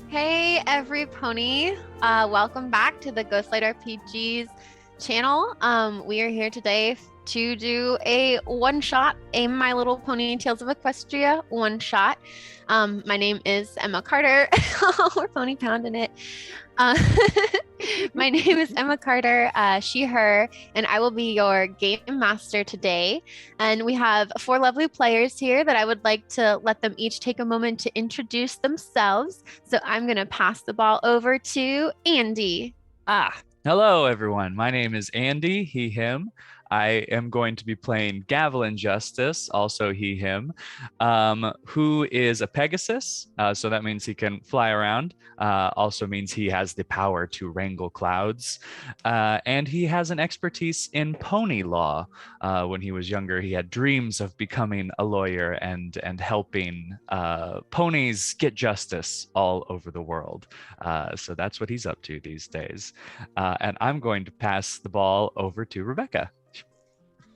Hey, every pony. Welcome back to the Ghostlight RPGs channel. We are here today to do a one-shot, a My Little Pony Tales of Equestria one-shot. My name is Emma Carter. We're pony pounding it. Uh, my name is Emma Carter, she, her, and I will be your game master today. And we have 4 lovely players here that I would like to let them each take a moment to introduce themselves. So I'm going to pass the ball over to Andy. Hello, everyone. My name is Andy, he, him. I am going to be playing Gavilan Justice, also he, him, who is a Pegasus. So that means he can fly around. Also means he has the power to wrangle clouds. And he has an expertise in pony law. When he was younger, he had dreams of becoming a lawyer and helping ponies get justice all over the world. So that's what he's up to these days. And I'm going to pass the ball over to Rebecca.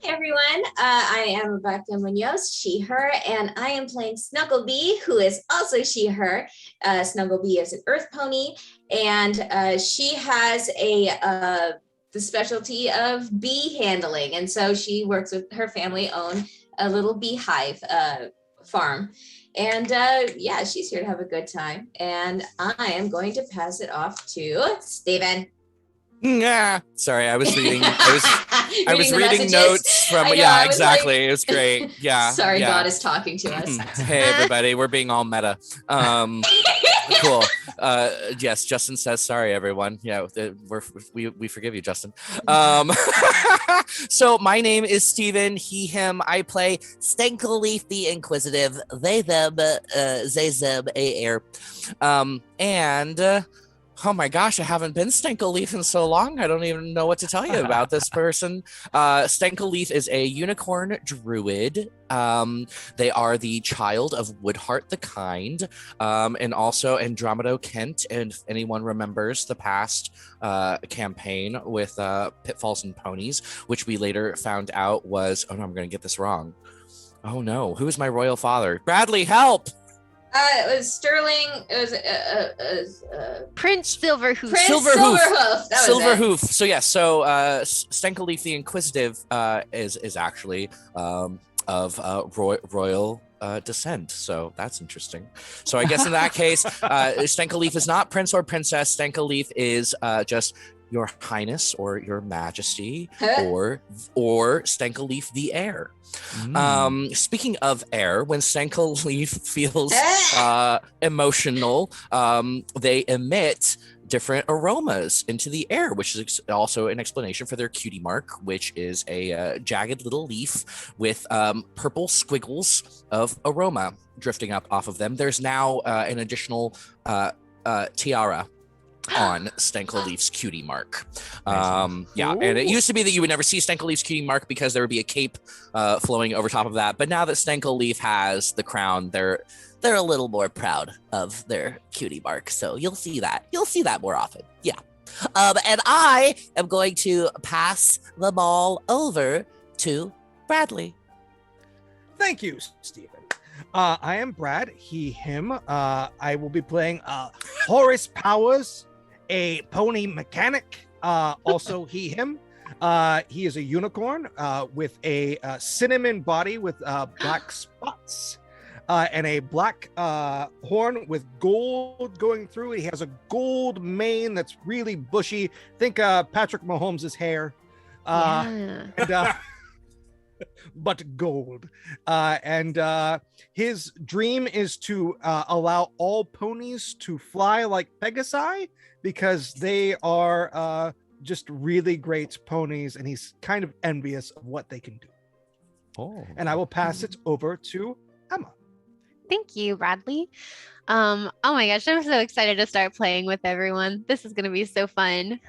Hey everyone, I am Rebecca Munoz, she, her, and I am playing Snugglebee, who is also she, her. Snugglebee is an earth pony, and she has the specialty of bee handling, and so she works with her family own a little beehive farm. And yeah, she's here to have a good time, and I am going to pass it off to Steven. Sorry, I was reading. I was reading notes from. Yeah, exactly. Like, it was great. Yeah. Sorry, God is talking to us. Hey, everybody, we're being all meta. Cool. Yes, Justin says sorry, everyone. Yeah, we forgive you, Justin. So my name is Steven, he, him. I play Stankleaf the Inquisitive, they, them, a air. And oh my gosh, I haven't been Stankleaf in so long. I don't even know what to tell you about this person. Stankleaf is a unicorn druid. They are the child of Woodheart the Kind, and also Andromeda Kent. And if anyone remembers the past campaign with Pitfalls and Ponies, which we later found out was, oh no, I'm going to get this wrong. Oh no, who is my royal father? Bradley, help! It was Sterling. It was Prince Silverhoof. Silverhoof. So yeah. So Stankleaf the Inquisitive is actually of royal descent. So that's interesting. So I guess in that case, Stankleaf is not prince or princess. Stankleaf is just Your Highness or Your Majesty, or Stankleaf the Heir. Speaking of air, when Stankleaf feels emotional, they emit different aromas into the air, which is also an explanation for their cutie mark, which is a jagged little leaf with purple squiggles of aroma drifting up off of them. There's now an additional tiara on Stankleaf's cutie mark. Yeah, and it used to be that you would never see Stankleaf's cutie mark because there would be a cape flowing over top of that. But now that Stankleaf has the crown, they're a little more proud of their cutie mark. So you'll see that. You'll see that more often. Yeah. And I am going to pass the ball over to Bradley. Thank you, Stephen. I am Brad, he, him. I will be playing Horace Powers, a pony mechanic, also he, him. He is a unicorn with a cinnamon body with black spots and a black horn with gold going through. He has a gold mane that's really bushy. Think Patrick Mahomes' hair. But gold. And his dream is to allow all ponies to fly like Pegasi, because they are just really great ponies, and he's kind of envious of what they can do. Oh. And I will pass it over to Emma. Thank you, Bradley. Oh my gosh, I'm so excited to start playing with everyone. This is going to be so fun.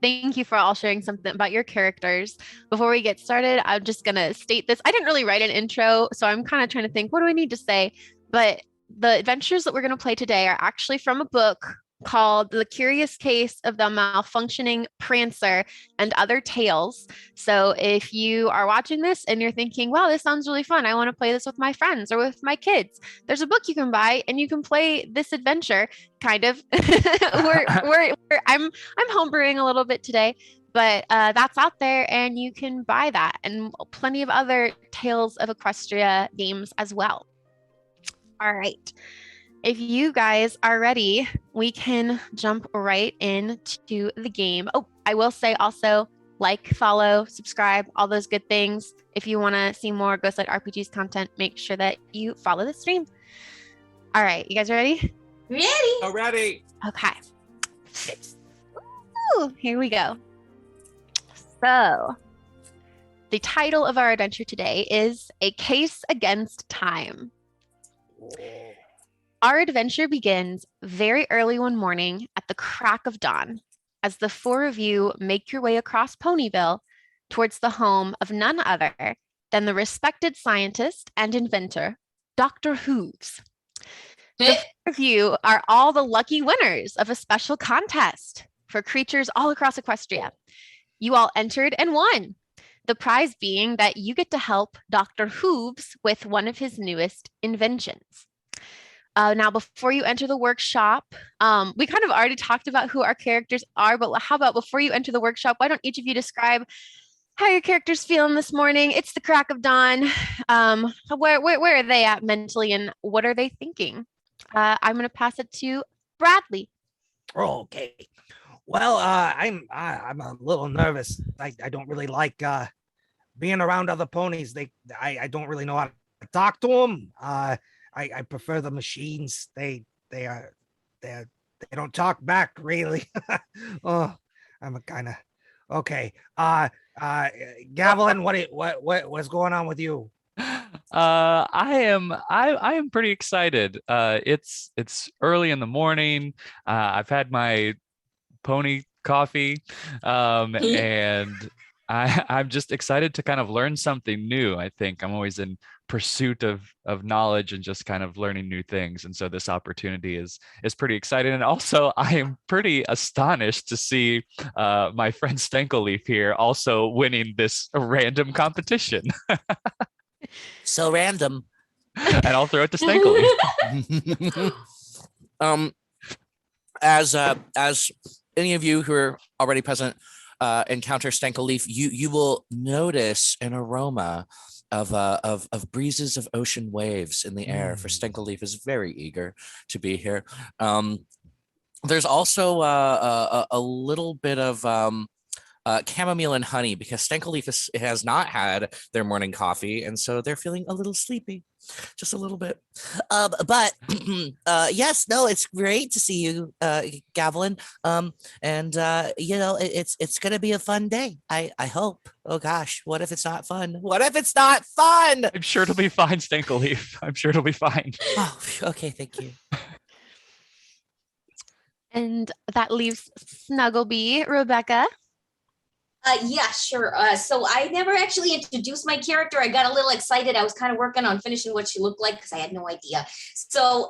Thank you for all sharing something about your characters. Before we get started, I'm just going to state this. I didn't really write an intro, so I'm kind of trying to think, what do I need to say? But the adventures that we're going to play today are actually from a book called The Curious Case of the Malfunctioning Prancer and Other Tales. So if you are watching this and you're thinking, wow, this sounds really fun, I want to play this with my friends or with my kids, there's a book you can buy and you can play this adventure, kind of. I'm homebrewing a little bit today, but that's out there and you can buy that, and plenty of other Tales of Equestria games as well. All right. If you guys are ready, we can jump right into the game. Oh, I will say also, like, follow, subscribe, all those good things. If you want to see more Ghostlight RPGs content, make sure that you follow the stream. All right, you guys ready? Ready? Already. Okay. Ooh, here we go. So, the title of our adventure today is A Case Against Time. Our adventure begins very early one morning at the crack of dawn, as the four of you make your way across Ponyville towards the home of none other than the respected scientist and inventor, Dr. Hooves. The four of you are all the lucky winners of a special contest for creatures all across Equestria. You all entered and won, the prize being that you get to help Dr. Hooves with one of his newest inventions. Now, before you enter the workshop, we kind of already talked about who our characters are, but how about before you enter the workshop, why don't each of you describe how your character's feeling this morning? It's the crack of dawn. Where are they at mentally, and what are they thinking? I'm going to pass it to Bradley. Okay. Well, I'm a little nervous. I don't really like being around other ponies. I don't really know how to talk to them. I prefer the machines. They don't talk back really. Oh, I'm a kind of okay. Gavelin, what's going on with you? I am pretty excited. It's early in the morning. I've had my pony coffee, and I'm just excited to kind of learn something new. I think I'm always in pursuit of knowledge and just kind of learning new things, and so this opportunity is pretty exciting. And also I am pretty astonished to see my friend Stenkleaf here also winning this random competition. So random. And I'll throw it to Stenkleaf. As any of you who are already present encounter Stenkleaf, you will notice an aroma of breezes of ocean waves in the air. For Stenkleaf is very eager to be here. There's also a little bit of chamomile and honey, because Stenkleaf has not had their morning coffee, and so they're feeling a little sleepy, just a little bit. But yes, no, it's great to see you, Gavelin. And you know, it's gonna be a fun day. I hope. Oh gosh, what if it's not fun? What if it's not fun? I'm sure it'll be fine, Stenkleaf. I'm sure it'll be fine. Oh, okay, thank you. And that leaves Snugglebee. Rebecca. Yeah, sure. So I never actually introduced my character. I got a little excited. I was kind of working on finishing what she looked like because I had no idea. So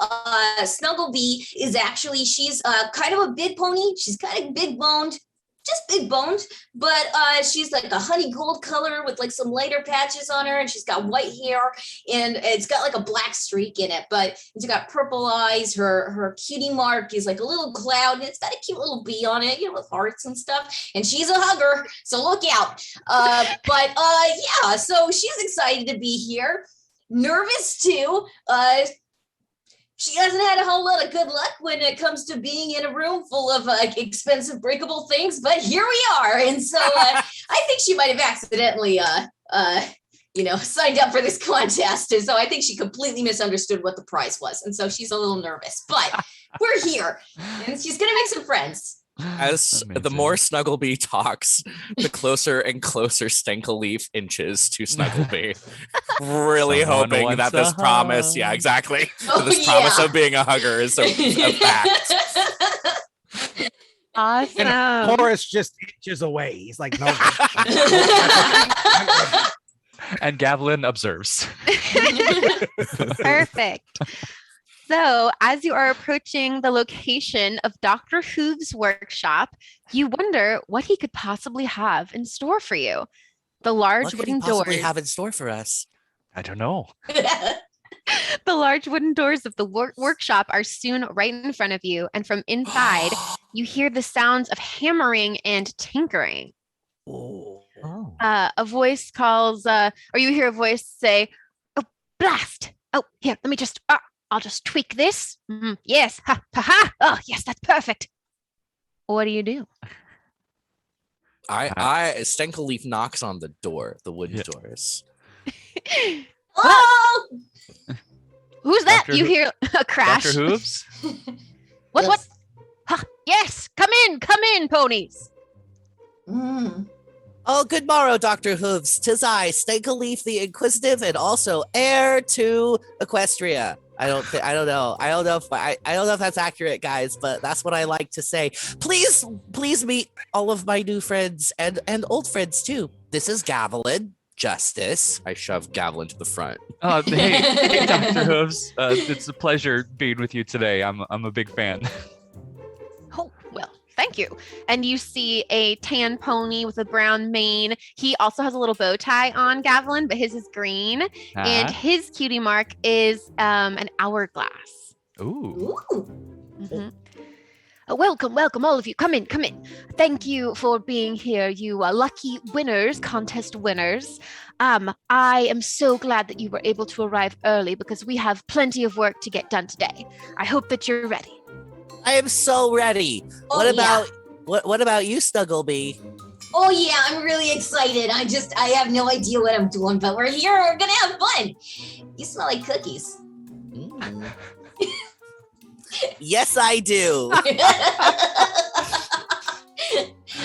Snugglebee is actually, she's kind of a big pony. She's kind of big boned, just big boned, but she's like a honey gold color with like some lighter patches on her, and she's got white hair, and it's got like a black streak in it, but she's got purple eyes. Her cutie mark is like a little cloud, and it's got a cute little bee on it, you know, with hearts and stuff, and she's a hugger, so look out. But yeah, so she's excited to be here, nervous too. She hasn't had a whole lot of good luck when it comes to being in a room full of expensive breakable things, but here we are. And so I think she might have accidentally, signed up for this contest. And so I think she completely misunderstood what the prize was. And so she's a little nervous, but we're here and she's going to make some friends. As the more Snugglebee talks, the closer and closer Stenkleaf inches to Snugglebee. Really hoping that this promise, yeah, exactly. Promise of being a hugger is a fact. Awesome. And Horace just inches away. He's like, no. And Gavelin observes. Perfect. So, as you are approaching the location of Dr. Hooves' workshop, you wonder what he could possibly have in store for you. The large What could he wooden possibly doors. have in store for us? I don't know. The large wooden doors of the workshop are soon right in front of you, and from inside, you hear the sounds of hammering and tinkering. Oh. A voice calls, or you hear a voice say, "Oh, blast! Oh, here, let me just, I'll just tweak this. Yes, ha, ha, ha. Oh, yes, that's perfect." What do you do? Stenkelleaf knocks on the door, the wooden doors. Oh! Who's that? Dr. You hear a crash. Dr. Hooves? What? Huh, yes, come in, ponies. Mm. Oh, good morrow, Dr. Hooves. 'Tis I, Stenkelleaf the Inquisitive, and also heir to Equestria. I don't know if that's accurate, guys, but that's what I like to say. Please meet all of my new friends and old friends too. This is Gavilan Justice. I shove Gavilan to the front. Hey, Dr. Hooves. It's a pleasure being with you today. I'm a big fan. Oh, well, thank you. And you see a tan pony with a brown mane. He also has a little bow tie on, Gavilan, but his is green. And his cutie mark is an hourglass. Ooh. Mhm. Welcome, all of you. Come in. Thank you for being here, you lucky winners, contest winners. I am so glad that you were able to arrive early because we have plenty of work to get done today. I hope that you're ready. I am so ready. What about you, Snugglebee? Oh yeah, I'm really excited. I have no idea what I'm doing, but we're here. We're gonna have fun. You smell like cookies. Yes, I do.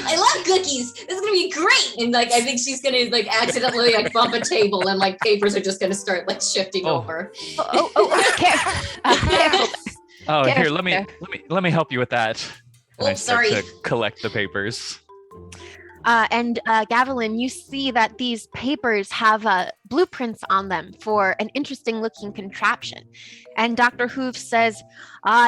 I love cookies. This is gonna be great. And I think she's gonna accidentally bump a table, and papers are just gonna start shifting over. Careful. Here, let me help you with that. And I start sorry. to collect the papers. And Gavilan, you see that these papers have blueprints on them for an interesting looking contraption. And Dr. Hooves says,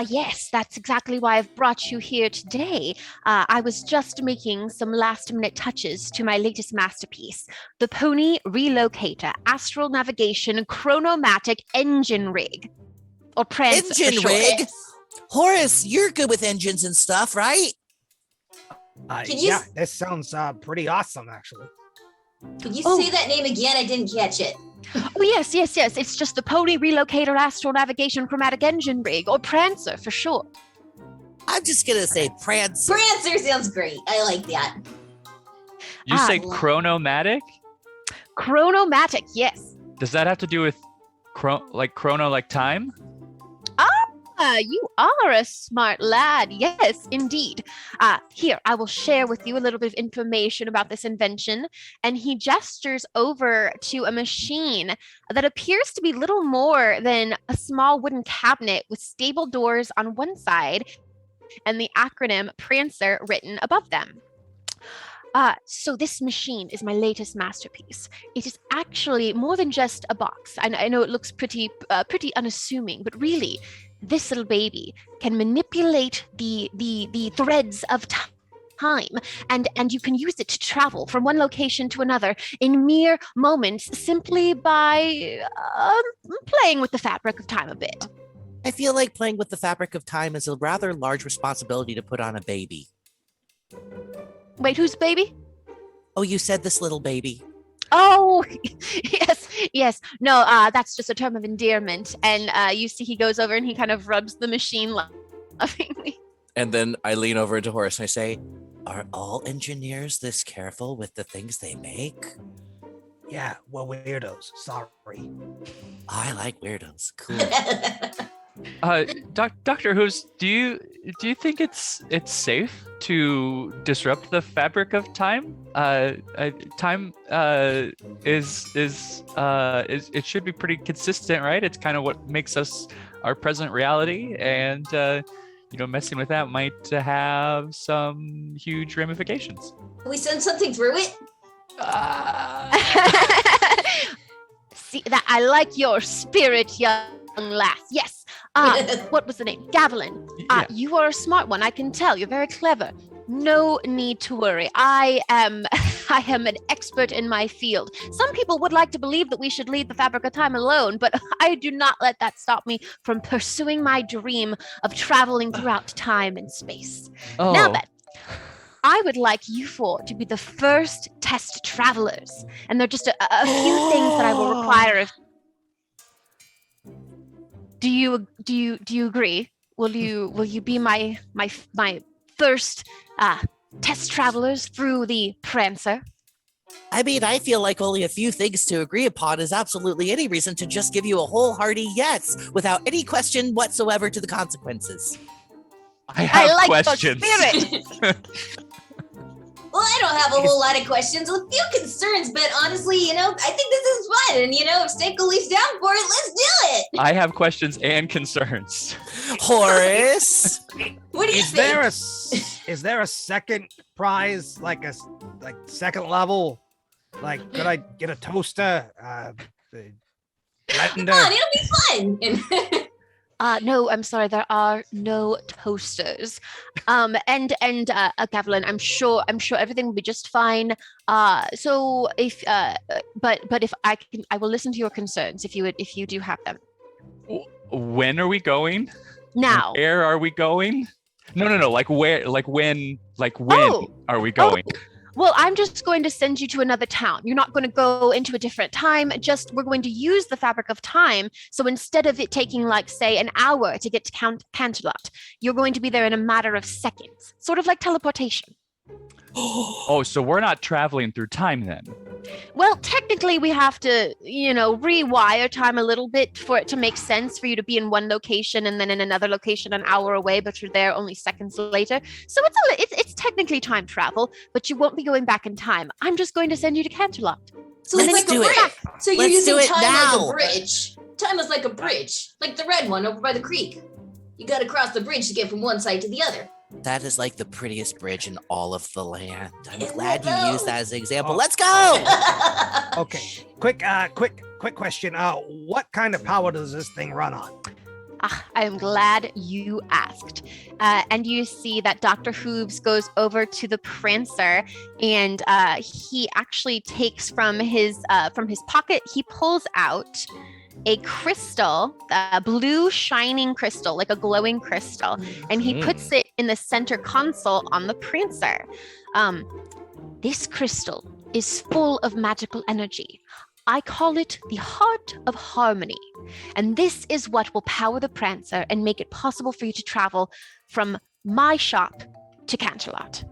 yes, that's exactly why I've brought you here today. I was just making some last minute touches to my latest masterpiece, the Pony Relocator Astral Navigation Chronomatic Engine Rig. Or Prancer. Engine rig? Horace, you're good with engines and stuff, right? Yeah, this sounds pretty awesome, actually. Could you say that name again? I didn't catch it. Oh, yes. It's just the Pony Relocator Astral Navigation Chromatic Engine Rig, or Prancer for short. I'm just going to say Prancer. Prancer sounds great. I like that. You say chronomatic? Chronomatic, yes. Does that have to do with chrono like time? You are a smart lad. Yes, indeed. Here, I will share with you a little bit of information about this invention. And he gestures over to a machine that appears to be little more than a small wooden cabinet with stable doors on one side and the acronym Prancer written above them. So this machine is my latest masterpiece. It is actually more than just a box. I know it looks pretty unassuming, but really, this little baby can manipulate the threads of time, and you can use it to travel from one location to another in mere moments simply by playing with the fabric of time a bit. I feel like playing with the fabric of time is a rather large responsibility to put on a baby. Wait, whose baby? Oh, you said this little baby. Oh, yes. No, that's just a term of endearment. And you see he goes over and he kind of rubs the machine lovingly. And then I lean over to Horace and I say, are all engineers this careful with the things they make? Yeah, we're weirdos. Sorry. I like weirdos. Cool. Dr. Hooves, do you think it's safe to disrupt the fabric of time? Time is it should be pretty consistent, right? It's kind of what makes us our present reality, and messing with that might have some huge ramifications. Can we send something through it? See that I like your spirit, young lass. Yes. What was the name? Gavilan. You are a smart one. I can tell. You're very clever. No need to worry. I am an expert in my field. Some people would like to believe that we should leave the fabric of time alone, but I do not let that stop me from pursuing my dream of traveling throughout time and space. Oh. Now then, I would like you four to be the first test travelers, and there are just a few things that I will require of. Do you agree? Will you be my first test travelers through the Prancer? I mean, I feel like only a few things to agree upon is absolutely any reason to just give you a wholehearted yes without any question whatsoever to the consequences. I have like questions. Your spirit. Well, I don't have a whole lot of questions, a few concerns, but honestly, I think this is fun. And, if Stanko leaves down for it, let's do it. I have questions and concerns. Horace, What do you think? Is there a second prize, like second level? Like, could I get a toaster? Come on, it'll be fun. No, I'm sorry, there are no toasters. And Gavilan, I'm sure everything will be just fine. So if but if I will listen to your concerns if you do have them. When are we going? Now. Where are we going? No. Like where? Like when? Are we going? Oh. Well, I'm just going to send you to another town. You're not going to go into a different time. We're going to use the fabric of time. So instead of it taking, say, an hour to get to Canterlot, you're going to be there in a matter of seconds, sort of like teleportation. Oh, so we're not traveling through time then? Well, technically, we have to, rewire time a little bit for it to make sense for you to be in one location and then in another location an hour away, but you're there only seconds later. So it's technically time travel, but you won't be going back in time. I'm just going to send you to Canterlot. So it's like a bridge. So you're using time now. like a bridge. Time is like a bridge, like the red one over by the creek. You got to cross the bridge to get from one side to the other. that is like the prettiest bridge in all of the land. I'm Isn't glad it, you used though? that as an example. Let's go! Okay, quick question. What kind of power does this thing run on? I am glad you asked. And you see that Dr. Hooves goes over to the Prancer, and he actually takes from his pocket, he pulls out a crystal, a blue shining crystal, like a glowing crystal, and he puts it in the center console on the Prancer. This crystal is full of magical energy. I call it the Heart of Harmony. And this is what will power the Prancer and make it possible for you to travel from my shop to Canterlot.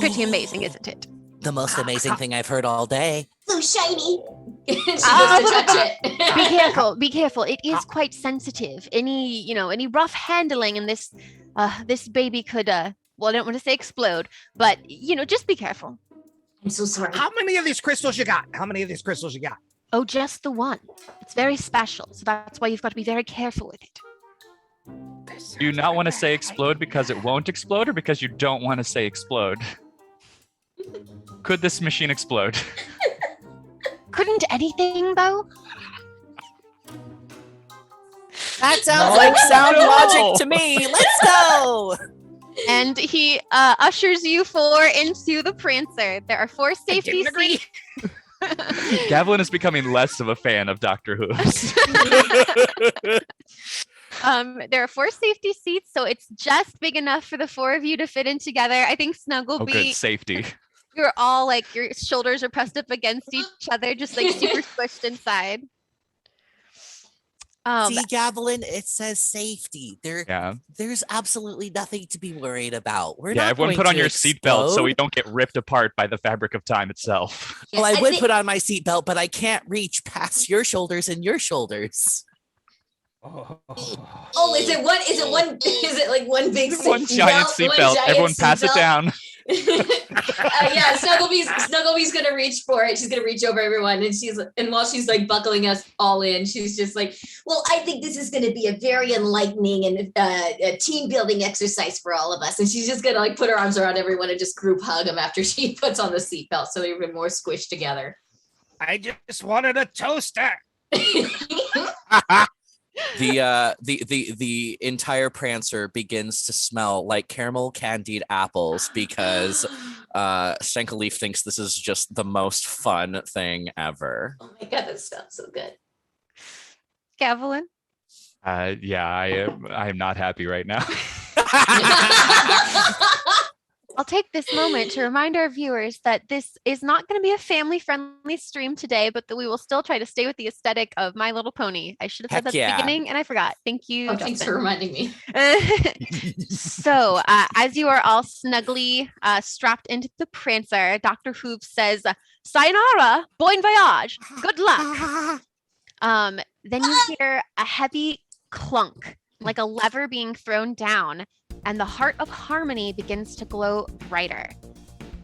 Pretty amazing, isn't it? The most amazing thing I've heard all day. So shiny. She goes to touch it. Be careful. It is quite sensitive. Any rough handling in this baby could, I don't want to say explode, but, just be careful. I'm so sorry. How many of these crystals you got? Oh, just the one. It's very special, so that's why you've got to be very careful with it. Do you not want to say explode because it won't explode, or because you don't want to say explode? Could this machine explode? Couldn't anything, though? That sounds like sound logic to me. Let's go! And he ushers you four into the Prancer. There are 4 safety seats. Gavilan is becoming less of a fan of Dr. Hooves. There are 4 safety seats, so it's just big enough for the 4 of you to fit in together. I think Snuggleby, Good safety. you're all like, your shoulders are pressed up against each other, just like super squished inside. See, Gavilan, it says safety. There's absolutely nothing to be worried about. We're not everyone going put on to your explode. seatbelt so we don't get ripped apart by the fabric of time itself. Yes, Well, I I would think- put on my seatbelt, but I can't reach past your shoulders and your shoulders. Oh, is it like one big One giant seatbelt. Everyone pass it down. Yeah, Snugglebee's gonna reach for it. She's gonna reach over everyone, and while she's like buckling us all in, she's just like, "Well, I think this is gonna be a very enlightening and a team building exercise for all of us." And she's just gonna like put her arms around everyone and just group hug them after she puts on the seatbelt, so they're even more squished together. I just wanted a toaster. The entire Prancer begins to smell like caramel candied apples because Stankalif thinks this is just the most fun thing ever. Oh my god, that sounds so good. Gavelin? Yeah, I am not happy right now. I'll take this moment to remind our viewers that this is not going to be a family-friendly stream today, but that we will still try to stay with the aesthetic of My Little Pony. I should have said that at the beginning, and I forgot. Thank you, Thanks for reminding me. So, as you are all snugly strapped into the Prancer, Dr. Hooves says, "Sayonara, bon voyage, good luck." Then you hear a heavy clunk, like a lever being thrown down, and the heart of harmony begins to glow brighter.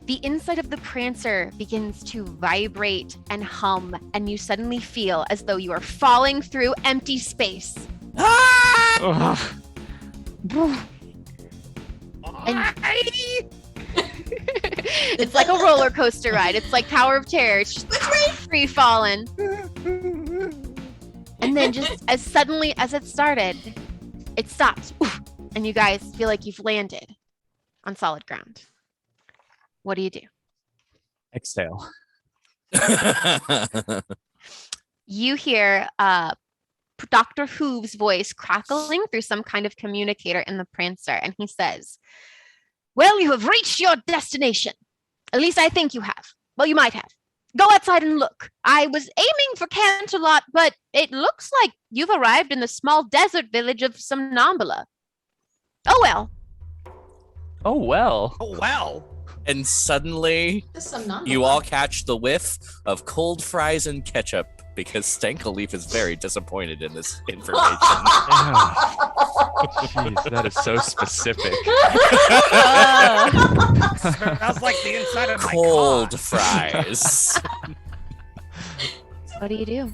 The inside of the Prancer begins to vibrate and hum, and you suddenly feel as though you are falling through empty space. It's like a roller coaster ride. It's like Tower of Terror. It's just free falling. And then just as suddenly as it started, it stops. And you guys feel like you've landed on solid ground. What do you do? Exhale. You hear Dr. Hooves' voice crackling through some kind of communicator in the Prancer, and he says, "Well, you have reached your destination. At least I think you have. Well, you might have. Go outside and look. I was aiming for Canterlot, but it looks like you've arrived in the small desert village of Somnambula. Oh well." Oh well. Oh, well. And suddenly, you all catch the whiff of cold fries and ketchup because Stankalif is very disappointed in this information. Jeez, that is so specific. Smells like the inside of my Cold car. fries. What do you do?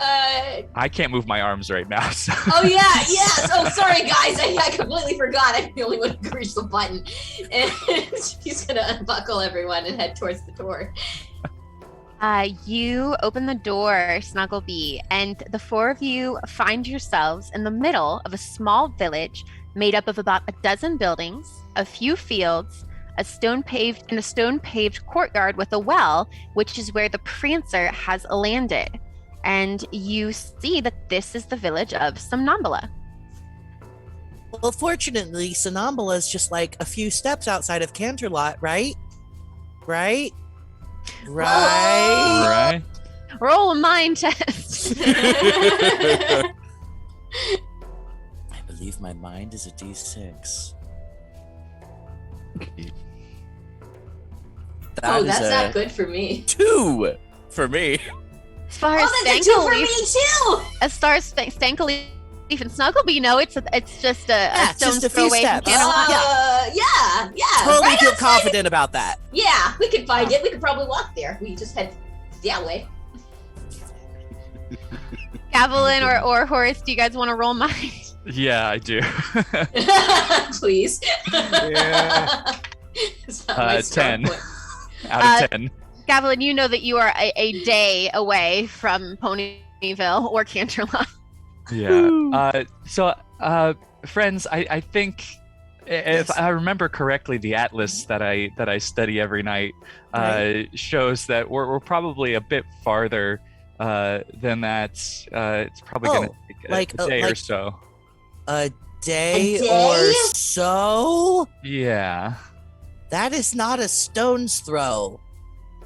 I can't move my arms right now. So. Oh yeah, yes. Oh, sorry guys, I completely forgot. I'm the only one who can reach the button. And he's gonna unbuckle everyone and head towards the door. You open the door, Snugglebee, and the four of you find yourselves in the middle of a small village made up of about a dozen buildings, a few fields, a stone paved courtyard with a well, which is where the Prancer has landed. And you see that this is the village of Somnambula. Well, fortunately, Somnambula is just like a few steps outside of Canterlot, right? Right? Right. Roll a mind test. I believe my mind is a D6. That's not good for me. 2 for me. As far as that's a 2 for me too. As far as Stankalif and Snugglebee, no, it's just a stone's just a throw few away from steps. Canterlot. Yeah. Totally right feel outside confident about that. Yeah, we could find it. We could probably walk there. We just head that way. Gavelin or Horace, do you guys want to roll mind? Yeah, I do. Please. Yeah. It's not my strong 10 point. out of 10. Gavelin, you know that you are a day away from Ponyville or Canterlot. Yeah. So, friends, I think if I remember correctly, the atlas that I study every night shows that we're probably a bit farther than that. It's probably going to take a day or so. A day A day? or so? Yeah. That is not a stone's throw.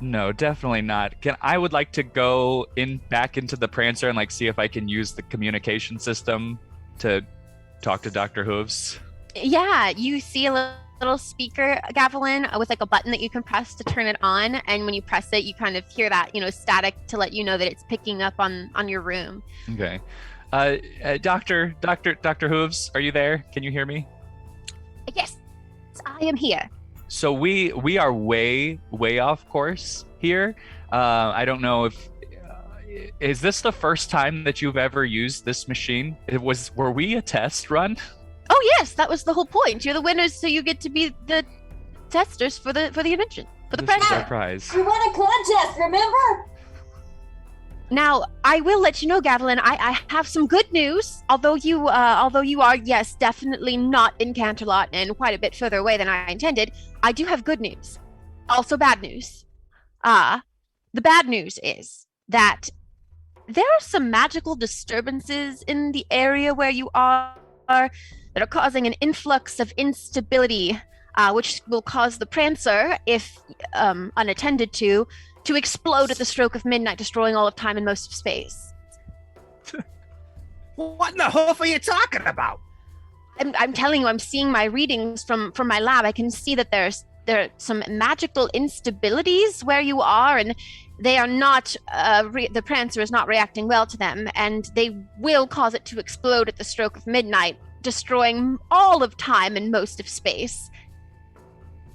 No, definitely not. I would like to go back into the Prancer and see if I can use the communication system to talk to Dr. Hooves. Yeah, you see a little speaker, Gavelin, with a button that you can press to turn it on, and when you press it, you kind of hear that static to let you know that it's picking up on your room. Okay. Dr. Hooves, are you there? Can you hear me? Yes, I am here. So we are way off course here. I don't know if is this the first time that you've ever used this machine? Were we a test run? Oh yes, that was the whole point. You're the winners, so you get to be the testers for the invention, for the This is Prancer. our prize. We won a contest, remember? Now, I will let you know, Gavilan, I have some good news. Although you are, yes, definitely not in Canterlot and quite a bit further away than I intended, I do have good news. Also bad news. The bad news is that there are some magical disturbances in the area where you are that are causing an influx of instability, which will cause the Prancer, if unattended to explode at the stroke of midnight, destroying all of time and most of space. What in the hoof are you talking about? I'm telling you, I'm seeing my readings from my lab. I can see that there are some magical instabilities where you are, and they are not, the Prancer is not reacting well to them, and they will cause it to explode at the stroke of midnight, destroying all of time and most of space,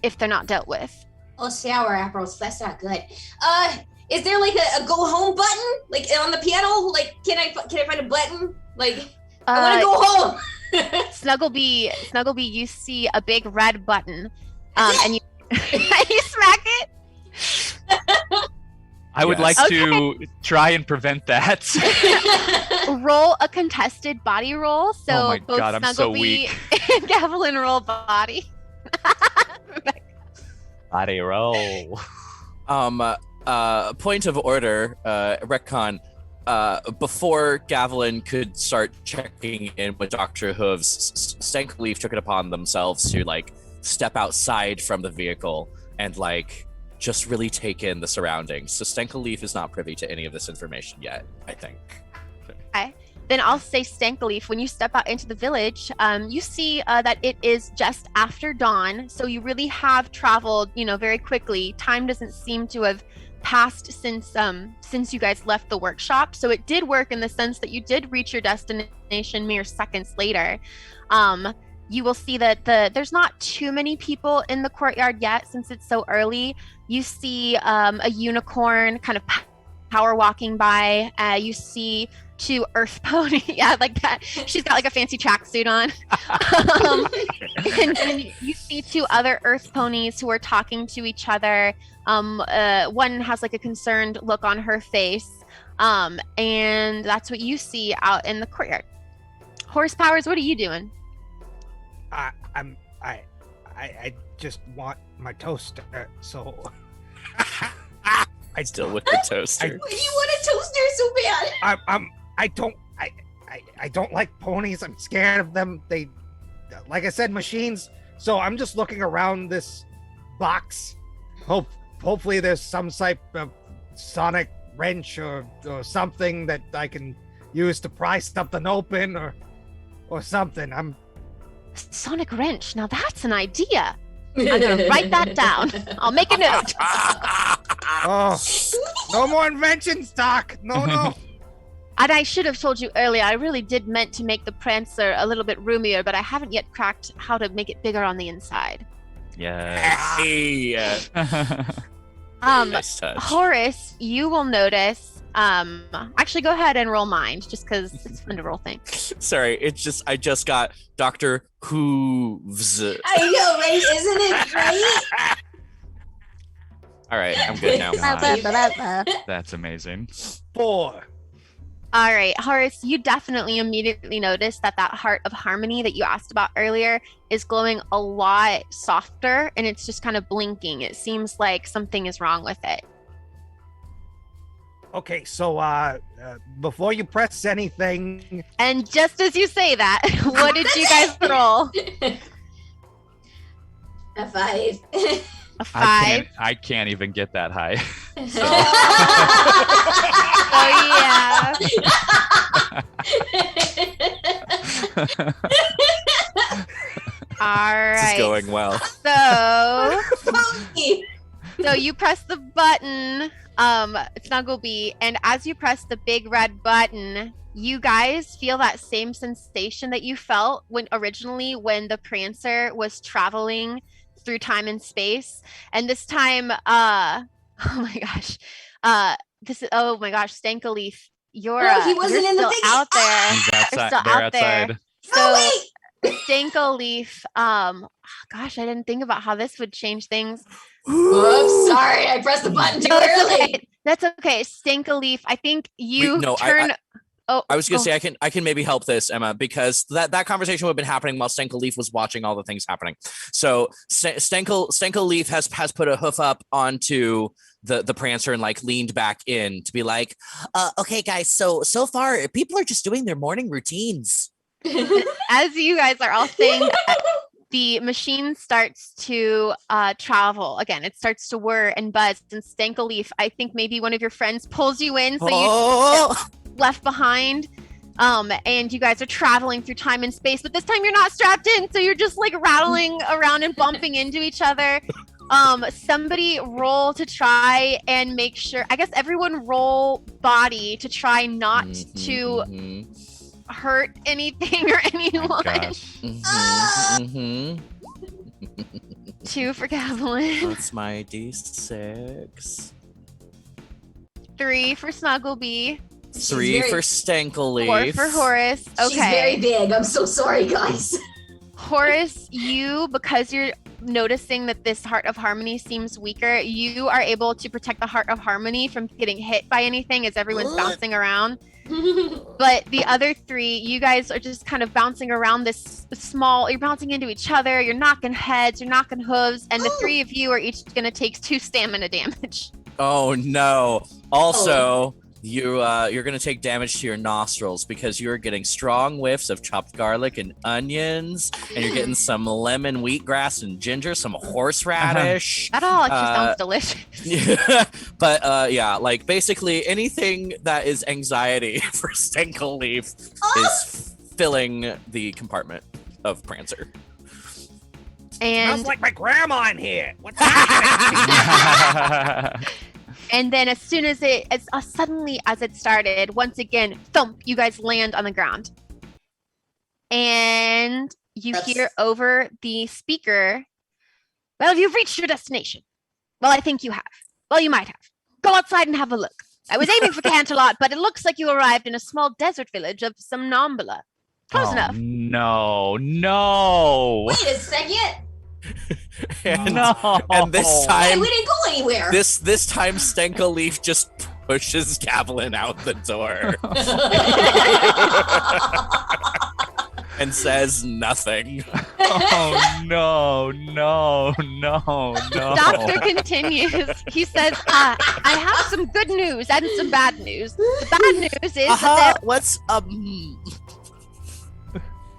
if they're not dealt with. Oh, sour apples. That's not good. Is there like a go home button, like on the piano? Like, can I find a button? Like, I want to go home. Snugglebee, you see a big red button, and you you smack it. I would like to try and prevent that. Roll a contested body roll. So oh my both God, I'm so Snugglebee weak. and Gavilan roll body. Body roll. Point of order, Retcon. Before Gavilan could start checking in with Dr. Hooves, Stankleaf took it upon themselves to like step outside from the vehicle and like just really take in the surroundings. So Stankleaf is not privy to any of this information yet, I think. Okay. Then I'll say Stankleaf, when you step out into the village, you see that it is just after dawn. So you really have traveled, very quickly. Time doesn't seem to have passed since you guys left the workshop. So it did work in the sense that you did reach your destination mere seconds later. You will see that there's not too many people in the courtyard yet since it's so early. You see a unicorn kind of power walking by. You see 2 earth pony, yeah, like that. She's got like a fancy tracksuit on. And you see 2 other earth ponies who are talking to each other. One has like a concerned look on her face, and that's what you see out in the courtyard. Horsepowers, what are you doing? I just want my toaster, so I still with the toaster. You want a toaster so bad? I don't like ponies. I'm scared of them. They, like I said, machines. So I'm just looking around this box. Hopefully there's some type of sonic wrench or something that I can use to pry something open or something. Sonic wrench. Now that's an idea. I'm gonna write that down. I'll make a note. Oh, no more inventions, Doc. No. And I should have told you earlier, I really did meant to make the Prancer a little bit roomier, but I haven't yet cracked how to make it bigger on the inside. Yes. Hey. Nice touch. Horace, you will notice. Actually, go ahead and roll mind, just because it's fun to roll things. Sorry, I just got Dr. Hooves. I know, right? Isn't it great? All right, I'm good now. That's amazing. 4. All right, Horace, you definitely immediately notice that Heart of Harmony that you asked about earlier is glowing a lot softer, and it's just kind of blinking. It seems like something is wrong with it. Okay, so before you press anything... And just as you say that, what did you guys roll? A 5. A 5? I can't even get that high. All right. This is going well. So you press the button, Snugglebee, and as you press the big red button, you guys feel that same sensation that you felt when the Prancer was traveling through time and space. And this time, oh my gosh, Stankleaf, you're he wasn't in the still big out there. He's outside. Still They're out outside. there. Oh, wait! Stanko Leaf, gosh, I didn't think about how this would change things. Oops, sorry, I pressed the button too early. Okay. That's okay. Stanko Leaf, I think you turn. I was gonna say I can maybe help this, Emma, because that conversation would have been happening while Stanko Leaf was watching all the things happening. So Stanko Leaf has put a hoof up onto the Prancer and like leaned back in to be like, okay, guys. So far, people are just doing their morning routines. As you guys are all saying that, the machine starts to travel again. It starts to whir and buzz. And Stanko Leaf, I think maybe one of your friends pulls you in, so you left behind. And you guys are traveling through time and space, but this time you're not strapped in, so you're just like rattling around and bumping into each other. Somebody roll to try and make sure. I guess everyone roll body to try not to hurt anything or anyone. Two for Gavelin. That's my D6. 3 for Snugglebee. 3 for Stanko Leaf. 4 for Horace. Okay. She's very big. I'm so sorry, guys. Horace, because you're noticing that this Heart of Harmony seems weaker, you are able to protect the Heart of Harmony from getting hit by anything as everyone's bouncing around. But the other 3, you guys are just kind of bouncing around this small, you're bouncing into each other, you're knocking heads, you're knocking hooves, and the 3 of you are each going to take 2 stamina damage. Oh no. Also, you're going to take damage to your nostrils because you're getting strong whiffs of chopped garlic and onions, and you're getting some lemon wheatgrass and ginger, some horseradish. That all actually sounds delicious. Yeah, but yeah, like basically anything that is anxiety for Stanko Leaf is filling the compartment of Prancer. And Sounds like my grandma in here. What's happening? And then as soon as suddenly as it started, once again, thump, you guys land on the ground. And you hear over the speaker, well, you've reached your destination. Well, I think you have. Well, you might have. Go outside and have a look. I was aiming for Canterlot, but it looks like you arrived in a small desert village of Somnambula. Close enough. No. Wait a second. And this Hey, time we didn't go anywhere. this time Stanko Leaf just pushes Gavelin out the door and says nothing. Oh no. The doctor continues. He says, I have some good news and some bad news. The bad news is that What's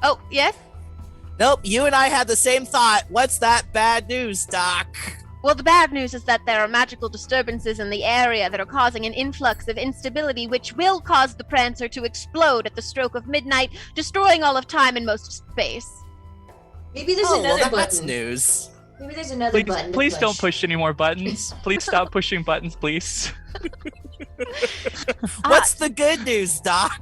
Oh, yes? Nope, you and I had the same thought. What's that bad news, Doc? Well, the bad news is that there are magical disturbances in the area that are causing an influx of instability, which will cause the Prancer to explode at the stroke of midnight, destroying all of time and most of space. Maybe there's another button. That's news. Maybe there's another button. Please don't push any more buttons. Please stop pushing buttons, please. What's the good news, Doc?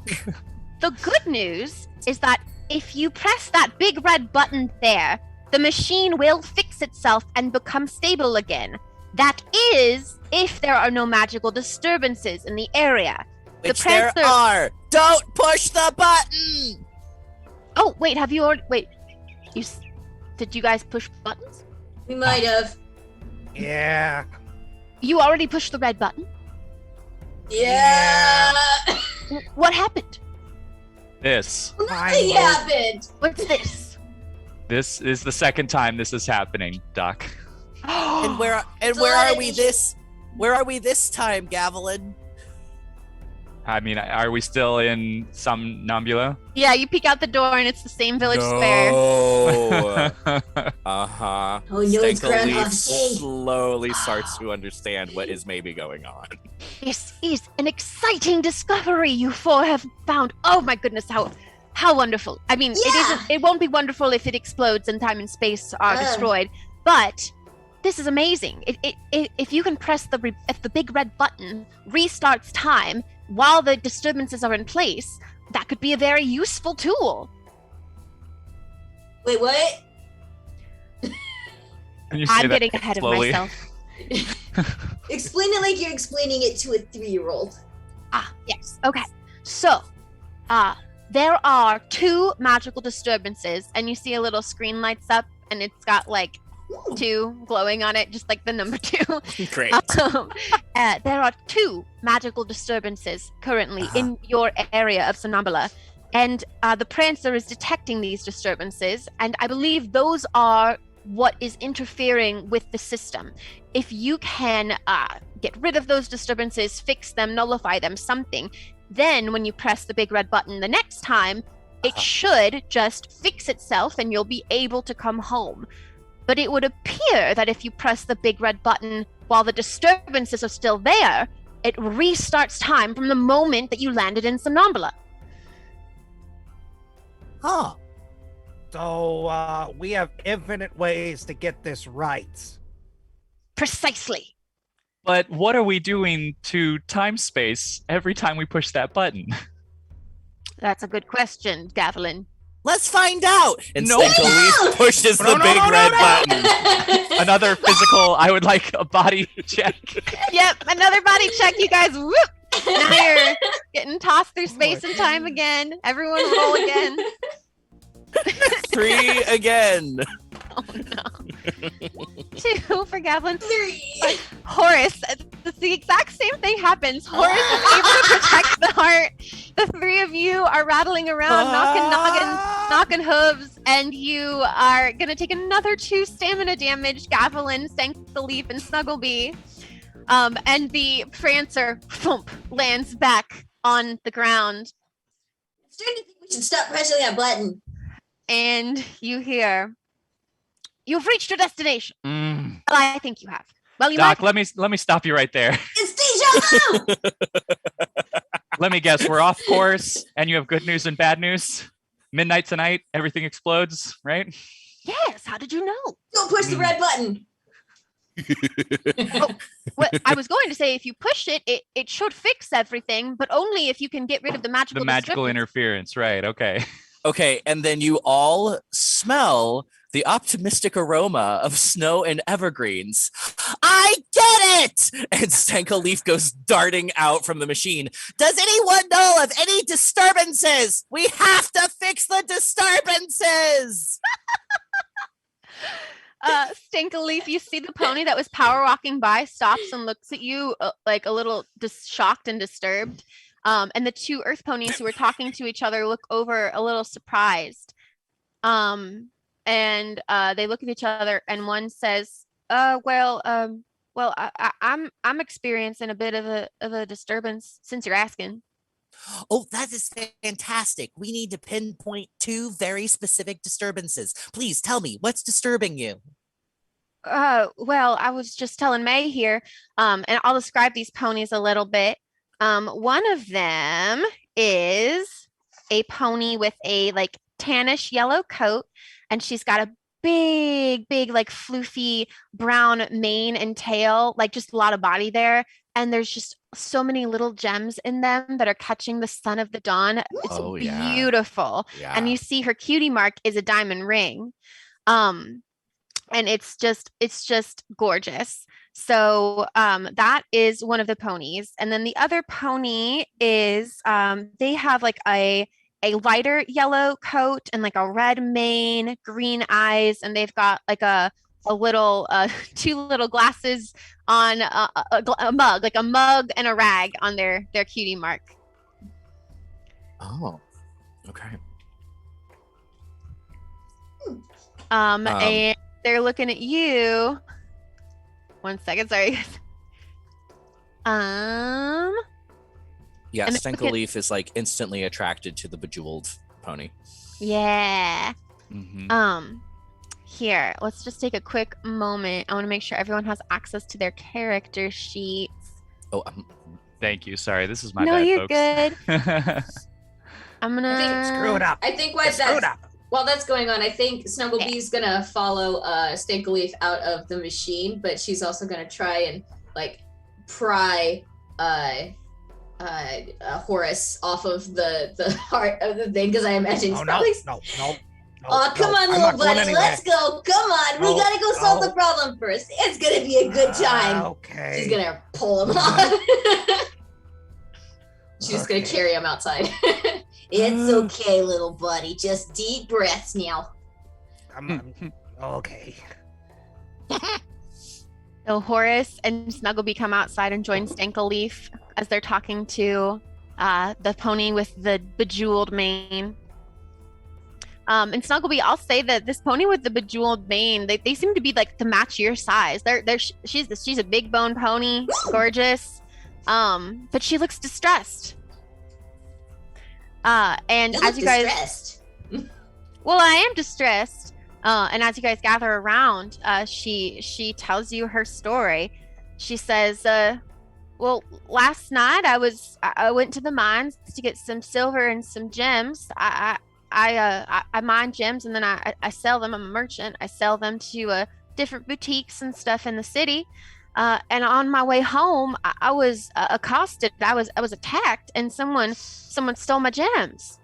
The good news is that if you press that big red button there, the machine will fix itself and become stable again. That is, if there are no magical disturbances in the area. Which there are. Don't push the button! Oh, wait, have you already... Wait, did you guys push buttons? We might have. Yeah. You already pushed the red button? Yeah. What happened? This Nothing happened. What's this? This is the second time this is happening, Doc. And where are we this time, Gavelin? I mean, are we still in Somnambula? Yeah, you peek out the door and it's the same village square. Uh-huh. Oh, no, it's Stanko Groundhog Leaf Day. slowly starts to understand what is maybe going on. This is an exciting discovery you four have found. Oh my goodness, how wonderful. I mean, it won't be wonderful if it explodes and time and space are destroyed, but this is amazing. If you can press if the big red button restarts time while the disturbances are in place, that could be a very useful tool. Wait, what? I'm getting ahead slowly? of myself. Explain it like you're explaining it to a 3-year-old. Yes. Okay. So, there are 2 magical disturbances, and you see a little screen lights up, and it's got like 2 glowing on it, just like the number 2. Great. There are 2 magical disturbances currently in your area of Sonambula, and the Prancer is detecting these disturbances, and I believe those are what is interfering with the system. If you can get rid of those disturbances, fix them, nullify them, something, then when you press the big red button the next time, it should just fix itself and you'll be able to come home. But it would appear that if you press the big red button while the disturbances are still there, it restarts time from the moment that you landed in Somnambula. Huh. So we have infinite ways to get this right. Precisely. But what are we doing to time space every time we push that button? That's a good question, Gavilan. Let's find out. And Stenko pushes the big red button. Another physical, I would like a body check. Yep, another body check, you guys. Whoop! Now you're getting tossed through space and time again. Everyone roll again. 3 again. Oh no. 2 for Gavilan. 3. Horace, the exact same thing happens. Horace is able to protect the heart. The 3 of you are rattling around, knocking noggins, knocking hooves, and you are gonna take another 2 stamina damage. Gavilan, Sank the Leaf, and Snugglebee. And the Prancer thump lands back on the ground. I'm starting to think we should stop pressing that button. And you hear, "You've reached your destination." Mm. Well, I think you have. Well, you Doc, might. let me stop you right there. It's deja vu! Let me guess, we're off course, and you have good news and bad news. Midnight tonight, everything explodes, right? Yes. How did you know? Don't push the red button. What I was going to say, if you push it, it should fix everything, but only if you can get rid of the magical. The magical disturbance. interference, right? Okay. Okay, and then you all smell the optimistic aroma of snow and evergreens. I get it! And Stenko Leaf goes darting out from the machine. Does anyone know of any disturbances? We have to fix the disturbances! Stinkaleaf, you see the pony that was power walking by stops and looks at you like a little shocked and disturbed. And the 2 earth ponies who were talking to each other look over a little surprised. And they look at each other, and one says, well, I'm experiencing a bit of a disturbance since you're asking." Oh, that is fantastic. We need to pinpoint 2 very specific disturbances. Please tell me, what's disturbing you? Well, I was just telling May here, and I'll describe these ponies a little bit. One of them is a pony with a like tannish yellow coat, and she's got a big, like floofy brown mane and tail, like just a lot of body there. And there's just so many little gems in them that are catching the sun of the dawn. It's beautiful. Yeah. And you see her cutie mark is a diamond ring. And it's just gorgeous. So that is one of the ponies. And then the other pony is they have like a lighter yellow coat and like a red mane, green eyes, and they've got like a little 2 little glasses on a mug, like a mug and a rag on their cutie mark. Oh, okay. And they're looking at you. 1 second, sorry. Yeah, And Stenko Leaf is like instantly attracted to the bejeweled pony. Yeah. Mm-hmm. Here, let's just take a quick moment. I want to make sure everyone has access to their character sheets. Oh, Thank you. Sorry, this is my No, bad, you're folks. good. I'm gonna Screw it up. I think while that's going on, I think Snugglebee's gonna follow Stinkleaf out of the machine, but she's also gonna try and like pry Horace off of the heart of the thing, because I imagine he's probably. No. Oh, come on, little buddy, let's go. Come on, we gotta go solve the problem first. It's gonna be a good time. Okay. She's gonna pull him off. She's just gonna carry him outside. It's okay, little buddy. Just deep breaths now. Okay. So Horace and Snugglebee come outside and join Stankleaf as they're talking to the pony with the bejeweled mane. And Snugglebee, I'll say that this pony with the bejeweled mane, they seem to be like to match your size. She's a big bone pony, gorgeous, but she looks distressed. And You as look you guys, distressed. well, I am distressed. And as you guys gather around, she tells you her story. She says, well, last night I went to the mines to get some silver and some gems. I mine gems and then I sell them. I'm a merchant. I sell them to different boutiques and stuff in the city. And on my way home, I was accosted. I was attacked, and someone stole my gems.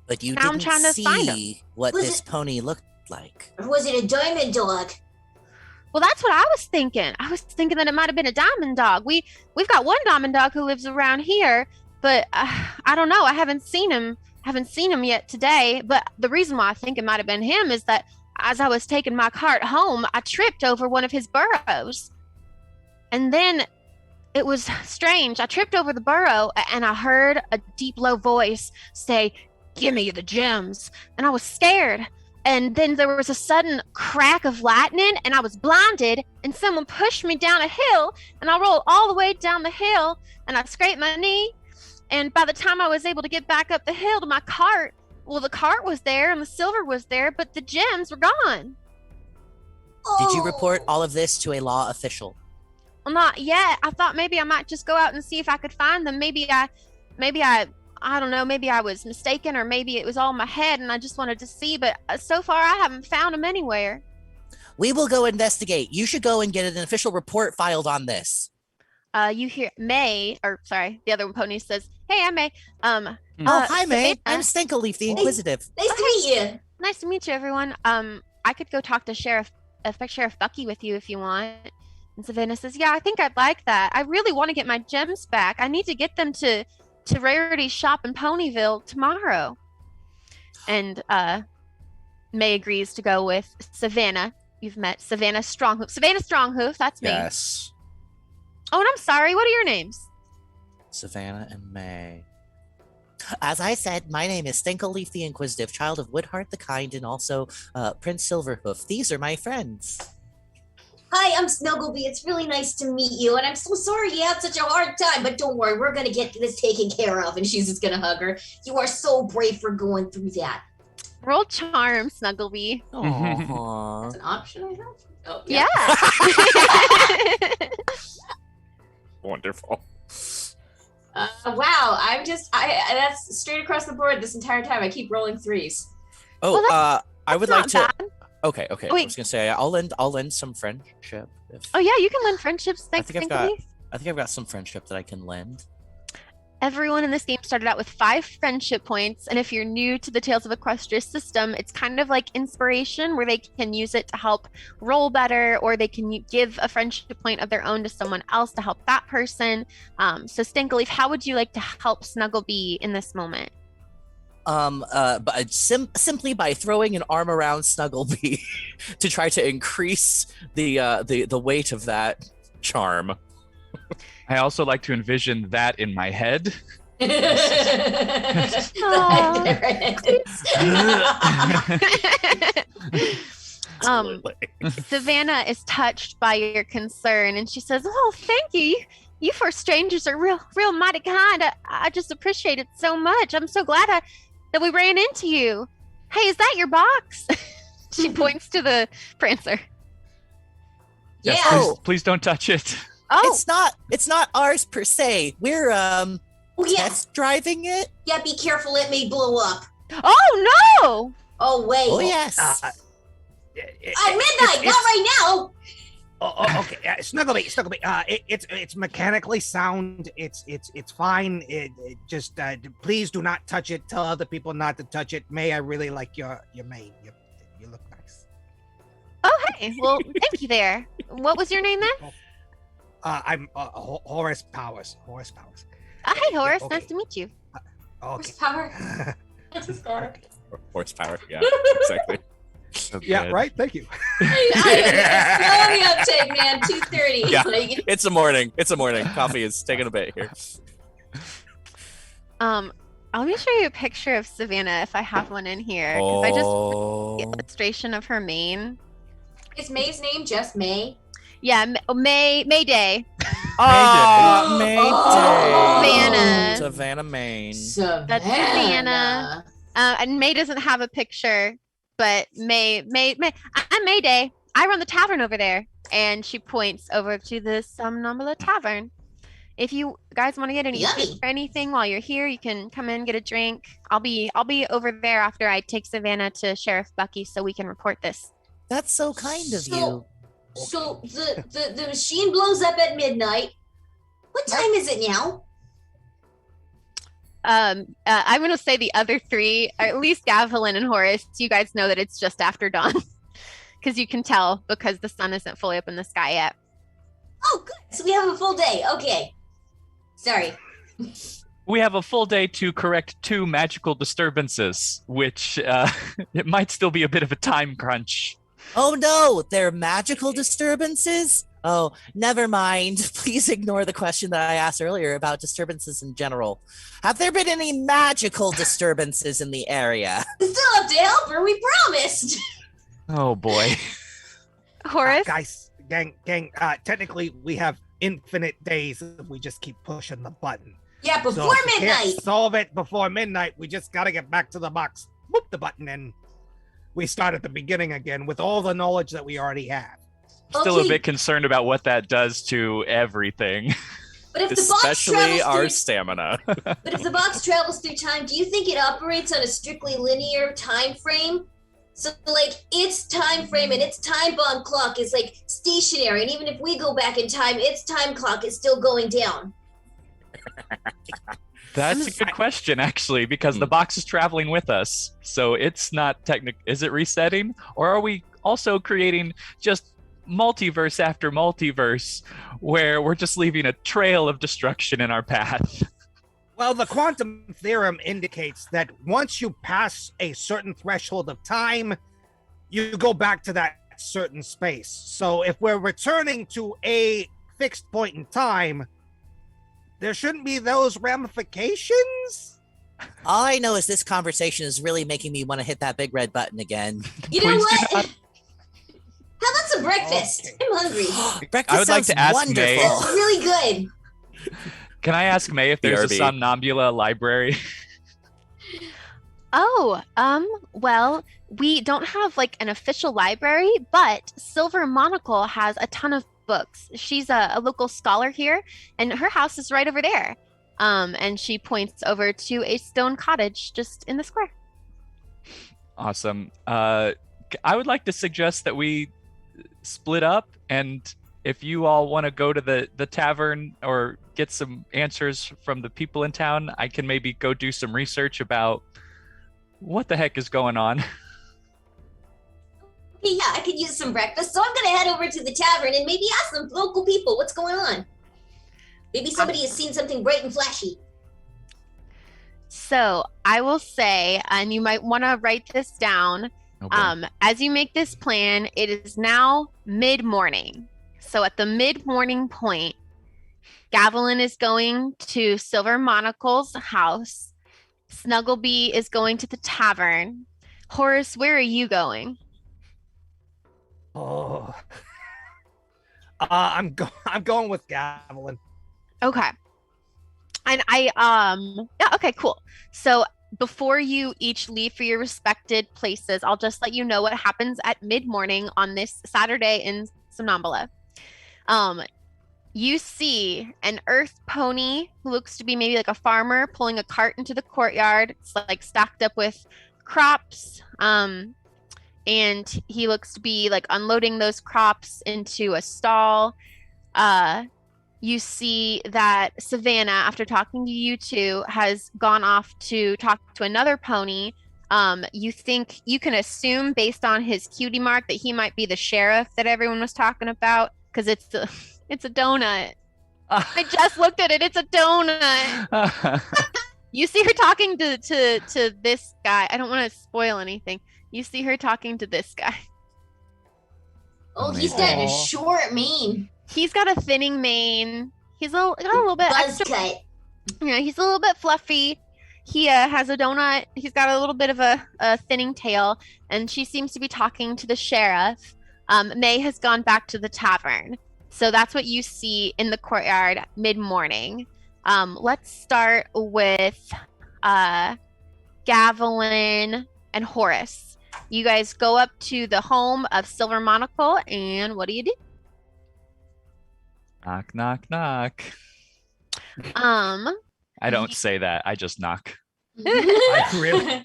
But you Now I'm didn't trying to find see what Was this it- pony looked like. Or was it a diamond dog? Well, that's what I was thinking. I was thinking that it might have been a diamond dog. We've got one diamond dog who lives around here, but I don't know. I haven't seen him yet today. But the reason why I think it might have been him is that as I was taking my cart home, I tripped over one of his burrows. And then it was strange. I tripped over the burrow and I heard a deep, low voice say, "Give me the gems." And I was scared. And then there was a sudden crack of lightning and I was blinded, and someone pushed me down a hill, and I rolled all the way down the hill and I scraped my knee. And by the time I was able to get back up the hill to my cart, well, the cart was there and the silver was there, but the gems were gone. Did you report all of this to a law official? Well, not yet. I thought maybe I might just go out and see if I could find them. Maybe I don't know, maybe I was mistaken, or maybe it was all in my head and I just wanted to see, but so far I haven't found them anywhere. We will go investigate. You should go and get an official report filed on this. You hear the other one, Pony, says, "Hey, I'm May. Hi, May. Savannah. I'm Stinkleaf the Inquisitive. Nice to meet you. Nice to meet you, everyone. I could go talk to Sheriff Bucky with you if you want." And Savannah says, "Yeah, I think I'd like that. I really want to get my gems back. I need to get them to Rarity's shop in Ponyville tomorrow." And May agrees to go with Savannah. You've met Savannah Stronghoof. Savannah Stronghoof, that's me. Yes. Oh, and I'm sorry. What are your names? Savannah and May. As I said, my name is Stinkleaf the Inquisitive, child of Woodheart the Kind, and also Prince Silverhoof. These are my friends. Hi, I'm Snugglebee. It's really nice to meet you, and I'm so sorry you had such a hard time, but don't worry, we're gonna get this taken care of. And she's just gonna hug her. You are so brave for going through that. Roll charm, Snugglebee. Aww. That's an option I have? Oh, Yeah. Wonderful. Wow, that's straight across the board this entire time. I keep rolling threes. Oh, Well, I would That's like not to. bad. Okay. Oh, wait. I was gonna say I'll lend some friendship. Oh, yeah, you can lend friendships. Thanks, think I've got- Snugglebee. I think I've got some friendship that I can lend. Everyone in this game started out with 5 friendship points, and if you're new to the Tales of Equestria system, it's kind of like inspiration, where they can use it to help roll better, or they can give a friendship point of their own to someone else to help that person. So Stinkleaf, how would you like to help Snugglebee in this moment? But simply by throwing an arm around Snugglebee To try to increase the weight of that charm. I also like to envision that in my head. Aw. There it is. Savannah is touched by your concern, and she says, "Oh, thank you. You four strangers are real mighty kind. I just appreciate it so much. I'm so glad that we ran into you. Hey, is that your box?" She points to the Prancer. Yes, Yeah. please don't touch it. Oh, It's not ours per se. We're Oh, yeah. test driving it. Yeah, be careful. It may blow up. oh no! Oh, wait. Oh yes. At midnight, not right now. Okay, Snugglebee. It's mechanically sound. It's fine. It just please do not touch it. Tell other people not to touch it. May, I really like your mane. You look nice. Oh, hey. Well, thank you there. What was your name then? I'm Horace Powers. Hi, Horace. okay. Nice to meet you. Okay. Horsepower. Horsepower. Horsepower. Yeah, exactly. So Yeah, good. right. Thank you. Slow the uptake, man. 2:30. Yeah. Like, It's a morning. Coffee is taking a bit here. Let me show you a picture of Savannah if I have one in here, because I just Oh. the illustration of her mane. is May's name just May? Yeah, May Day. Oh, May Oh. Day. Savannah. Savannah, Maine. That's Savannah. And May doesn't have a picture, but May, I'm May Day. I run the tavern over there. And she points over to the Somnambula Tavern. If you guys want to get any Yummy. food or anything while you're here, you can come in, get a drink. I'll be over there after I take Savannah to Sheriff Bucky so we can report this. That's so kind of you. So the machine blows up at midnight. What time is it now? I'm gonna say the other three, or at least Gavilan and Horace, you guys know that it's just after dawn. Because you can tell because the sun isn't fully up in the sky yet. Oh, good. So we have a full day. Okay. Sorry. We have a full day to correct 2 magical disturbances, which it might still be a bit of a time crunch. Oh no, they're magical disturbances? Oh, never mind. Please ignore the question that I asked earlier about disturbances in general. Have there been any magical disturbances in the area? We still have to help her. We promised. Oh boy. Horace? Guys, gang, technically we have infinite days if we just keep pushing the button. Yeah, So before if we can't midnight. solve it before midnight. We just gotta get back to the box, whoop the button, and we start at the beginning again with all the knowledge that we already have. Still a Okay. bit concerned about what that does to everything. But if the box Especially travels our through, stamina. but if the box travels through time, do you think it operates on a strictly linear time frame? So like its time frame and its time bomb clock is like stationary, and even if we go back in time, its time clock is still going down. That's a good question, actually, because the box is traveling with us. So it's not is it resetting? Or are we also creating just multiverse after multiverse where we're just leaving a trail of destruction in our path? Well, the quantum theorem indicates that once you pass a certain threshold of time, you go back to that certain space. So if we're returning to a fixed point in time, there shouldn't be those ramifications. All I know is this conversation is really making me want to hit that big red button again. You know Please do what? not. How about some breakfast? Okay. I'm hungry. Breakfast I would like sounds to ask wonderful. May- It's really good. Can I ask May if there's a BRB. Somnambula library? Oh, well, we don't have like an official library, but Silver Monocle has a ton of books. She's a local scholar here, and her house is right over there. And she points over to a stone cottage just in the square. Awesome. I would like to suggest that we split up, and if you all want to go to the tavern or get some answers from the people in town, I can maybe go do some research about what the heck is going on. Okay, yeah, I could use some breakfast, so I'm gonna head over to the tavern and maybe ask some local people what's going on. Maybe somebody has seen something bright and flashy. So I will say, and you might want to write this down. Okay. As you make this plan, it is now mid-morning. So at the mid-morning point, Gavilan is going to Silver Monocle's house. Snugglebee is going to the tavern. Horace, where are you going? Oh, I'm going with Gavilan. Okay. And yeah, okay, cool. So before you each leave for your respected places, I'll just let you know what happens at mid-morning on this Saturday in Somnambula. You see an earth pony who looks to be maybe like a farmer pulling a cart into the courtyard. It's like stacked up with crops. And he looks to be like unloading those crops into a stall. You see that Savannah, after talking to you two, has gone off to talk to another pony. You think you can assume based on his cutie mark that he might be the sheriff that everyone was talking about, because it's a donut. I just looked at it. It's a donut. You see her talking to this guy. I don't want to spoil anything. You see her talking to this guy. Oh, he's got a short mane. He's got a thinning mane. He's got a little bit buzz cut. Yeah, he's a little bit fluffy. He has a donut. He's got a little bit of a thinning tail, and she seems to be talking to the sheriff. May has gone back to the tavern. So that's what you see in the courtyard mid-morning. Let's start with Gavelin and Horace. You guys go up to the home of Silver Monocle, and what do you do? Knock, knock, knock. I don't say that. I just knock. I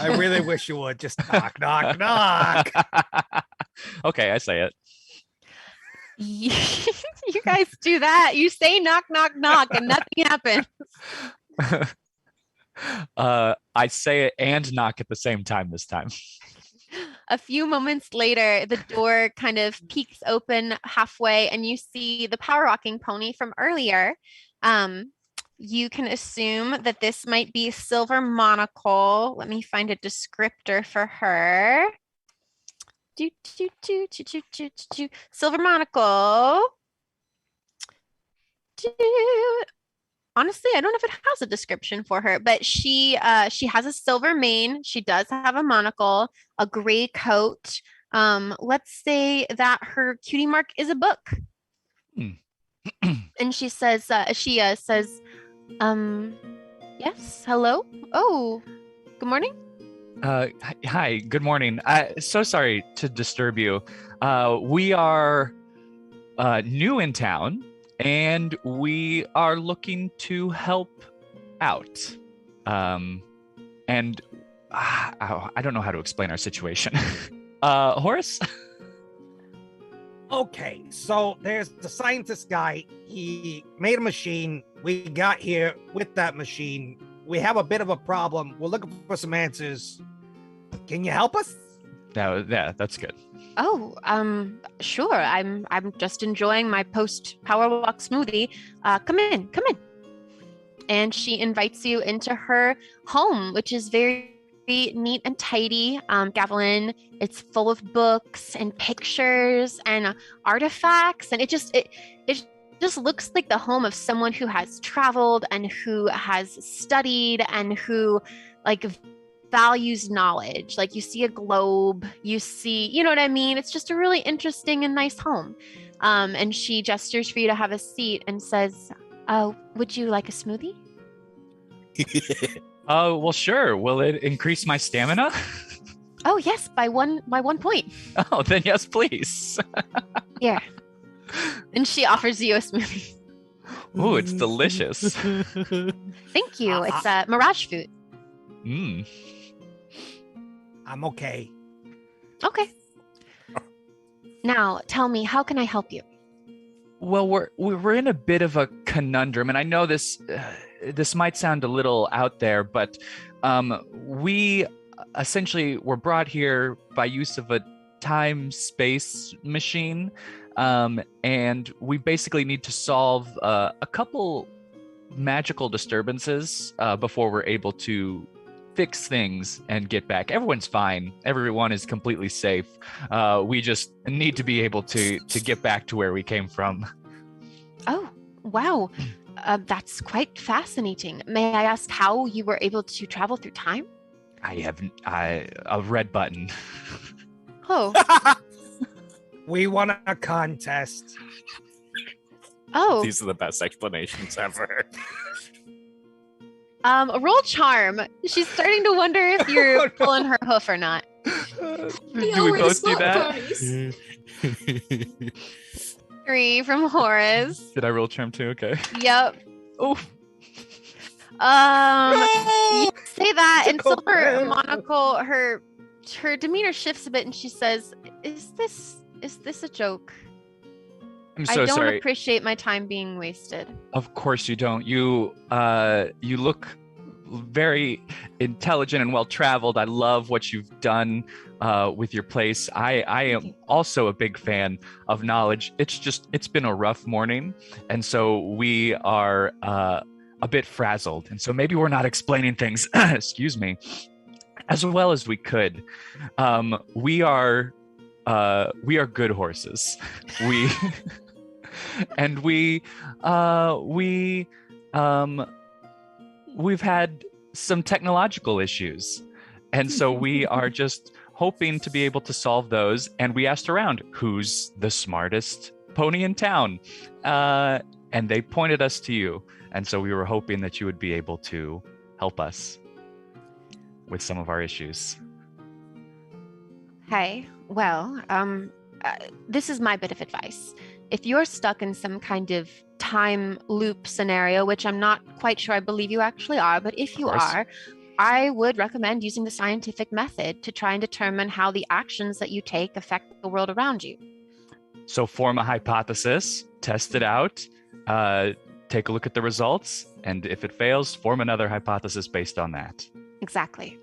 really wish you would just knock, knock, knock. Okay, I say it. You guys do that. You say knock, knock, knock, and nothing happens. I say it and knock at the same time this time. A few moments later, the door kind of peeks open halfway, and you see the power walking pony from earlier. You can assume that this might be Silver Monocle. Let me find a descriptor for her. Silver Monocle. Honestly, I don't know if it has a description for her, but she has a silver mane. She does have a monocle, a gray coat. Let's say that her cutie mark is a book. And she says, yes, hello. Oh, good morning. Hi, good morning. So sorry to disturb you. We are new in town, and we are looking to help out. And I don't know how to explain our situation. Horace? Okay, so there's the scientist guy. He made a machine. We got here with that machine. We have a bit of a problem. We're looking for some answers. Can you help us? Yeah, that's good. Oh, sure. I'm just enjoying my post power walk smoothie. Come in. And she invites you into her home, which is very neat and tidy. Gavelin, it's full of books and pictures and artifacts, and it just looks like the home of someone who has traveled and who has studied and who values knowledge. Like, you see a globe, you see, you know what I mean? It's just a really interesting and nice home. And she gestures for you to have a seat and says, would you like a smoothie? Oh, well, sure. Will it increase my stamina? Oh, yes, by one point. Oh, then yes, please. Here. And she offers you a smoothie. Ooh, it's delicious. Thank you. It's mirage food. I'm okay. Okay. Now, tell me, how can I help you? Well, we're in a bit of a conundrum, and I know this might sound a little out there, but we essentially were brought here by use of a time-space machine, and we basically need to solve a couple magical disturbances before we're able to fix things and get back. Everyone's fine. Everyone is completely safe. We just need to be able to get back to where we came from. Oh, wow. That's quite fascinating. May I ask how you were able to travel through time? A red button. Oh. We won a contest. Oh. These are the best explanations ever. Roll charm. She's starting to wonder if you're pulling her hoof or not. Do we both do that? 3 from Horace. Did I roll charm too? Okay. Yep. Oof. You say that, and Silver Monocle, her demeanor shifts a bit, and she says, "Is this a joke? I'm so I don't sorry. appreciate my time being wasted." Of course you don't. You look very intelligent and well-traveled. I love what you've done with your place. I am also a big fan of knowledge. It's been a rough morning, and so we are a bit frazzled, and so maybe we're not explaining things excuse me, as well as we could. We are good horses. We and we've had some technological issues, and so we are just hoping to be able to solve those. And we asked around, who's the smartest pony in town, and they pointed us to you. And so we were hoping that you would be able to help us with some of our issues. Hey, well, this is my bit of advice. If you're stuck in some kind of time loop scenario, which I'm not quite sure I believe you actually are, but if you are, I would recommend using the scientific method to try and determine how the actions that you take affect the world around you. So form a hypothesis, test it out, take a look at the results, and if it fails, form another hypothesis based on that. Exactly.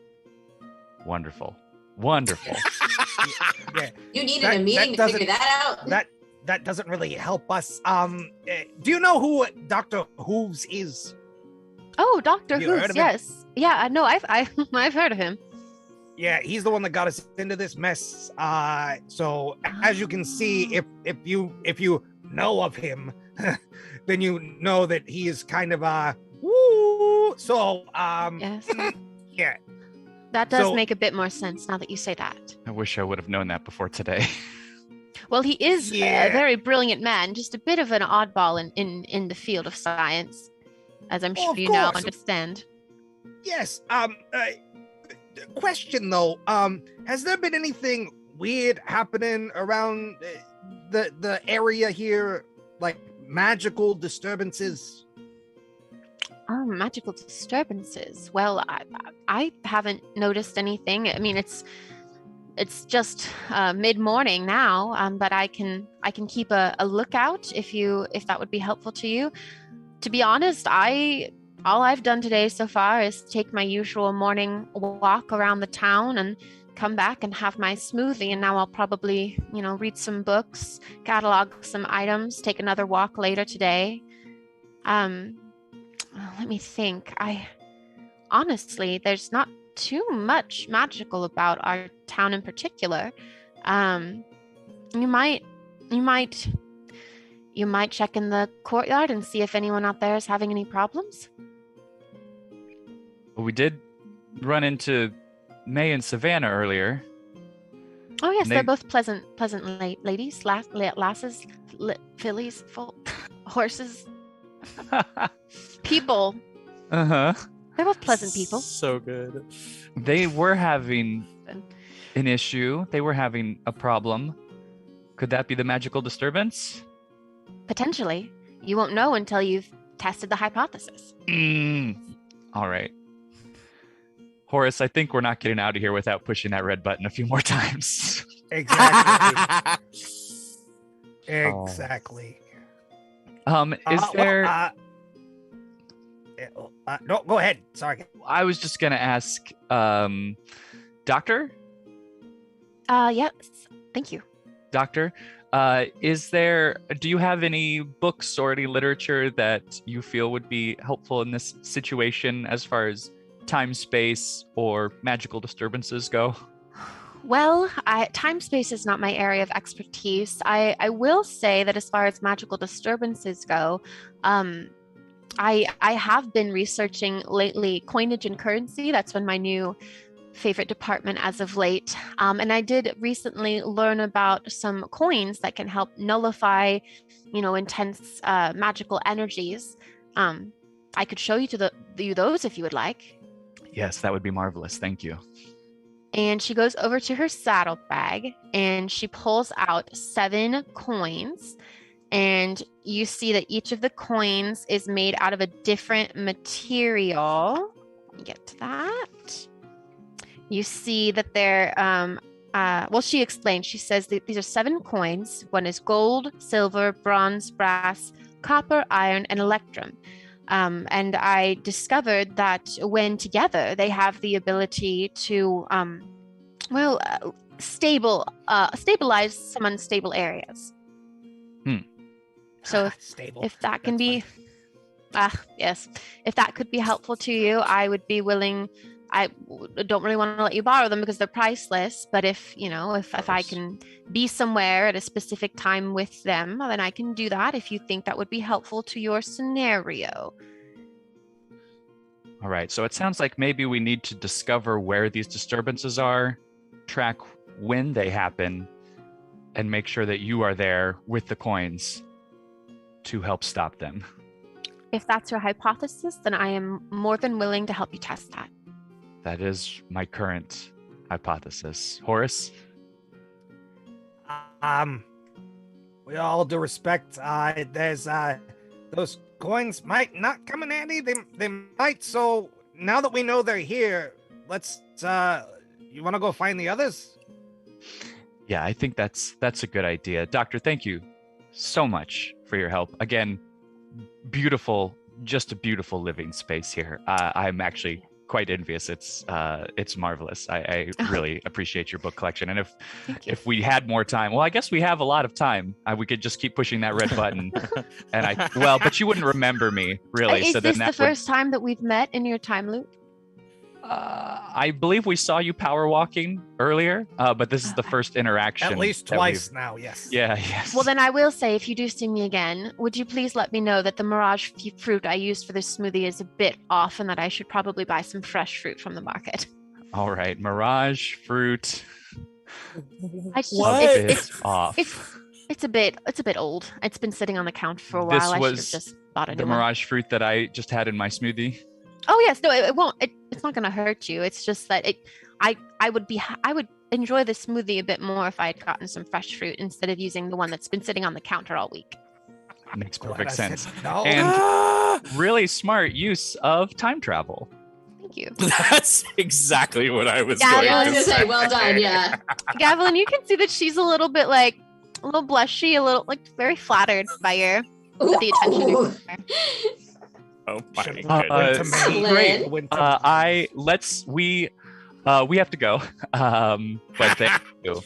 Wonderful. Yeah. You needed a meeting to figure that out. That doesn't really help us. Do you know who Dr. Hooves is? Oh, Dr. Hooves, yes. Yeah, no, I've heard of him. Yeah, he's the one that got us into this mess. So as you can see, if you know of him, then you know that he is kind of woo. So yes. Yeah. That does make a bit more sense now that you say that. I wish I would have known that before today. Well, he is a very brilliant man, just a bit of an oddball in the field of science, as I'm sure you now understand. Yes. Question though, has there been anything weird happening around the area here, like magical disturbances? Oh, magical disturbances. Well, I haven't noticed anything. I mean, it's just mid-morning now, but I can keep a lookout if that would be helpful to you. To be honest, all I've done today so far is take my usual morning walk around the town and come back and have my smoothie. And now I'll probably, read some books, catalog some items, take another walk later today. Let me think. Honestly, there's not too much magical about our town in particular. You might check in the courtyard and see if anyone out there is having any problems. We did run into May and Savannah earlier. Oh yes, they're both pleasant ladies, lasses, fillies, horses, people. Uh-huh. They're both pleasant people. So good. They were having an issue. They were having a problem. Could that be the magical disturbance? Potentially. You won't know until you've tested the hypothesis. All right. Horace, I think we're not getting out of here without pushing that red button a few more times. Exactly. Exactly. Is there... no, go ahead. Sorry. I was just going to ask, Doctor? Yes. Thank you. Doctor, do you have any books or any literature that you feel would be helpful in this situation as far as time, space, or magical disturbances go? Well, time space is not my area of expertise. I will say that as far as magical disturbances go, I have been researching lately coinage and currency. That's been my new favorite department as of late. And I did recently learn about some coins that can help nullify, intense magical energies. I could show you those if you would like. Yes, that would be marvelous. Thank you. And she goes over to her saddlebag and she pulls out 7 coins. And you see that each of the coins is made out of a different material. Let me get to that. You see that they're, she explains, she says that these are 7 coins. One is gold, silver, bronze, brass, copper, iron, and electrum. And I discovered that when together, they have the ability to, stabilize some unstable areas. So if that can be, yes, if that could be helpful to you, I would be willing. I don't really want to let you borrow them because they're priceless. But if I can be somewhere at a specific time with them, then I can do that. If you think that would be helpful to your scenario. All right. So it sounds like maybe we need to discover where these disturbances are, track when they happen, and make sure that you are there with the coins to help stop them. If that's your hypothesis, then I am more than willing to help you test that. That is my current hypothesis. Horace? With all due respect, there's those coins might not come in handy. They might. So now that we know they're here, let's. You want to go find the others? Yeah, I think that's a good idea. Doctor, thank you so much for your help. Again, beautiful, just a beautiful living space here. I'm actually quite envious. It's marvelous. I really appreciate your book collection. And if we had more time, well, I guess we have a lot of time. We could just keep pushing that red button. And but you wouldn't remember me, really. Is this the first time that we've met in your time loop? I believe we saw you power walking earlier, but this is the first interaction. At least twice now, yes. Yeah, yes. Well, then I will say, if you do see me again, would you please let me know that the mirage fruit I used for this smoothie is a bit off and that I should probably buy some fresh fruit from the market. All right, mirage fruit. It's off. It's a bit old. It's been sitting on the counter for a while. I should have just bought a new one. The mirage fruit that I just had in my smoothie. Oh yes, no, it won't. It's not going to hurt you. It's just that I would enjoy the smoothie a bit more if I had gotten some fresh fruit instead of using the one that's been sitting on the counter all week. Makes perfect sense. No. And really smart use of time travel. Thank you. That's exactly what I was Yeah, going I was to gonna say, well done, yeah. Gavelin, you can see that she's a little bit a little blushy, a little very flattered by the attention you're giving her. Oh my goodness. Great. We have to go. But thank you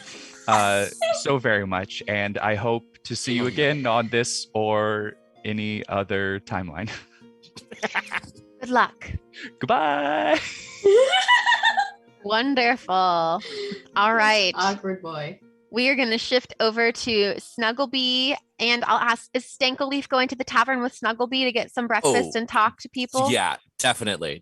so very much, and I hope to see you again on this or any other timeline. Good luck. Goodbye. Wonderful. All right. Awkward boy. We are going to shift over to Snugglebee, and I'll ask, is Stankleaf going to the tavern with Snugglebee to get some breakfast and talk to people? Yeah, definitely.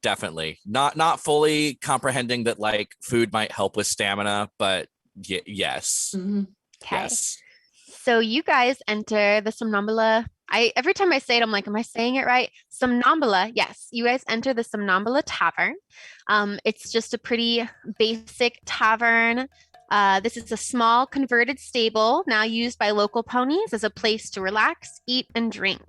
Not fully comprehending that food might help with stamina, but yes. Mm-hmm. Okay. Yes. So you guys enter the Somnambula. Every time I say it, I'm like, am I saying it right? Somnambula. Yes, you guys enter the Somnambula Tavern. It's just a pretty basic tavern. This is a small converted stable now used by local ponies as a place to relax, eat, and drink.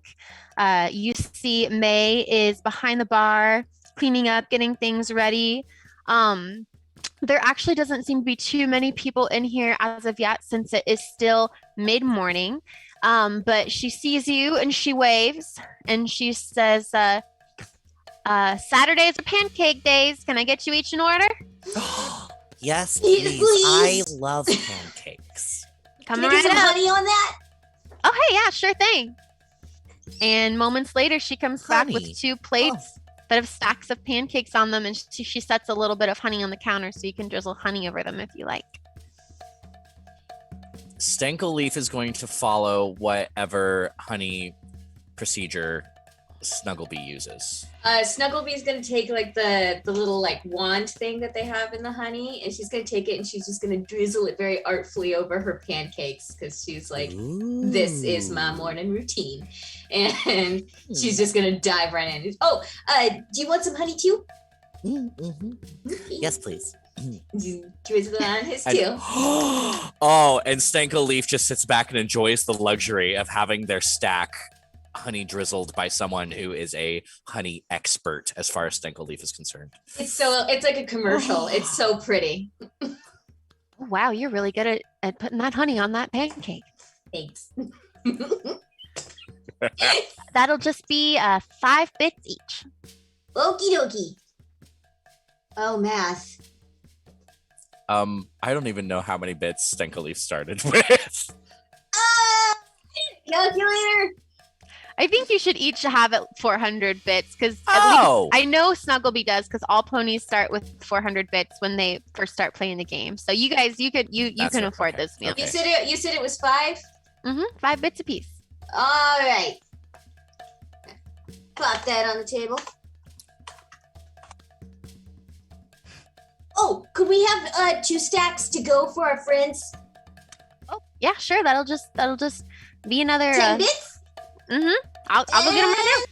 You see May is behind the bar, cleaning up, getting things ready. There actually doesn't seem to be too many people in here as of yet, since it is still mid-morning. But she sees you and she waves and she says, Saturdays are pancake days. Can I get you each an order? Yes, Please. I love pancakes. Come Can I right get some up. honey on that? Oh, hey, yeah, sure thing. And moments later, she comes back Honey. with 2 plates that have stacks of pancakes on them, and she sets a little bit of honey on the counter so you can drizzle honey over them if you like. Stankleaf is going to follow whatever honey procedure Snugglebee uses. Snugglebee's gonna take the little wand thing that they have in the honey, and she's gonna take it and she's just gonna drizzle it very artfully over her pancakes because she's like, this is my morning routine, and she's just gonna dive right in. Do you want some honey too? Mm-hmm. Yes, please. You drizzle it on his too. Oh, and Stankleaf just sits back and enjoys the luxury of having their stack honey drizzled by someone who is a honey expert as far as Stankleaf is concerned. It's like a commercial. It's so pretty. Wow, you're really good at putting that honey on that pancake. Thanks. That'll just be 5 bits each. Okie dokie. Oh, math. I don't even know how many bits Stenkelleaf started with. Calculator. I think you should each have it 400 bits because I know Snugglebee does because all ponies start with 400 bits when they first start playing the game. So you guys, you can afford this meal. Okay. You said it was 5? 5 bits apiece. All right. Plop that on the table. Oh, could we have 2 stacks to go for our friends? Oh, yeah, sure. That'll just be another 10 bits? I'll go get them right now.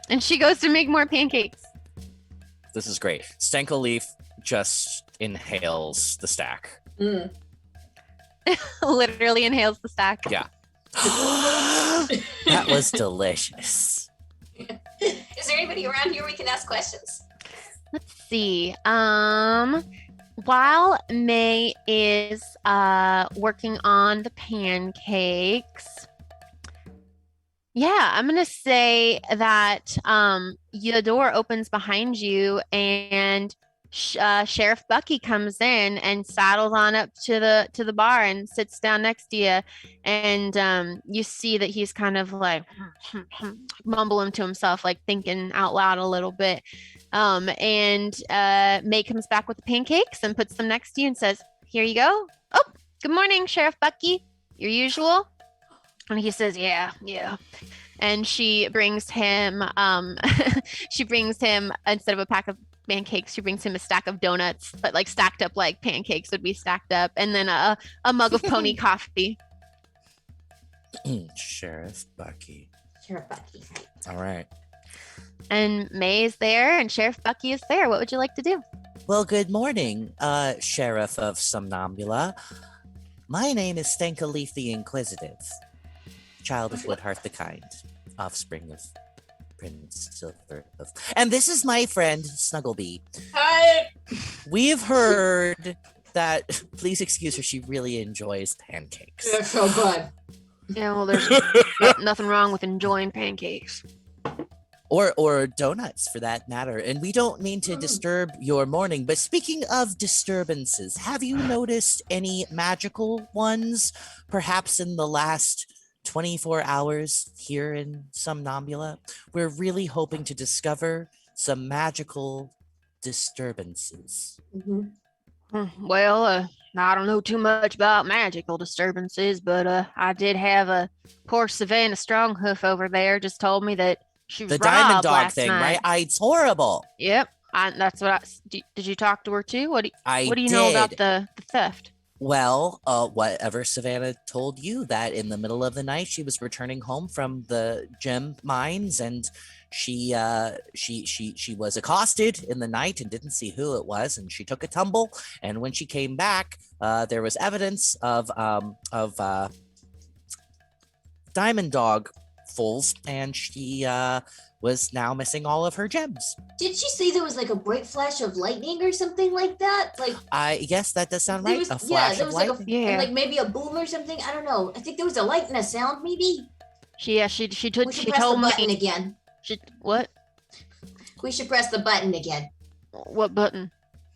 And she goes to make more pancakes. This is great. Stenkelleaf just inhales the stack. Literally inhales the stack. Yeah. That was delicious. Is there anybody around here we can ask questions? Let's see. While May is working on the pancakes, yeah, I'm gonna say that the door opens behind you and Sheriff Bucky comes in and saddles on up to the bar and sits down next to you, and you see that he's kind of like mumbling to himself, like thinking out loud a little bit. And May comes back with the pancakes and puts them next to you and says, "Here you go." "Oh, good morning, Sheriff Bucky. Your usual?" And he says, yeah. And she brings him instead of a pack of pancakes, she brings him a stack of donuts, but like stacked up like pancakes would be stacked up, and then a mug of pony coffee. Sheriff Bucky. Sheriff Bucky. All right. And May is there and Sheriff Bucky is there. What would you like to do? Well, good morning, Sheriff of Somnambula. My name is Stenkelleaf the Inquisitive, child of Woodhearth the Kind, offspring of Prince Silverhoof. And this is my friend, Snugglebee. Hi. We've heard that, please excuse her, she really enjoys pancakes. They're so good. Yeah, well, there's nothing wrong with enjoying pancakes. Or donuts, for that matter. And we don't mean to disturb your morning, but speaking of disturbances, have you noticed any magical ones, perhaps in the last 24 hours here in Somnambula? We're really hoping to discover some magical disturbances. Well, I don't know too much about magical disturbances, but I did have a poor Savannah Stronghoof over there just told me that she was The diamond robbed dog last thing, night. right? It's horrible. Yep. That's what did you talk to her too? What do you know did. about the theft? Well, whatever Savannah told you, that in the middle of the night she was returning home from the gem mines, and she was accosted in the night and didn't see who it was, and she took a tumble. And when she came back, there was evidence of diamond dog fulls, and she was now missing all of her gems. Did she say there was like a bright flash of lightning or something like that? Yes, that does sound right. A flash there of was like lightning. and like maybe a boom or something. I don't know. I think there was a light and a sound, maybe. She We should she press told the button me. again. What? We should press the button again. What button?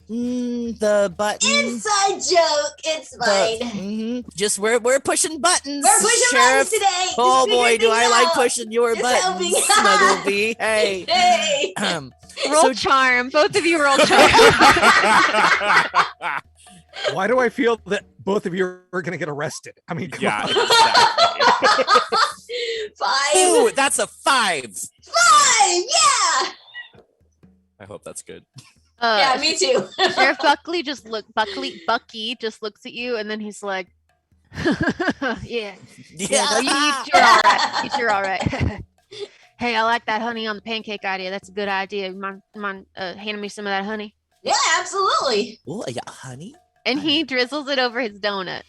The button. Inside joke. It's fine. Just we're pushing buttons. We're pushing Sheriff. buttons today. Oh to boy, figure do I things like out. pushing your It's buttons, helping. Snugglebee. Hey. Hey. Roll charm. Both of you roll charm. Why do I feel that both of you are going to get arrested? I mean, come on. Exactly. 5. Ooh, that's a 5. 5. Yeah. I hope that's good. Yeah, me too. Sheriff Bucky just looks at you, and then he's like, "Yeah, no, you're all right. You're all right." Hey, I like that honey on the pancake idea. That's a good idea. You mind handing me some of that honey? Yeah, absolutely. Ooh, yeah, honey. And he drizzles it over his donuts.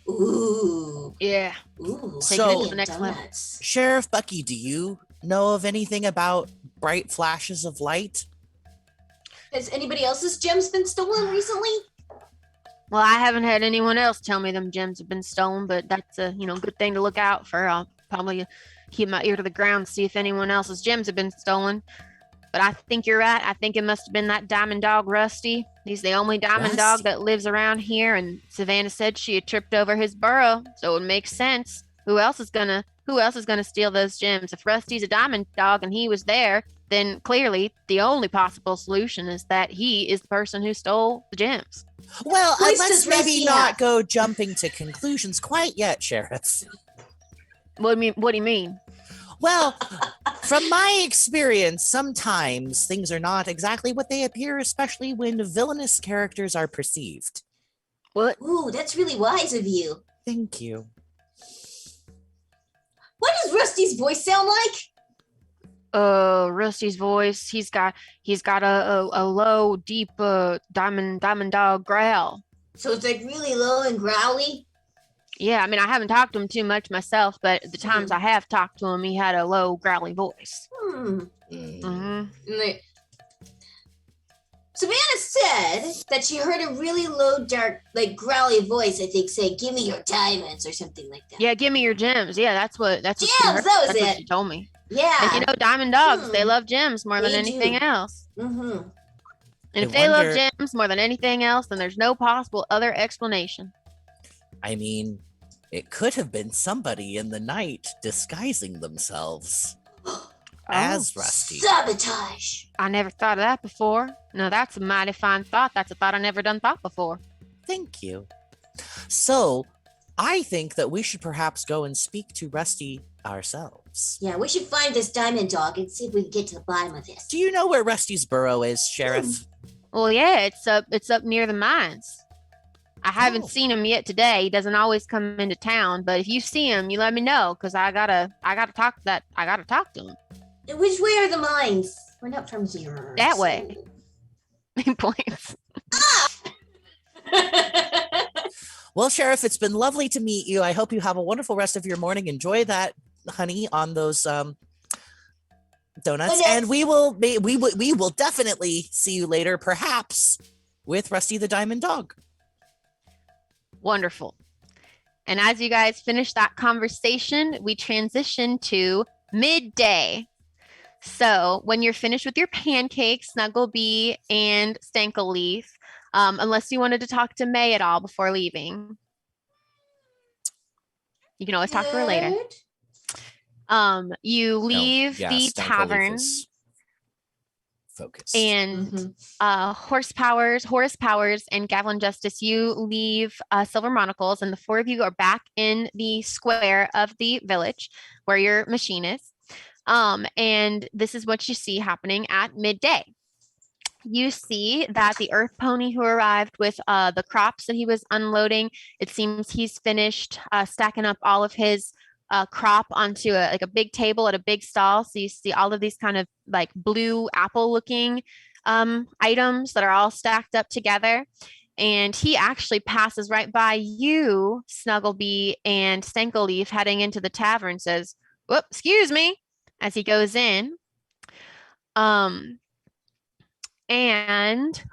Ooh. Yeah. Ooh. Take it to to the next level. donuts. Sheriff Bucky, do you know of anything about bright flashes of light? Has anybody else's gems been stolen recently? Well, I haven't had anyone else tell me them gems have been stolen, but that's a good thing to look out for. probably keep my ear to the ground, see if anyone else's gems have been stolen. But I think you're right. I think it must have been that diamond dog, Rusty. He's the only diamond dog that lives around here, and Savannah said she had tripped over his burrow, so it makes sense. Who else is gonna steal those gems? If Rusty's a diamond dog and he was there, then clearly the only possible solution is that he is the person who stole the gems. Well, let's maybe not go jumping to conclusions quite yet, Sheriff. What do you mean? Well, from my experience, sometimes things are not exactly what they appear, especially when villainous characters are perceived. What? Ooh, that's really wise of you. Thank you. What does Rusty's voice sound like? Rusty's voice, he's got a low, deep diamond dog growl. So it's like really low and growly? Yeah, I mean, I haven't talked to him too much myself, but the times I have talked to him, he had a low, growly voice. Savannah said that she heard a really low, dark, like growly voice, I think, say, "Give me your diamonds," or something like that. Yeah, give me your gems. Yeah, that's what gems, she heard. that was That's it. what she told me. Yeah. And you know, diamond dogs, they love gems more than anything else. Mm-hmm. And if they love gems more than anything else, then there's no possible other explanation. I mean, it could have been somebody in the night disguising themselves as Rusty. Sabotage! I never thought of that before. No, that's a mighty fine thought. That's a thought I never done thought before. Thank you. So, I think that we should perhaps go and speak to Rusty ourselves. Yeah, we should find this diamond dog and see if we can get to the bottom of this. Do you know where Rusty's burrow is, Sheriff? Well, yeah, it's up near the mines. I haven't seen him yet today. He doesn't always come into town, but if you see him, you let me know, because I gotta talk to him. Which way are the mines? We're not from here. That way. He points. Well, Sheriff, it's been lovely to meet you. I hope you have a wonderful rest of your morning. Enjoy that honey on those donuts, and we will definitely see you later, perhaps with Rusty the Diamond Dog. Wonderful. And as you guys finish that conversation, we transition to midday. So when you're finished with your pancakes, Snugglebee and Stankleaf, unless you wanted to talk to May at all before leaving, you can always talk to her later. You leave the tavern. Focus. And Horace Powers and Gavilan Justice, you leave Silver Monocles, and the four of you are back in the square of the village where your machine is. And this is what you see happening at midday. You see that the Earth Pony who arrived with the crops that he was unloading, it seems he's finished stacking up all of his crop onto a big table at a big stall. So you see all of these kind of like blue apple looking items that are all stacked up together. And he actually passes right by you, Snugglebee and Stankleaf, heading into the tavern, says, "Whoop, excuse me," as he goes in. And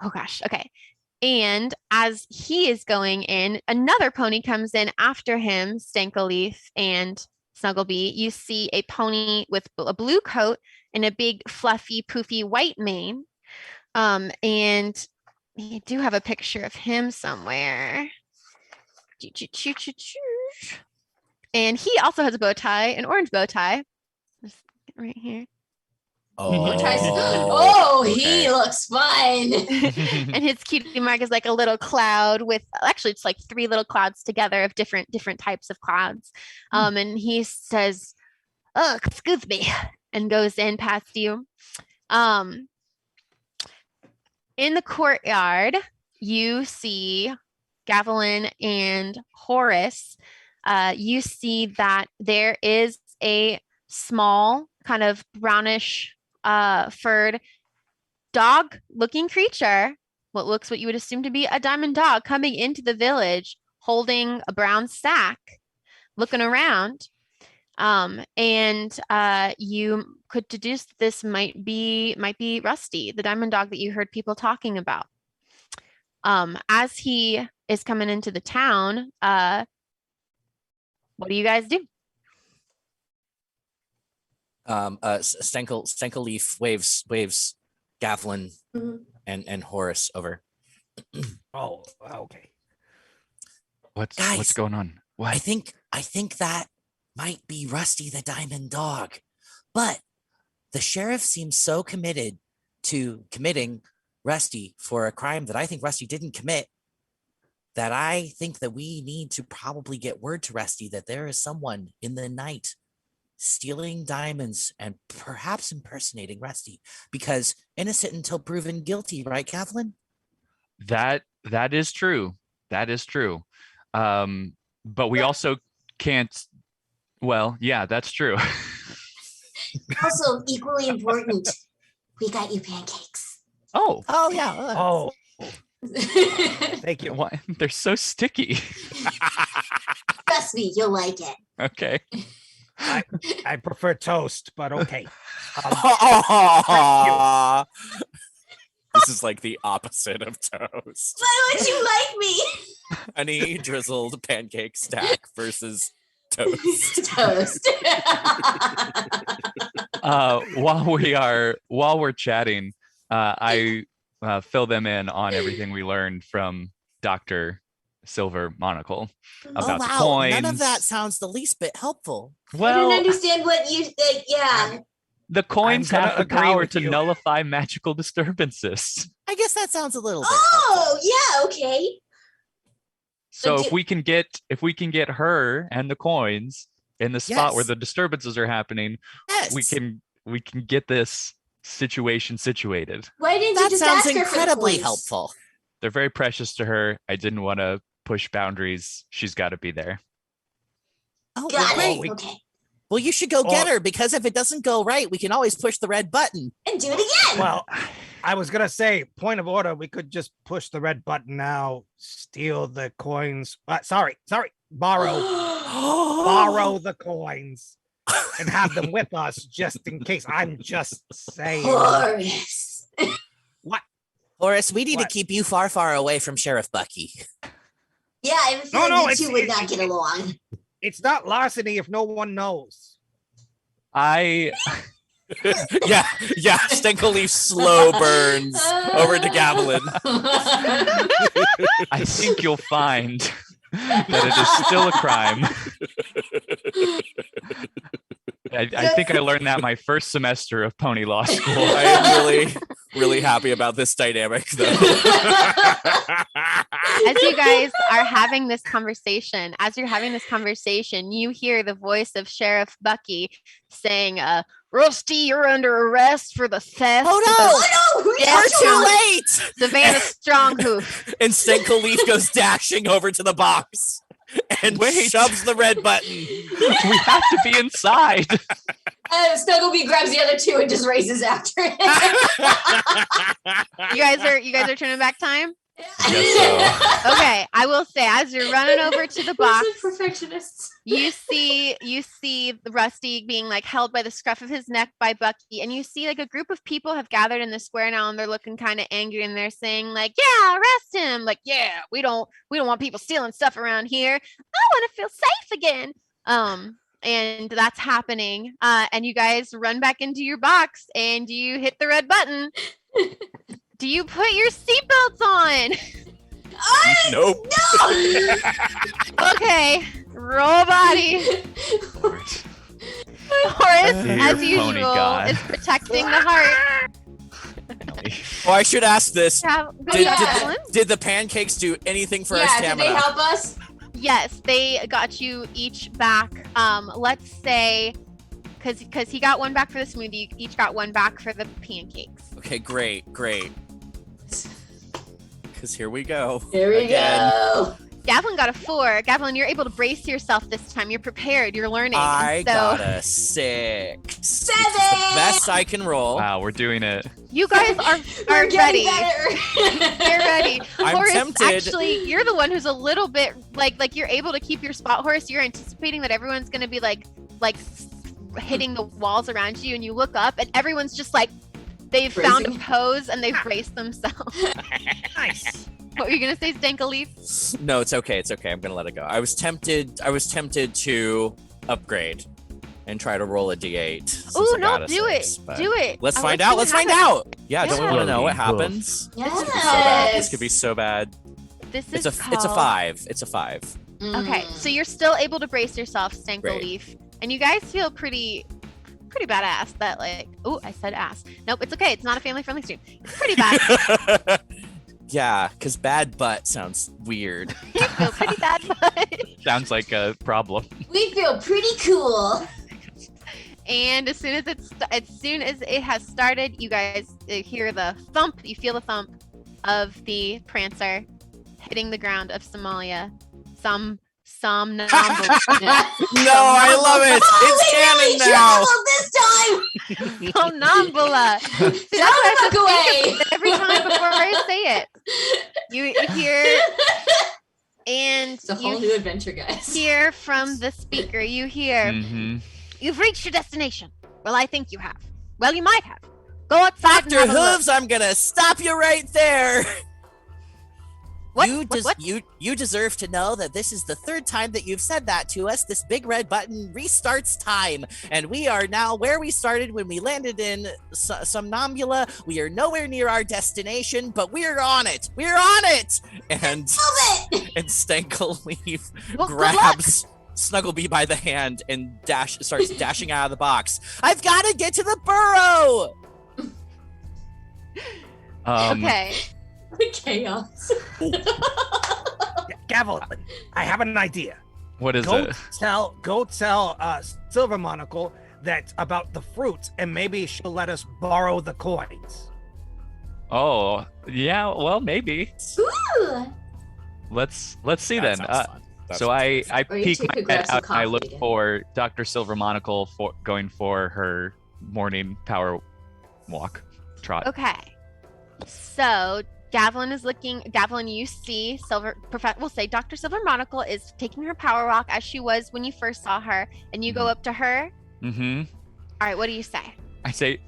oh gosh, okay. And as he is going in, another pony comes in after him, Stankleaf and Snugglebee. You see a pony with a blue coat and a big, fluffy, poofy white mane. And you do have a picture of him somewhere. And he also has a bow tie, an orange bow tie. Just right here. He looks fun. And his cutie mark is like a little cloud with, actually it's like three little clouds together of different types of clouds. And he says, "Oh, excuse me," and goes in past you. In the courtyard, you see Gavilan and Horace. You see that there is a small kind of brownish furred dog looking creature, what you would assume to be a diamond dog, coming into the village holding a brown sack, looking around. And you could deduce that this might be Rusty, the diamond dog that you heard people talking about. As he is coming into the town, what do you guys do? Stenkel Leaf waves Gavlin Mhm. and Horace over. Oh, okay. What's Guys, going on? What? I think that might be Rusty the Diamond Dog, but the sheriff seems so committed to committing Rusty for a crime that I think Rusty didn't commit, that I think that we need to probably get word to Rusty that there is someone in the night stealing diamonds and perhaps impersonating Rusty, because innocent until proven guilty, right, Kathleen? That is true. That is true. But we also can't. Well, yeah, that's true. Also, equally important, we got you pancakes. Oh, Yeah. Oh, thank you. why? They're so sticky. Trust me, you'll like it. Okay. I prefer toast, but okay. This is like the opposite of toast. Why would you like me? Honey drizzled pancake stack versus toast. Toast. While we're chatting, I fill them in on everything we learned from Dr. Silver Monocle about the coins. None of that sounds the least bit helpful. Well, I didn't understand what you think. Yeah. the coins I'm gonna have the agree power with to you. nullify magical disturbances. I guess that sounds a little bit Oh, yeah. Okay. So But if we can get her and the coins in the spot where Yes. the disturbances are happening, yes. we can get this situation situated. Why didn't you That just sounds ask her for the incredibly coins? helpful. They're very precious to her. I didn't want to push boundaries. She's got to be there. Oh, Got well, it. great. Okay. Well, you should go get Or- her, because if it doesn't go right, we can always push the red button. And do it again. Well, I was gonna say, point of order, we could just push the red button now, steal the coins. Sorry, borrow the coins and have them with us just in case. I'm just saying. Horace. Horace, we need What? to keep you far, far away from Sheriff Bucky. Yeah, I have a feeling no, you it's- two would it's- not get along. It's not larceny if no one knows. I yeah. Stenkel Leaf slow burns over to Gavelin. I think you'll find that it is still a crime. I think I learned that my first semester of Pony Law School. I am really happy about this dynamic, though. As you guys are having this conversation, you hear the voice of Sheriff Bucky saying, Rusty, you're under arrest for the theft Oh, of Oh, no. Yeah, We're too late! Savannah Stronghoof. And Stenkel Leaf goes dashing over to the box and shoves the red button. We have to be inside. Snugglebee grabs the other two and just races after it. You guys are turning back time? Guess so. Okay, I will say, as you're running over to the box, Perfectionists. you see Rusty being like held by the scruff of his neck by Bucky, and you see like a group of people have gathered in the square now, and they're looking kind of angry, and they're saying like, yeah, arrest him. Like, yeah, we don't want people stealing stuff around here. I want to feel safe again. And that's happening. And you guys run back into your box and you hit the red button. Do you put your seatbelts on? Nope. No! Okay, roll body. Horace, Dear as Pony usual, God. is protecting the heart. Oh, I should ask this. Did, Yeah. did the pancakes do anything for our Yeah, did stamina? they help us? Yes, they got you each back. Let's say, because he got one back for the smoothie, you each got one back for the pancakes. Okay, great. Because here we go. Here we Again. go. Gavlin got a 4. Gavlin, you're able to brace yourself this time. You're prepared. You're learning. I And so got a 6. 7. Best I can roll. Wow, we're doing it. you guys are We're getting ready. better. You're ready. I'm Horace, tempted. actually, you're the one who's a little bit like you're able to keep your spot, Horace. You're anticipating that everyone's gonna be like hitting the walls around you, and you look up, and everyone's just like they've found a Bracing. pose and they've braced themselves. Nice. What were you gonna say, Stankalith? No, it's okay. I'm gonna let it go. I was tempted to upgrade. and try to roll a d8. since Oh I no, got a do six, it. but Do it. Let's I find wanna out. see Let's what find happens. out. Yeah, don't we want to know what happens? Yes. This could be so bad. This It's is a it's a called- 5. It's a 5. Okay, so you're still able to brace yourself, Stanko Great. Leaf, and you guys feel pretty badass. That like, oh, I said ass. Nope, it's okay. It's not a family-friendly stream. It's pretty bad. Yeah, because bad butt sounds weird. You feel pretty bad, but Sounds like a problem. We feel pretty cool. and as soon as it has started, you guys hear the thump. You feel the thump of the Prancer hitting the ground of Somalia. Some No, I love it. It's canon now. This time. Somnambula. See, that's Don't why I have look to away. think of it every time before I say it. You hear, and It's a whole new adventure, guys. hear from the speaker. You hear, Mhm. you've reached your destination. Well, I think you have. Well, you might have. Go outside Dr. and have a look. Hooves, I'm gonna stop you right there. What? You, you deserve to know that this is the third time that you've said that to us. This big red button restarts time, and we are now where we started when we landed in Somnambula. We are nowhere near our destination, but we're on it. We're on it. And Love it. and Stankleleaf Well, good grabs Snugglebee by the hand and starts dashing out of the box. I've got to get to the burrow. Okay. The chaos. Gavelin, I have an idea. What is Go it? tell Silver Monocle that about the fruits, and maybe she'll let us borrow the coins. Oh, yeah. Well, maybe. Ooh. Let's see That then. sounds fun. That So sounds I Or you peek two my could grab head some out and I coffee look together. for Dr. Silver Monocle going for her morning power walk trot. Okay. So Gavelin is looking. Gavelin, you see we'll say Dr. Silver Monocle is taking her power walk as she was when you first saw her, and you go up to her. Mm-hmm. All right, what do you say? I say,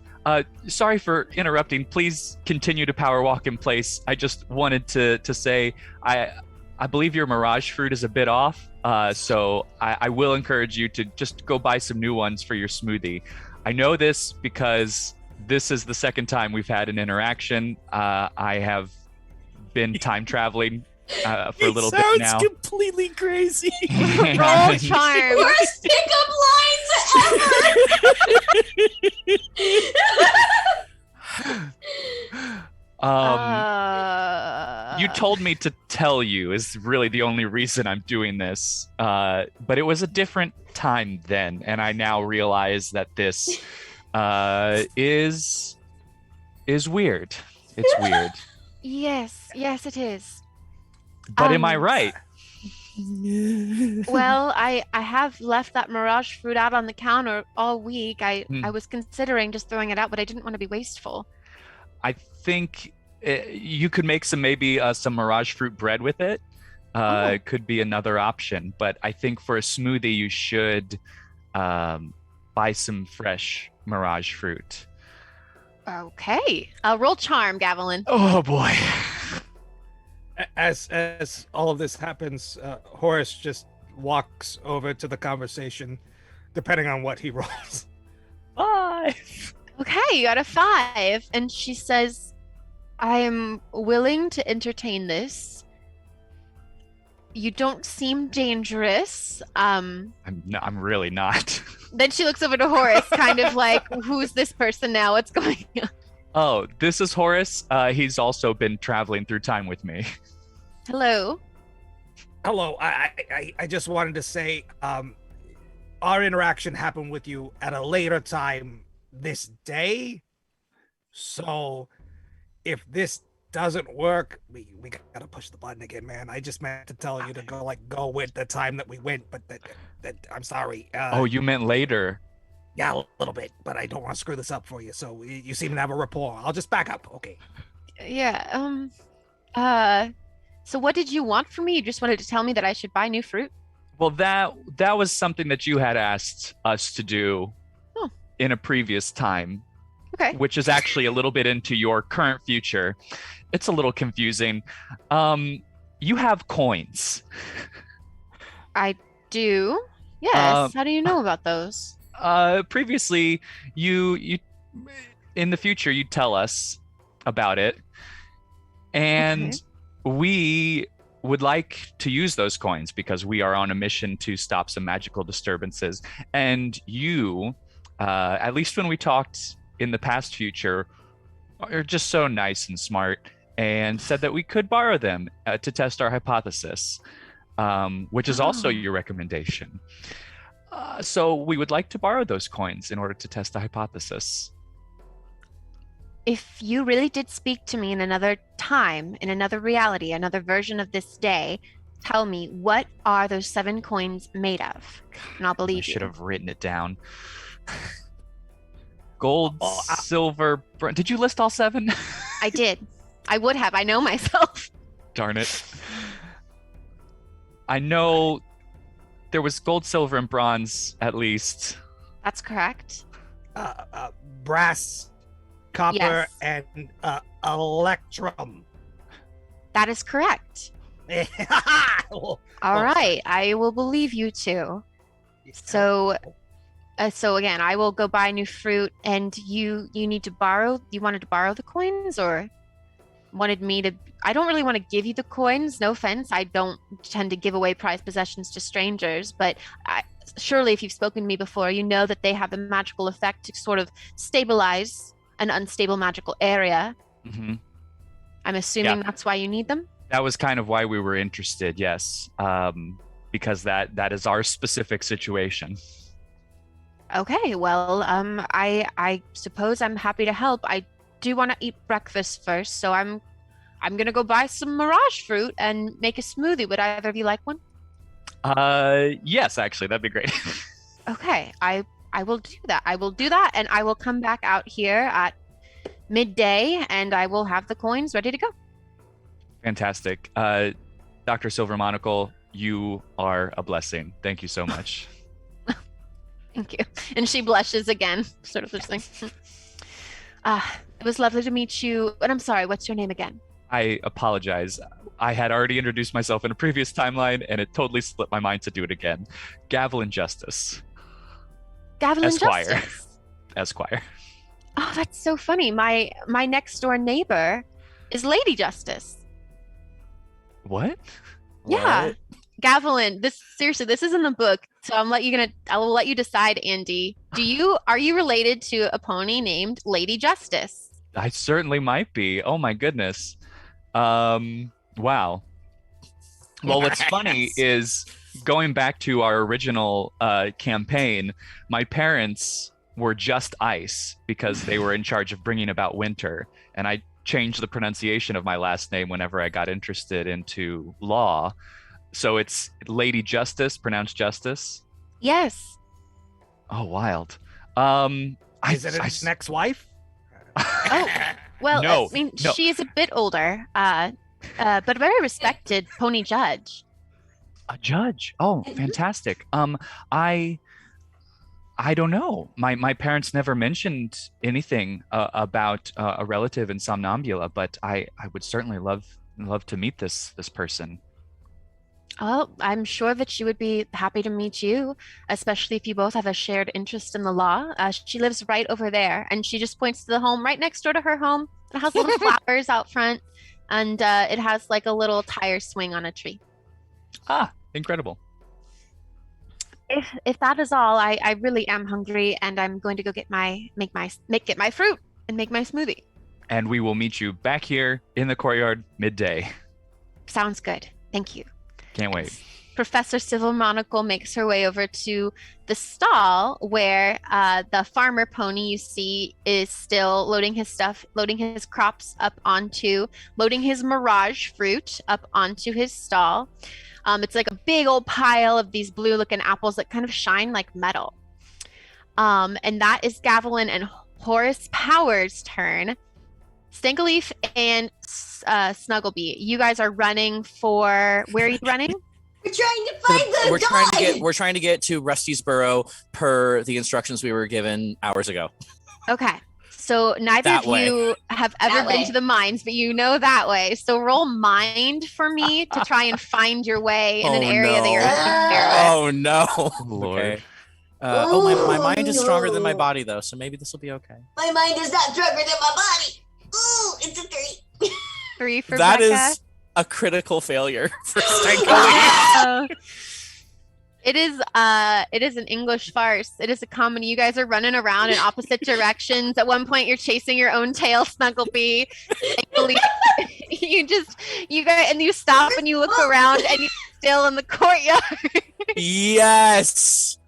sorry for interrupting. Please continue to power walk in place. I just wanted to say I believe your Mirage fruit is a bit off. So I will encourage you to just go buy some new ones for your smoothie. I know this because this is the second time we've had an interaction. I have been time traveling for a little bit now. Sounds completely crazy. Roll charm. Worst pickup lines ever. You told me to tell you is really the only reason I'm doing this. But it was a different time then, and I now realize that this is weird. It's weird. Yes, it is. But am I right? Well, I have left that Mirage fruit out on the counter all week. I Hmm. was considering just throwing it out, but I didn't want to be wasteful. I think you could make some Mirage fruit bread with it. It could be another option, but I think for a smoothie you should buy some fresh Mirage fruit. Okay. Roll charm, Gavelin. Oh boy. As all of this happens, Horace just walks over to the conversation, depending on what he rolls. 5. Okay, you got a 5. And she says, I'm willing to entertain this. You don't seem dangerous. I'm really not. Then she looks over to Horace, kind of like, who's this person now? What's going on? Oh, this is Horace. He's also been traveling through time with me. Hello. Hello, I just wanted to say, our interaction happened with you at a later time this day. So if this doesn't work, we gotta push the button again, man. I just meant to tell you to go with the time that we went, but that I'm sorry. Oh, you meant later. Yeah, a little bit, but I don't want to screw this up for you. So you seem to have a rapport. I'll just back up. Okay. Yeah. So what did you want from me? You just wanted to tell me that I should buy new fruit? Well, that was something that you had asked us to do in a previous time, Okay. which is actually a little bit into your current future. It's a little confusing. You have coins. I do. Yes. How do you know about those? previously, you in the future you'd tell us about it, and we would like to use those coins because we are on a mission to stop some magical disturbances. And you, at least when we talked in the past future, are just so nice and smart, and said that we could borrow them to test our hypothesis, which is also your recommendation. So we would like to borrow those coins in order to test the hypothesis. If you really did speak to me in another time, in another reality, another version of this day, tell me, what are those 7 coins made of? And I'll believe I should you. have written it down. Gold, silver, did you list all 7? I did. I would have. I know myself. Darn it. I know there was gold, silver, and bronze at least. That's correct. Brass, copper, Yes. and electrum. That is correct. All right. I will believe you too. So again, I will go buy new fruit, and you need to borrow. You wanted to borrow the coins, or wanted me to? I don't really want to give you the coins. No offense. I don't tend to give away prized possessions to strangers, but surely if you've spoken to me before, you know that they have the magical effect to sort of stabilize an unstable magical area. Mm-hmm. I'm assuming that's why you need them. That was kind of why we were interested, yes, because that is our specific situation. Okay, well, I suppose I'm happy to help. I do want to eat breakfast first, so I'm gonna go buy some mirage fruit and make a smoothie. Would either of you like one? Yes, actually, that'd be great. Okay, I will do that. I will do that, and I will come back out here at midday, and I will have the coins ready to go. Fantastic. Dr. Silver Monocle, you are a blessing. Thank you so much. Thank you. And she blushes again, sort of just like, it was lovely to meet you. And I'm sorry, what's your name again? I apologize. I had already introduced myself in a previous timeline, and it totally slipped my mind to do it again. Gavelin Justice. Gavelin Esquire. Justice. Esquire. Oh, that's so funny. My next door neighbor is Lady Justice. What? Yeah. What? Gavelin, this is in the book. So I will let you decide, Andy. Are you related to a pony named Lady Justice? I certainly might be. Oh my goodness. Wow. Well, what's funny is going back to our original campaign, my parents were just ice because they were in charge of bringing about winter. And I changed the pronunciation of my last name whenever I got interested into law. So it's Lady Justice, pronounced Justice. Yes. Oh, wild. Is it his next wife? Oh, well, No, I mean, no. she is a bit older, but a very respected pony judge. A judge. Oh, fantastic. I don't know. My parents never mentioned anything about a relative in Somnambula, but I would certainly love to meet this person. Oh, I'm sure that she would be happy to meet you, especially if you both have a shared interest in the law. She lives right over there, and she just points to the home right next door to her home. It has little flowers out front, and it has like a little tire swing on a tree. Ah, incredible. If that is all, I really am hungry, and I'm going to go get my fruit and make my smoothie. And we will meet you back here in the courtyard midday. Sounds good. Thank you. Can't wait. Professor Silver Monocle makes her way over to the stall where the farmer pony you see is still loading his crops up onto, loading his mirage fruit up onto his stall. It's like a big old pile of these blue looking apples that kind of shine like metal. And that is Gavelin and Horace Power's turn. Stinkleaf and Snugglebee, you guys are running for, where are you running? We're trying to find the We're trying to get to Rusty's Burrow per the instructions we were given hours ago. Okay. So neither That of you have ever That been way. to the mines, but you know that way. So roll mind for me to try and find your way in an area that you're unaware of. Oh no. Lord. Okay. My mind is stronger than my body, though, so maybe this will be okay. My mind is not stronger than my body. Ooh, it's a 3. 3 for That Becca. is a critical failure for Stanko. It is an English farce. It is a comedy. You guys are running around in opposite directions. At one point, you're chasing your own tail, Snugglebee. You guys, and you stop and you look around, and you're still in the courtyard. Yes.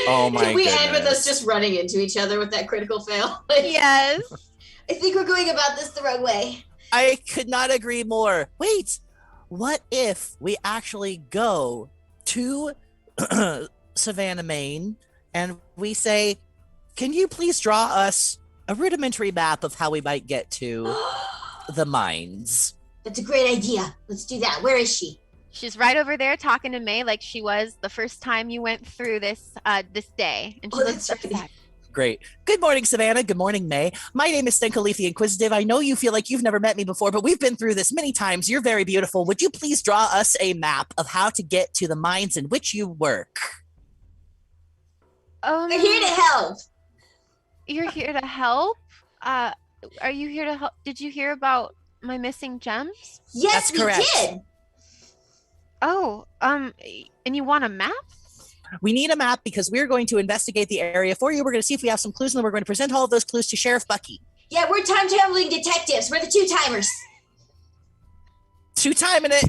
Oh my Can we goodness. end with us just running into each other with that critical fail? Yes. I think we're going about this the wrong way. I could not agree more. Wait, what if we actually go to Savannah, Maine, and we say, can you please draw us a rudimentary map of how we might get to the mines? That's a great idea. Let's do that. Where is she? She's right over there talking to May like she was the first time you went through this day. And she Oh, looks that's right. upset. Great. Good morning, Savannah. Good morning, May. My name is Stenkalith the Inquisitive. I know you feel like you've never met me before, but we've been through this many times. You're very beautiful. Would you please draw us a map of how to get to the mines in which you work? We're here to help. You're here to help? Are you here to help? Did you hear about my missing gems? Yes, That's correct. we did. Oh, and you want a map? We need a map because we're going to investigate the area for you. We're going to see if we have some clues, and then we're going to present all of those clues to Sheriff Bucky. Yeah, we're time traveling detectives. We're the 2-timers. 2-timing it.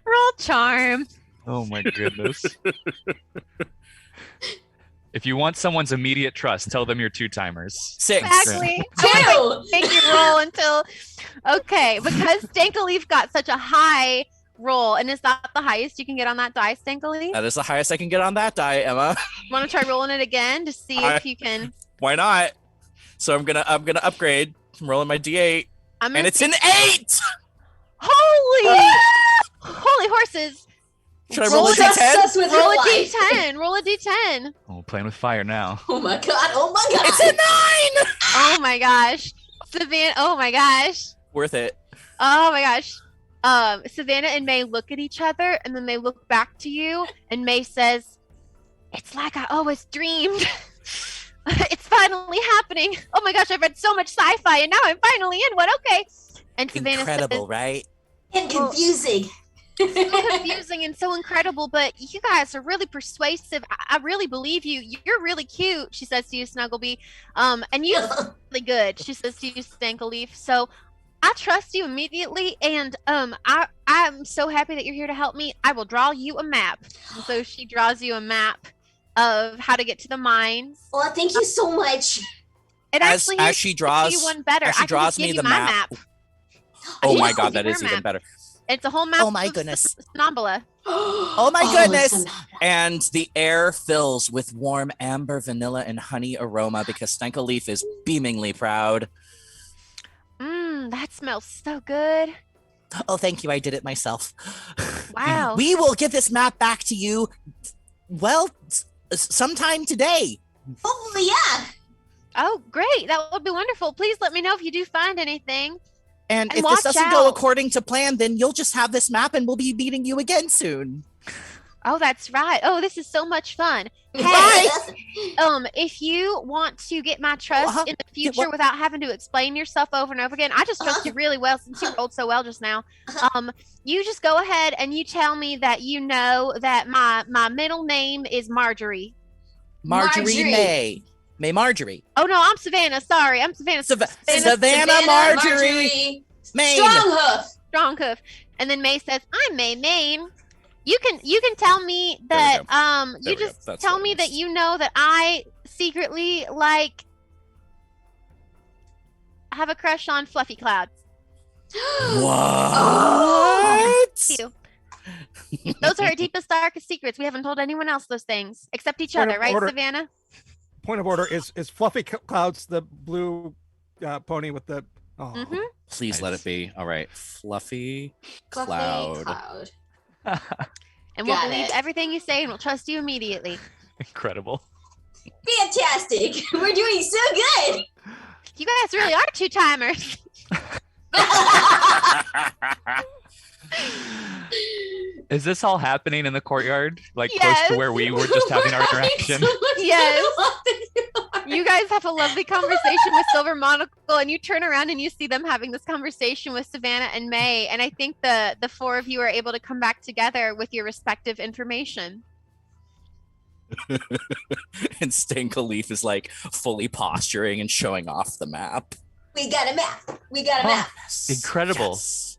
Roll charm. Oh my goodness. If you want someone's immediate trust, tell them you're 2-timers. 6. Exactly. 2. Make you roll until. Okay, because Stankaleaf got such a high roll, and is that the highest you can get on that die, Stankaleaf? That is the highest I can get on that die, Emma. Want to try rolling it again to see if you can? Why not? So I'm gonna upgrade. I'm rolling my D8, I'm gonna and it's see- an 8. Holy horses! Should I roll a Trust D10? us with Roll her a life. d10. Roll a d10. Oh, playing with fire now. Oh my god. Oh my god. It's a 9! Oh my gosh, Savannah! Oh my gosh! Worth it. Oh my gosh. Savannah and May look at each other, and then they look back to you, and May says, "It's like I always dreamed. It's finally happening. Oh my gosh, I've read so much sci-fi, and now I'm finally in one. Okay." And Savannah Incredible, right? And confusing. says, "So confusing and so incredible, but you guys are really persuasive. I really believe you. You're really cute," she says to you, Snugglebee. And you're really good, she says to you, Stankaleaf. So I trust you immediately, and I'm so happy that you're here to help me. I will draw you a map. And so she draws you a map of how to get to the mines. Oh, thank you so much. It As actually she draws, you one better. as she I can draws just give me you the my map. map. Oh my Yes, god, that your is even map. better. It's a whole map. Oh my of goodness. Snombula. Oh my goodness. it's And the air fills with warm amber, vanilla, and honey aroma because Stankalith is beamingly proud. That smells so good. Oh, thank you. I did it myself. Wow. We will get this map back to you, well, sometime today. Hopefully, yeah. Oh, great. That would be wonderful. Please let me know if you do find anything. And And if watch this doesn't go out. according to plan, then you'll just have this map and we'll be meeting you again soon. Oh, that's right. Oh, this is so much fun. Hey, if you want to get my trust Uh-huh. in the future what- without having to explain yourself over and over again, I just trust you really well since you rolled so well just now. You just go ahead and you tell me that you know that my middle name is Marjorie. Marjorie. May Marjorie. Oh no, I'm Savannah. Sorry, I'm Savannah. Savannah Marjorie. Maine. Stronghoof. Stronghoof. And then May says, "I'm May Maine." You can tell me that There you we go. just That's tell what it me is. that you know that I secretly have a crush on Fluffy Cloud. What? You. Those are our deepest, darkest secrets. We haven't told anyone else those things except each Point other, of right, order. Savannah? Point of order is Fluffy Clouds the blue pony with the. Oh. Mm-hmm. Please let Nice. it be. All right. Fluffy Fluffy cloud. cloud. And we'll Got believe it. everything you say, and we'll trust you immediately. Incredible. Fantastic. We're doing so good. You guys really are 2-timers. Is this all happening in the courtyard? Like close Yes. to where we were just having our interaction? Yes. You guys have a lovely conversation with Silver Monocle, and you turn around and you see them having this conversation with Savannah and May. And I think the four of you are able to come back together with your respective information. And Stinkleaf is like fully posturing and showing off the map. We got a map. We got a map. Incredible. Yes.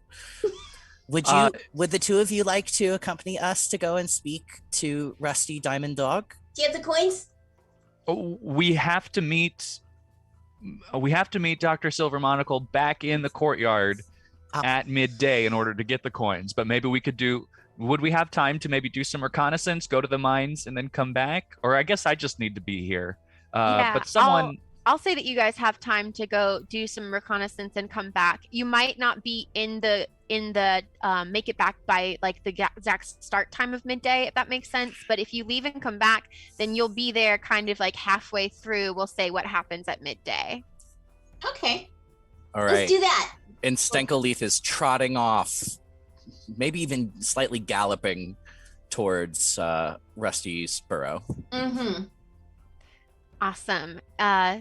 Would the two of you like to accompany us to go and speak to Rusty Diamond Dog? Do you have the coins? We have to meet Dr. Silver Monocle back in the courtyard at midday in order to get the coins. But maybe would we have time to maybe do some reconnaissance, go to the mines, and then come back? Or I guess I just need to be here. But someone... I'll say that you guys have time to go do some reconnaissance and come back. You might not be in the make it back by like the exact start time of midday, if that makes sense. But if you leave and come back, then you'll be there kind of like halfway through. We'll say what happens at midday. Okay. All right. Let's do that. And Stinkleaf is trotting off, maybe even slightly galloping towards Rusty's burrow. Mm-hmm. Awesome.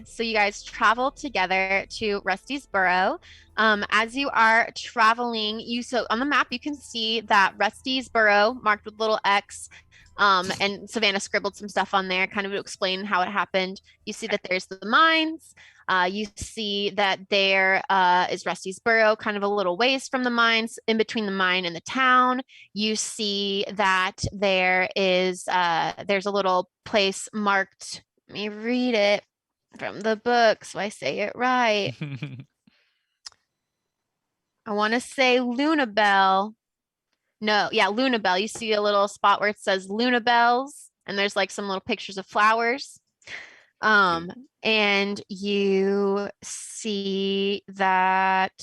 So you guys travel together to Rusty's burrow. As you are traveling, so on the map you can see that Rusty's burrow marked with little X, and Savannah scribbled some stuff on there, kind of to explain how it happened. You see that there's the mines. You see that there is Rusty's burrow, kind of a little ways from the mines, in between the mine and the town. You see that there is there's a little place marked. Let me read it from the book so I say it right. I want to say Lunabelle. No, yeah, Lunabelle. You see a little spot where it says Lunabelles, and there's like some little pictures of flowers. And you see that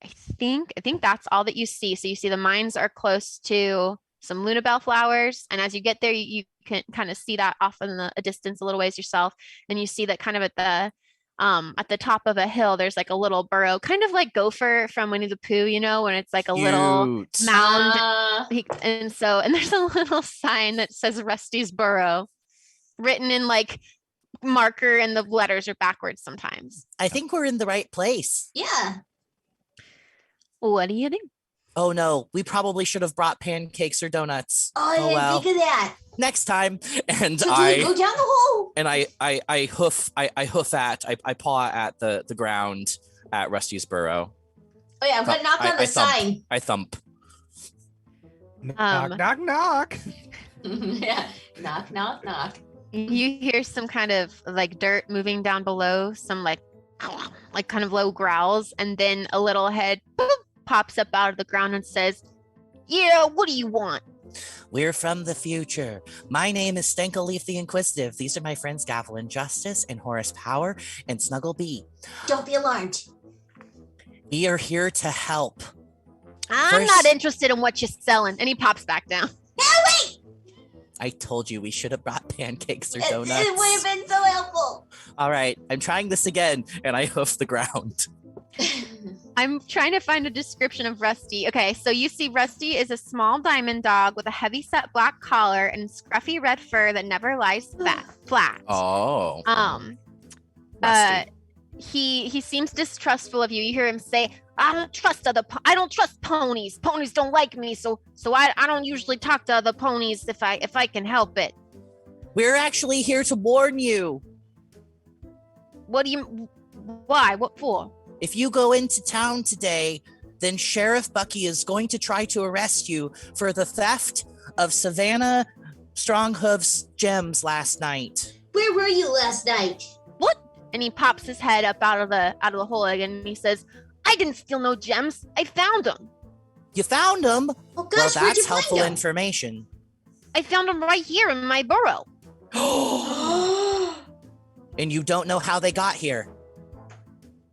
I think that's all that you see. So you see the mines are close to some Lunabelle flowers, and as you get there, you can kind of see that off in a distance a little ways yourself, and you see that kind of at the top of a hill there's like a little burrow, kind of like Gopher from Winnie the Pooh, you know, when it's like a little mound. And there's a little sign that says Rusty's burrow written in like marker, and the letters are backwards sometimes. I think we're in the right place. Yeah. What do you think? Oh no, we probably should have brought pancakes or donuts. Oh, I didn't think of that. Next time. And So do we go down the hole? And I paw at the ground at Rusty's burrow. Oh yeah, I'm gonna knock on the sign. I thump. Knock, knock, knock. Yeah. Knock, knock, knock. You hear some kind of like dirt moving down below, some like kind of low growls, and then a little head pops up out of the ground and says, "Yeah, what do you want?" We're from the future. My name is Stinkleaf the Inquisitive. These are my friends Gavelin Justice and Horace Power and Snuggle Bee. Don't be alarmed. We are here to help. I'm not interested in what you're selling. And he pops back down. No, wait! I told you we should have brought pancakes or It donuts. would have been so helpful. All right, I'm trying this again. And I hoof the ground. I'm trying to find a description of Rusty. Okay, so you see Rusty is a small diamond dog with a heavy-set black collar and scruffy red fur that never lies flat. Oh. Rusty. He seems distrustful of you. You hear him say, I don't trust ponies. Ponies don't like me, so I don't usually talk to other ponies if I can help it. We're actually here to warn you. Why? What for? If you go into town today, then Sheriff Bucky is going to try to arrest you for the theft of Savannah Stronghoof's gems last night. Where were you last night? What? And he pops his head up out of the hole again, and he says, I didn't steal no gems. I found them. You found them? Oh gosh, well, where'd you that's find helpful them? information. I found them right here in my burrow. And you don't know how they got here?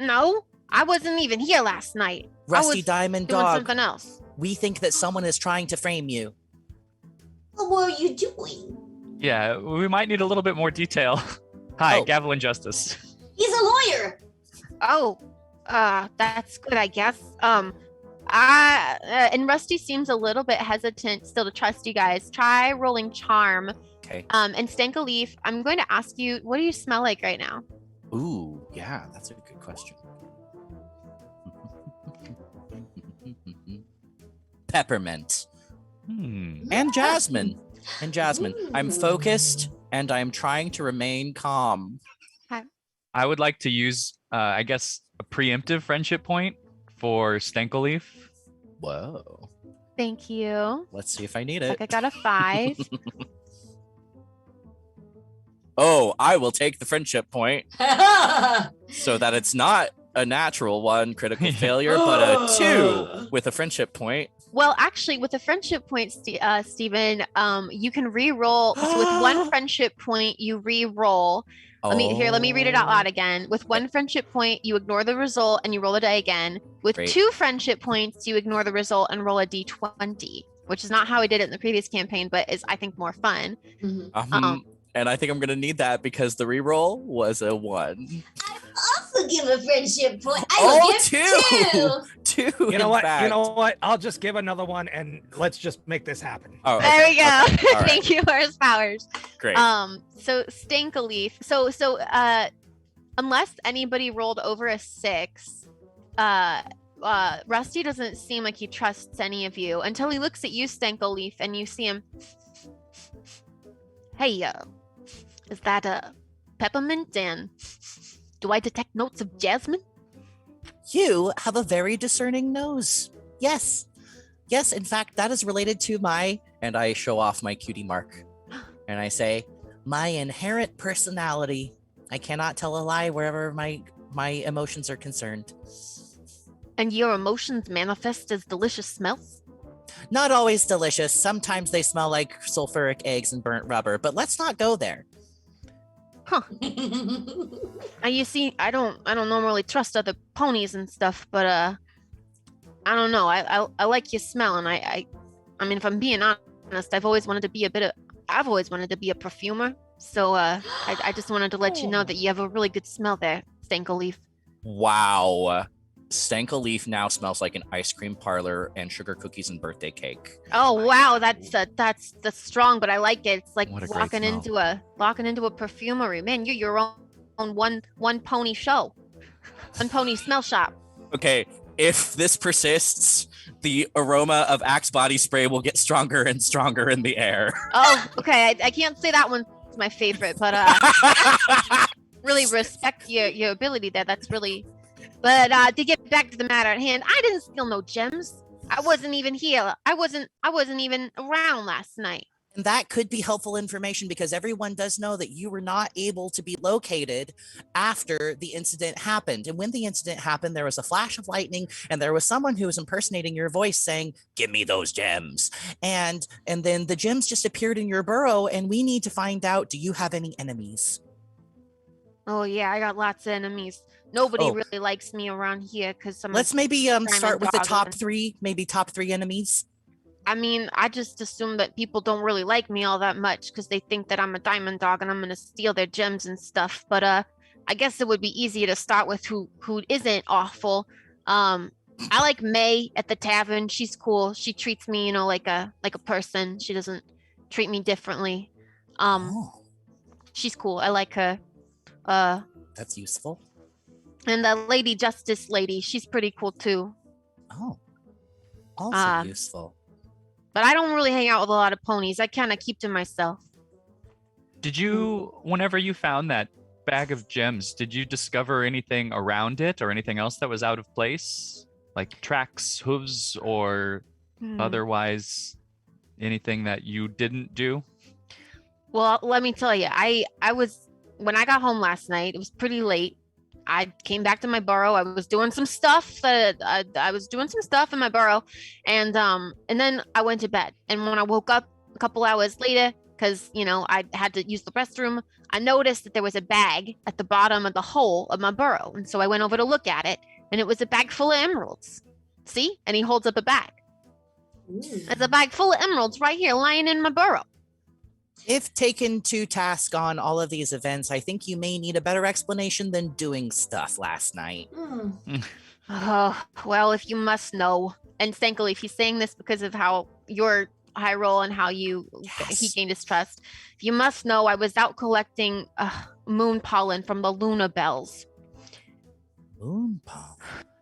No, I wasn't even here last night. Rusty Diamond doing Dog, something else. we think that someone is trying to frame you. What are you doing? Yeah, we might need a little bit more detail. Hi, Oh. Gavelin Justice. He's a lawyer. Oh, that's good, I guess. And Rusty seems a little bit hesitant still to trust you guys. Try rolling charm. Okay. And Stankaleaf, I'm going to ask you, what do you smell like right now? Ooh, yeah, that's a good question. Peppermint. And jasmine. I'm focused and I'm trying to remain calm. I would like to use, I guess, a preemptive friendship point for Stankaleaf. Whoa. Thank you. Let's see if I need it. I got a 5. Oh, I will take the friendship point so that it's not a natural 1 critical failure, but a 2 with a friendship point. Well, actually, with a friendship point, Steven, you can re-roll. So with 1 friendship point, you re-roll. Let me read it out loud again. With 1 friendship point, you ignore the result and you roll a die again. With Great. 2 friendship points, you ignore the result and roll a d20, which is not how I did it in the previous campaign, but is, I think, more fun. And I think I'm going to need that because the reroll was a 1. Also give a friendship point. I will give 2. 2. You know what? You know what? I'll just give another one and let's just make this happen. Oh, okay. There we go. Okay. All right. Thank you, Horus Powers. Great. So Stankaleaf. So unless anybody rolled over a 6, Rusty doesn't seem like he trusts any of you until he looks at you, Stankaleaf, and you see him. Hey, is that a peppermint? And do I detect notes of jasmine? You have a very discerning nose. Yes. Yes, in fact, that is related to my, and I show off my cutie mark. and I say, my inherent personality. I cannot tell a lie wherever my emotions are concerned. And your emotions manifest as delicious smells? Not always delicious. Sometimes they smell like sulfuric eggs and burnt rubber, but let's not go there. Huh. And you see, I don't normally trust other ponies and stuff, but I don't know. I like your smell, and I mean, if I'm being honest, I've always wanted to be a perfumer. So I just wanted to let you know that you have a really good smell there, Stankaleaf. Wow. Stankaleaf now smells like an ice cream parlor and sugar cookies and birthday cake. Oh wow, that's strong, but I like it. It's like What a great walking into a perfumery. Man, you're your own one pony show, one pony smell shop. Okay, if this persists, the aroma of Axe body spray will get stronger and stronger in the air. Oh, okay. I can't say that one's my favorite, but really respect your ability there. That's really. But to get back to the matter at hand, I didn't steal no gems. I wasn't even here. I wasn't even around last night. And that could be helpful information because everyone does know that you were not able to be located after the incident happened. And when the incident happened, there was a flash of lightning and there was someone who was impersonating your voice saying, "Give me those gems." And then the gems just appeared in your burrow, and we need to find out, do you have any enemies? Oh yeah, I got lots of enemies. Nobody really likes me around here because Let's maybe start with the top three enemies. I mean, I just assume that people don't really like me all that much because they think that I'm a diamond dog and I'm gonna steal their gems and stuff. But I guess it would be easier to start with who isn't awful. I like May at the tavern. She's cool. She treats me, like a person. She doesn't treat me differently. She's cool. I like her. That's useful. And the Lady Justice lady, she's pretty cool too. Oh, also useful. But I don't really hang out with a lot of ponies. I kind of keep to myself. Did you, whenever you found that bag of gems, did you discover anything around it or anything else that was out of place? Like tracks, hooves, or otherwise anything that you didn't do? Well, let me tell you, when I got home last night, it was pretty late. I came back to my burrow. I was doing some stuff in my burrow, and then I went to bed. And when I woke up a couple hours later, because I had to use the restroom, I noticed that there was a bag at the bottom of the hole of my burrow, and so I went over to look at it, and it was a bag full of emeralds. See? And he holds up a bag. There's a bag full of emeralds right here, lying in my burrow. If taken to task on all of these events, I think you may need a better explanation than doing stuff last night. Oh, well, if you must know, and Stankley, if he's saying this because of how your high roll and how he gained his trust, you must know I was out collecting moon pollen from the Luna bells. Moon pollen.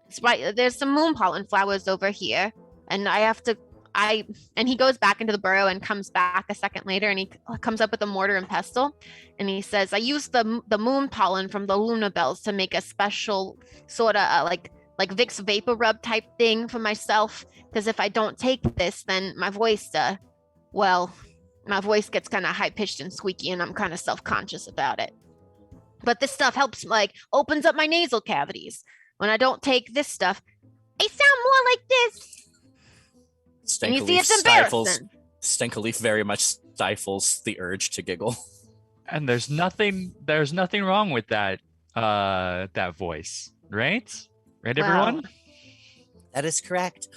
It's right. There's some moon pollen flowers over here, and and he goes back into the burrow and comes back a second later, and he comes up with a mortar and pestle, and he says, I used the moon pollen from the Luna bells to make a special sort of like Vicks vapor rub type thing for myself, because if I don't take this, then my voice gets kind of high pitched and squeaky, and I'm kind of self-conscious about it. But this stuff helps, like, opens up my nasal cavities. When I don't take this stuff, I sound more like this. And you see, it's embarrassing. Stankalif very much stifles the urge to giggle. And there's nothing wrong with that voice, right? Right, everyone? That is correct.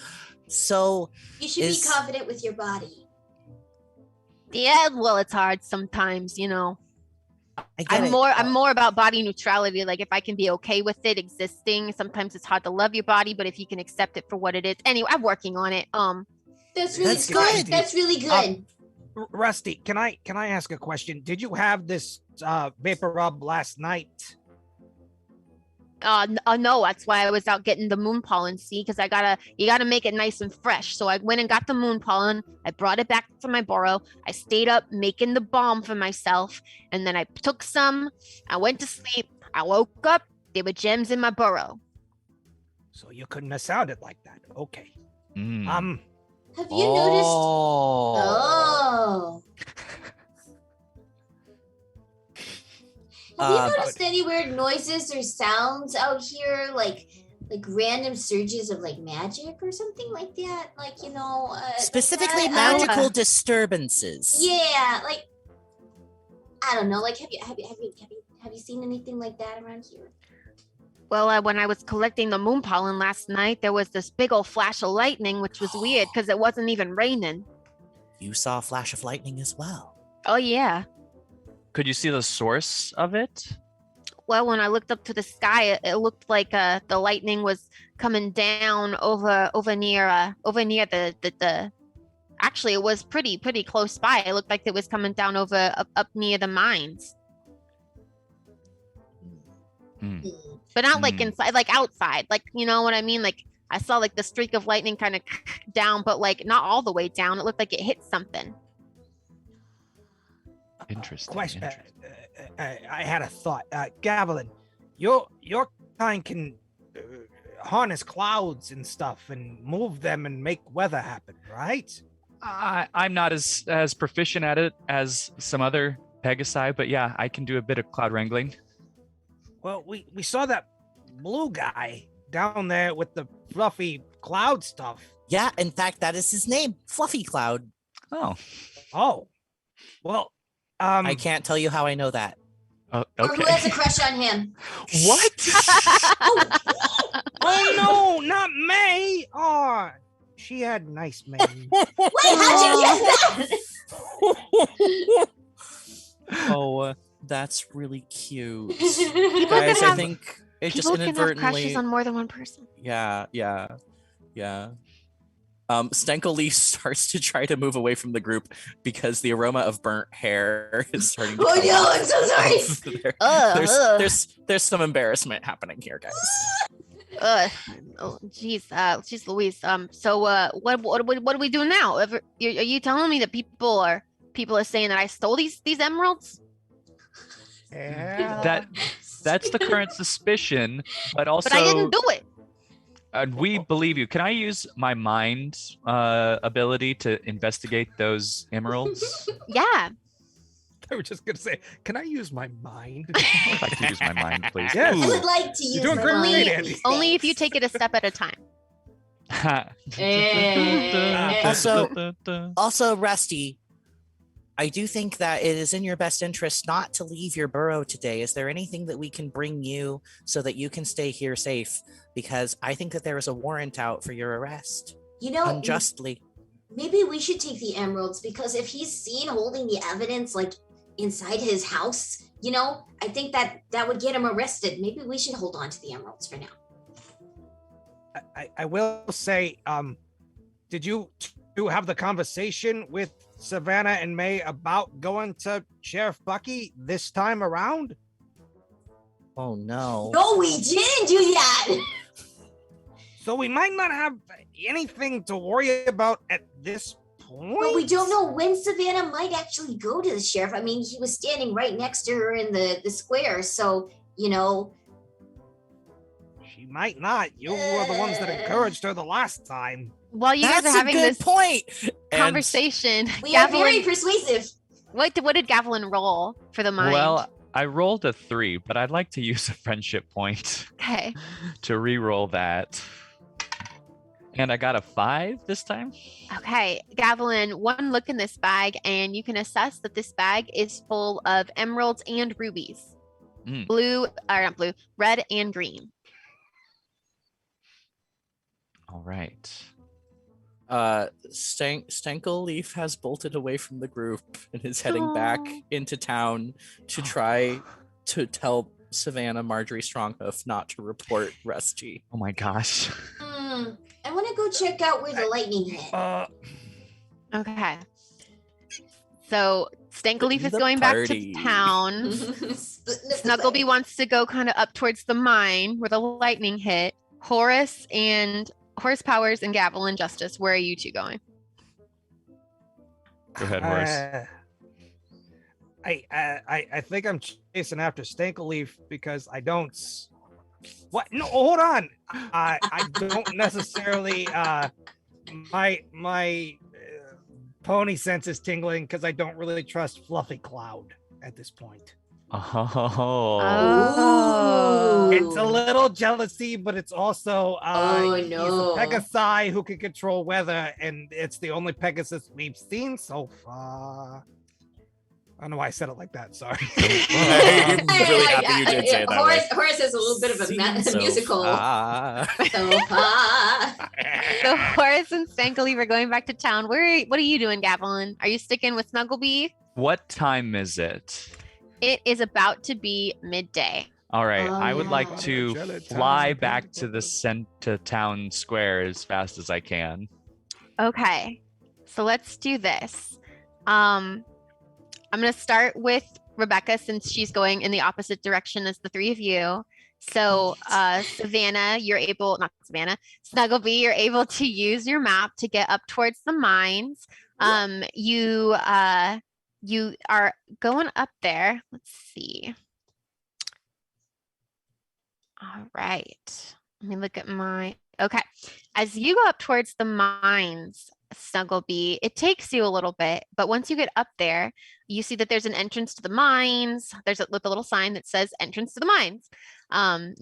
So you should be confident with your body. Yeah, well, it's hard sometimes, you know. I'm more about body neutrality. Like, if I can be okay with it existing, sometimes it's hard to love your body, but if you can accept it for what it is. Anyway, I'm working on it. That's really good. That's really good. Rusty, can I ask a question? Did you have this vapor rub last night? No, that's why I was out getting the moon pollen, see, because you gotta make it nice and fresh. So I went and got the moon pollen. I brought it back to my burrow. I stayed up making the balm for myself, and then I took some. I went to sleep. I woke up. There were gems in my burrow. So you couldn't have sounded like that. Okay. Have you noticed? Oh. Have you noticed any weird noises or sounds out here, like random surges of like magic or something like that? Like, you know, specifically magical disturbances. Yeah, like I don't know. Like, have you seen anything like that around here? Well, when I was collecting the moon pollen last night, there was this big old flash of lightning, which was weird because it wasn't even raining. You saw a flash of lightning as well. Oh yeah. Could you see the source of it? Well, when I looked up to the sky, it looked like the lightning was coming down over near the. Actually, it was pretty close by. It looked like it was coming down up near the mines. But not like inside, like outside. Like, you know what I mean? Like, I saw like the streak of lightning kind of down, but like not all the way down. It looked like it hit something. Interesting. Question. I had a thought. Gavelin, your kind can harness clouds and stuff and move them and make weather happen, right? I'm not as proficient at it as some other Pegasi, but yeah, I can do a bit of cloud wrangling. Well, we saw that blue guy down there with the fluffy cloud stuff. Yeah, in fact, that is his name, Fluffy Cloud. Oh. Well, I can't tell you how I know that. Okay. Or who has a crush on him? What? Oh no, not May. Oh, she had nice mane. Wait, how'd you guess that? Oh, that's really cute. People Guys, can I think it just people can have inadvertently. crushes on more than one person. Yeah. Stankley starts to try to move away from the group because the aroma of burnt hair is starting to Oh come no, out I'm so sorry. there. There's some embarrassment happening here, guys. Oh, jeez, Louise. So, what do we do now? Are you telling me that people are saying that I stole these emeralds? Yeah. That's the current suspicion, but also. But I didn't do it. We believe you. Can I use my mind ability to investigate those emeralds? Yeah. I was just gonna say, can I use my mind? I'd like to use my mind, please. Yes. I would like to use You're doing my great, mind. Andy. Only if you take it a step at a time. Also, Rusty, I do think that it is in your best interest not to leave your burrow today. Is there anything that we can bring you so that you can stay here safe? Because I think that there is a warrant out for your arrest. You know, unjustly. Maybe we should take the emeralds, because if he's seen holding the evidence like inside his house, you know, I think that would get him arrested. Maybe we should hold on to the emeralds for now. I will say, did you two have the conversation with Savannah and May about going to Sheriff Bucky this time around? Oh no. No, we didn't do that. So we might not have anything to worry about at this point. But we don't know when Savannah might actually go to the sheriff. I mean, he was standing right next to her in the square, so, you know. She might not. You were the ones that encouraged her the last time. While you guys That's are having a good this point. conversation, We are very persuasive. what did Gavelin roll for the mind? Well, I rolled a 3, but I'd like to use a friendship point okay. to re-roll that. And I got a 5 this time. Okay, Gavelin, one look in this bag, and you can assess that this bag is full of emeralds and rubies. Not blue, red and green. All right. Stankleleaf has bolted away from the group and is heading back into town to try to tell Savannah Marjorie Stronghoof not to report Rusty. Oh my gosh. I want to go check out where the lightning hit. Okay. So Stankleleaf is The going back party. to town. Snugglebee wants to go kind of up towards the mine where the lightning hit. Horace Powers and Gavelin Justice, where are you two going? Go ahead, Horace. I think I'm chasing after Stankleleaf because I don't. What? No, hold on. I don't necessarily. My pony sense is tingling because I don't really trust Fluffy Cloud at this point. Oh. It's a little jealousy, but it's also he's a Pegasi who can control weather, and it's the only Pegasus we've seen so far. I don't know why I said it like that. Sorry. I'm really happy you did say it that way. Horace has a little bit of a musical. So Horace and Stankleleaf are going back to town. What are you doing, Gavelin? Are you sticking with Snugglebee? What time is it? It is about to be midday. All right. I would Oh. like to fly back to the town square as fast as I can. Okay. So let's do this. I'm going to start with Rebecca since she's going in the opposite direction as the three of you. So Snugglebee, you're able to use your map to get up towards the mines. You are going up there. Let's see. All right. Let me look at okay. As you go up towards the mines, Snugglebee, it takes you a little bit, but once you get up there, you see that there's an entrance to the mines. There's a little sign that says entrance to the mines. And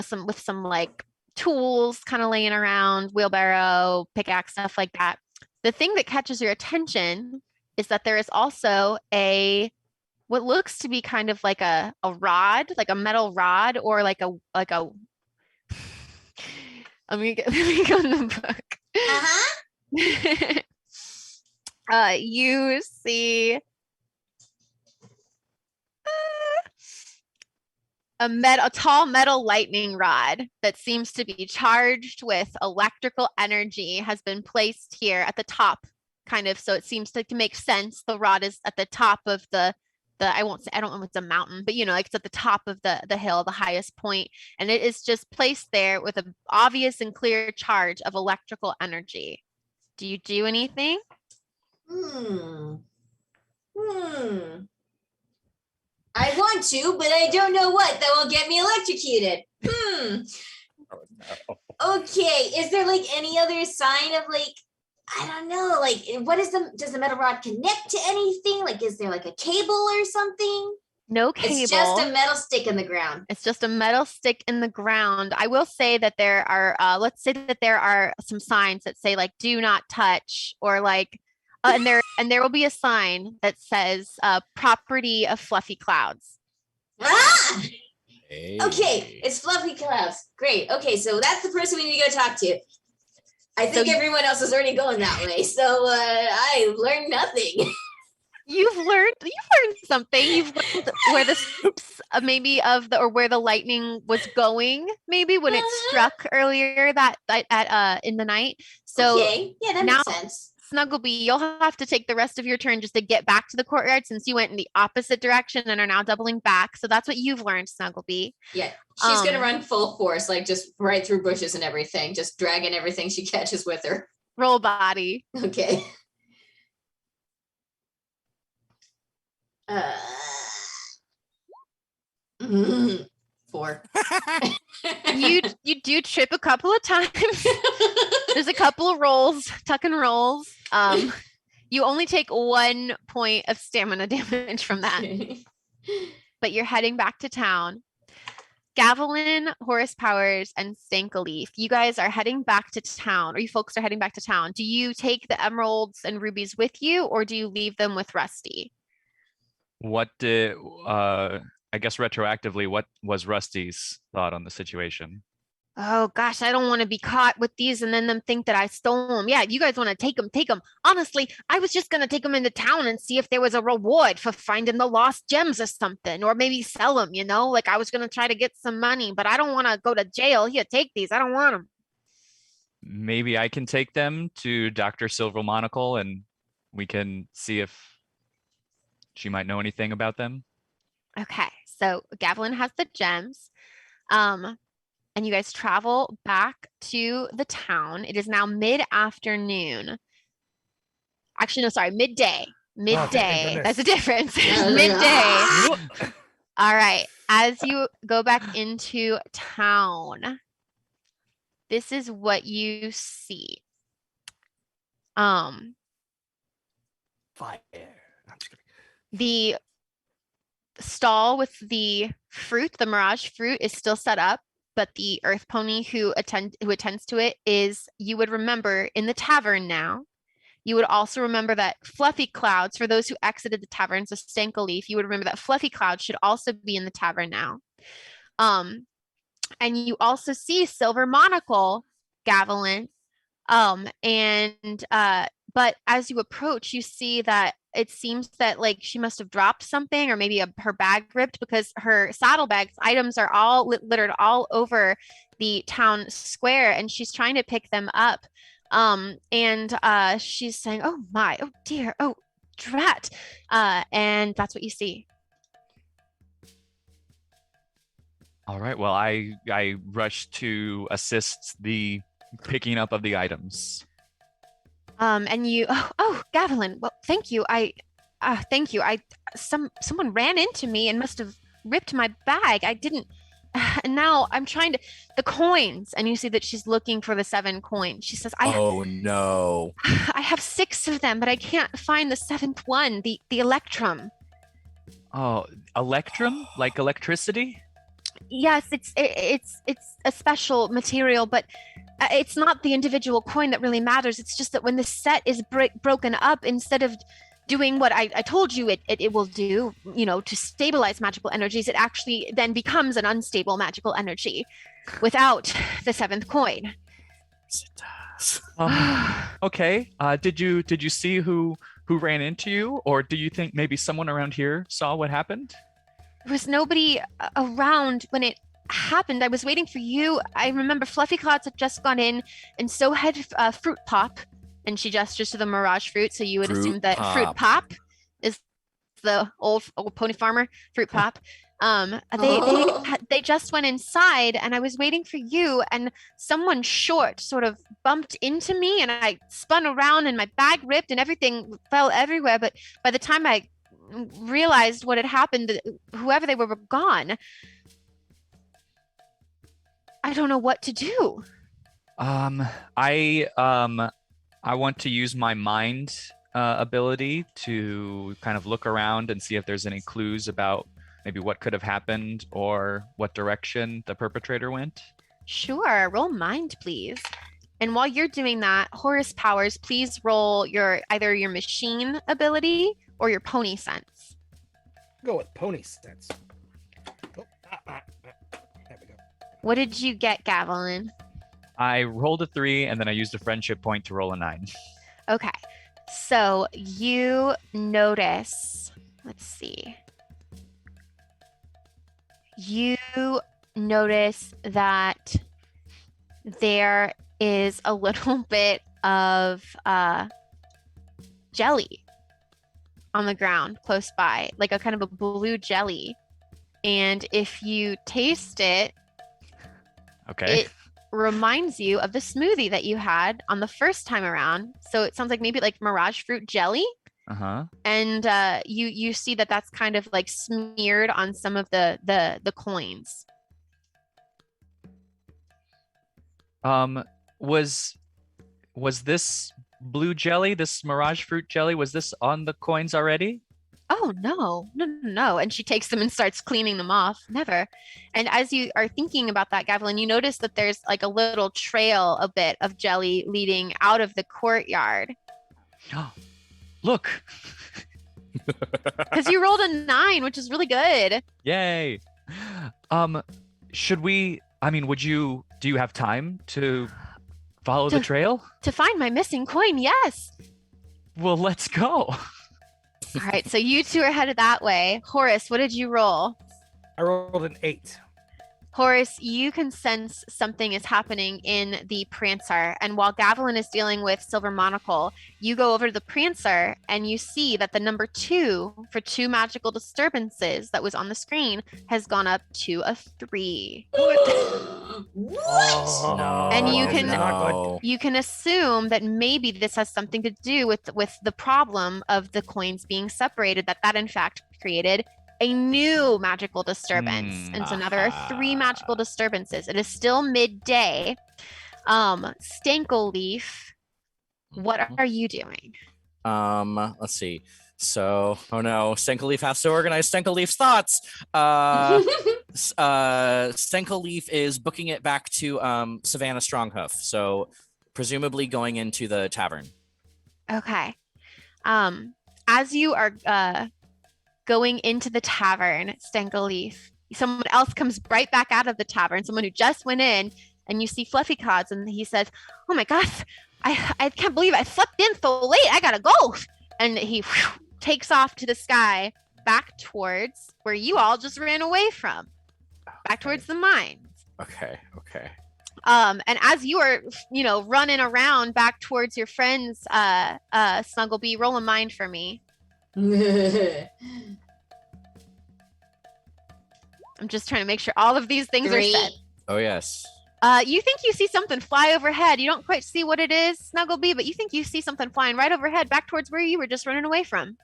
some like tools kind of laying around, wheelbarrow, pickaxe, stuff like that. The thing that catches your attention is that there is also what looks to be kind of like a rod, like a metal rod, or like a let me go in the book. You see a tall metal lightning rod that seems to be charged with electrical energy has been placed here at the top, kind of, so it seems to make sense. The rod is at the top of the I don't know if it's a mountain, but like it's at the top of the hill, the highest point, and it is just placed there with an obvious and clear charge of electrical energy. Do you do anything? I want to, but I don't know what that will get me electrocuted. Oh, no. Okay, is there like any other sign of like, I don't know, like what is does the metal rod connect to anything? Like, is there like a cable or something? No cable. It's just a metal stick in the ground. It's just a metal stick in the ground. I will say that there are, let's say that there are some signs that say like, do not touch, or like, and there will be a sign that says property of Fluffy Clouds. Ah! Hey. Okay, it's Fluffy Clouds. Great. Okay, so that's the person we need to go talk to. I think everyone else is already going that way, so I learned nothing. You've learned something. You've learned where the steps maybe of the or where the lightning was going, maybe when it struck earlier that at in the night. So okay, yeah, that now, makes sense. Snugglebee, you'll have to take the rest of your turn just to get back to the courtyard since you went in the opposite direction and are now doubling back. So that's what you've learned, Snugglebee. Yeah, she's gonna run full force, like just right through bushes and everything, just dragging everything she catches with her. Roll body. Okay. 4. You do trip a couple of times. There's a couple of rolls, tuck and rolls. You only take 1 point of stamina damage from that. But you're heading back to town. Gavelin, Horace Powers, and Stankaleaf, you guys are heading back to town, or you folks are heading back to town. Do you take the emeralds and rubies with you, or do you leave them with Rusty? What did, I guess retroactively, what was Rusty's thought on the situation? Oh gosh, I don't want to be caught with these and then them think that I stole them. Yeah, you guys want to take them, take them. Honestly, I was just going to take them into town and see if there was a reward for finding the lost gems or something, or maybe sell them, you know? Like I was going to try to get some money, but I don't want to go to jail. Here, take these. I don't want them. Maybe I can take them to Dr. Silver Monocle and we can see if she might know anything about them. Okay, so Gavelin has the gems. And you guys travel back to the town. It is now mid-afternoon. Actually, no, sorry, midday. Midday. That's a difference. Midday. All right. As you go back into town, this is what you see. Fire. The stall with the fruit, the mirage fruit, is still set up. But the earth pony who attends to it is, you would remember, in the tavern now. You would also remember that Fluffy Clouds, for those who exited the tavern, so Stankaleaf, you would remember that Fluffy Clouds should also be in the tavern now. And you also see Silver Monocle, Gavelin. But as you approach, you see that it seems that like she must have dropped something, or maybe her bag ripped, because her saddlebags items are all littered all over the town square, and she's trying to pick them up. She's saying, "Oh my, oh dear, oh drat," and that's what you see. All right. Well, I rush to assist the picking up of the items. And you, Gavelin, well, thank you. Thank you. Someone ran into me and must have ripped my bag. I didn't, and now I'm trying to, the coins. And you see that she's looking for the 7 coins. She says, Oh no. I have 6 of them, but I can't find the 7th one, the electrum. Oh, electrum? Like electricity? Yes, it's a special material, but it's not the individual coin that really matters. It's just that when the set is broken up, instead of doing what I told you it will do, you know, to stabilize magical energies, it actually then becomes an unstable magical energy without the 7th coin. Yes, it does. Okay. Did you see who ran into you, or do you think maybe someone around here saw what happened? There was nobody around when it happened. I was waiting for you. I remember Fluffy Clouds had just gone in, and so had Fruit Pop, and she gestures to the mirage fruit, so you would assume that Fruit Pop is the old pony farmer, Fruit Pop. They just went inside, and I was waiting for you, and someone short sort of bumped into me, and I spun around, and my bag ripped, and everything fell everywhere. But by the time I realized what had happened, whoever they were gone. I don't know what to do. I want to use my mind ability to kind of look around and see if there's any clues about maybe what could have happened or what direction the perpetrator went. Sure, roll mind, please. And while you're doing that, Horace Powers, please roll either your machine ability or your pony sense. Go with pony sense. Oh, there we go. What did you get, Gavelin? I rolled a 3, and then I used a friendship point to roll a 9. Okay. So you notice, let's see. You notice that there is a little bit of jelly on the ground close by, like a kind of a blue jelly. And if you taste it, Okay. it reminds you of the smoothie that you had on the first time around. So it sounds like maybe like mirage fruit jelly. Uh-huh. And you see that that's kind of like smeared on some of the coins. Was this blue jelly, this mirage fruit jelly, was this on the coins already? Oh, no. And she takes them and starts cleaning them off. Never. And as you are thinking about that, Gavilan, you notice that there's like a little trail, a bit of jelly leading out of the courtyard. Look. Because you rolled a 9, which is really good. Yay. Should we, do you have time to follow the trail? To find my missing coin, yes. Well, let's go. All right, so you two are headed that way. Horace, what did you roll? I rolled an 8. Horace, you can sense something is happening in the Prancer. And while Gavilan is dealing with Silver Monocle, you go over to the Prancer and you see that the number 2 for 2 magical disturbances that was on the screen has gone up to a 3. What? No. And you can assume that maybe this has something to do with the problem of the coins being separated, that in fact created a new magical disturbance. And so now there are 3 magical disturbances. It is still midday. Stankleaf, what are you doing? Let's see. So, oh no, Stankleaf has to organize Stankleaf's thoughts. Stankleaf is booking it back to Savannah Stronghoof. So presumably going into the tavern. Okay. As you are going into the tavern, Stankleaf, someone else comes right back out of the tavern, someone who just went in, and you see Fluffy Cods, and he says, "Oh my gosh, I can't believe I slept in so late. I gotta go." And he takes off to the sky, back towards where you all just ran away from, back towards the mines. Okay. And as you are, running around back towards your friends, Snugglebee, roll a mind for me. I'm just trying to make sure all of these things 3. are set. Oh yes. You think you see something fly overhead. You don't quite see what it is, Snugglebee, but you think you see something flying right overhead back towards where you were just running away from.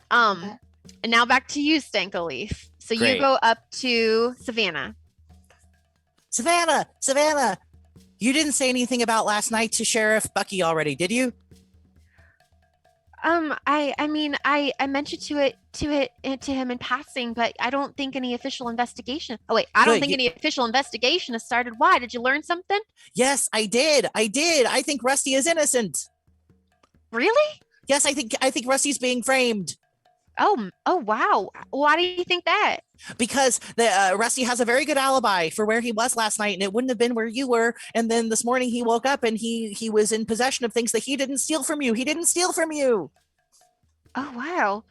And now back to you, Stankleaf. So Great. you go up to Savannah. Savannah, you didn't say anything about last night to Sheriff Bucky already, did you? I mentioned to him in passing, but I don't think any official investigation. Oh wait, I don't think any official investigation has started. Why? Did you learn something? Yes, I did. I think Rusty is innocent. Really? Yes, I think Rusty's being framed. Oh wow. Why do you think that? Because Rusty has a very good alibi for where he was last night, and it wouldn't have been where you were. And then this morning he woke up and he was in possession of things that he didn't steal from you. Oh wow.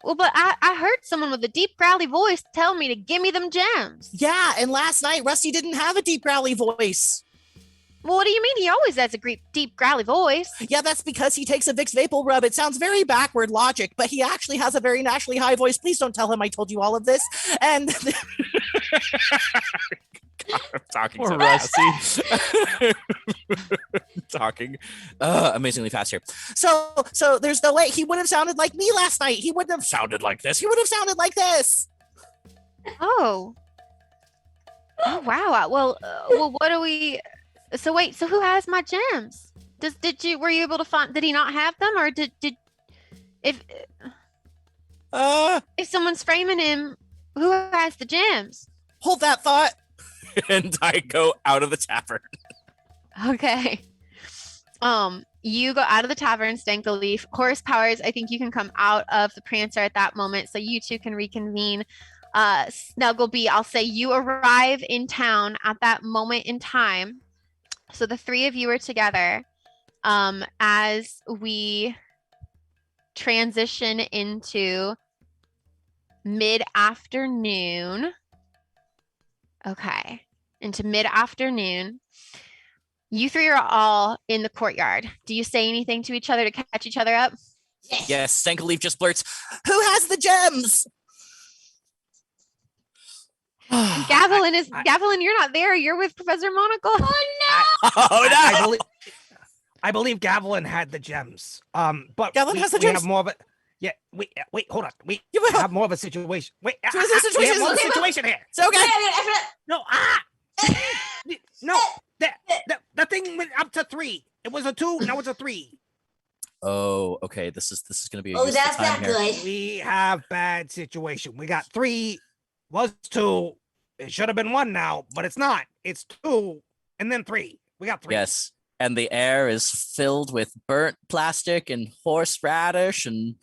Well, but I heard someone with a deep growly voice tell me to give me them gems. Yeah, and last night Rusty didn't have a deep growly voice. Well, what do you mean? He always has a deep growly voice. Yeah, that's because he takes a Vicks Vapor Rub. It sounds very backward logic, but he actually has a very naturally high voice. Please don't tell him I told you all of this. And God, I'm talking Poor so Rusty. fast. Talking amazingly fast here. So there's no way he would have sounded like me last night. He wouldn't have sounded like this. He would have sounded like this. Oh wow. Well, what do we? So wait. So who has my gems? Were you able to find? Did he not have them, or if someone's framing him, who has the gems? Hold that thought. And I go out of the tavern. Okay. You go out of the tavern, Stankleaf. Horse Powers, I think you can come out of the Prancer at that moment, so you two can reconvene. Snugglebee, I'll say you arrive in town at that moment in time. So the 3 of you are together. As we transition into mid-afternoon. Okay, into mid-afternoon. You three are all in the courtyard. Do you say anything to each other to catch each other up? Yes, Stankelleaf just blurts, "Who has the gems?" Gavelin, you're not there. You're with Professor Monocle. Oh no! I believe Gavelin had the gems. But Gavelin has the we gems. have more of a. Yeah, wait, hold on. We Yeah, but- have more of a situation. Wait, So is this we have situation- more of a okay, situation here. It's okay. No, no, the thing went up to 3. It was a 2. Now it's a 3. Oh, okay. This is gonna be. A Oh, useful that's time not here. good. We have bad situation. We got 3, was 2. It should have been 1 now, but it's not. It's 2 and then 3. We got 3. Yes, and the air is filled with burnt plastic and horseradish and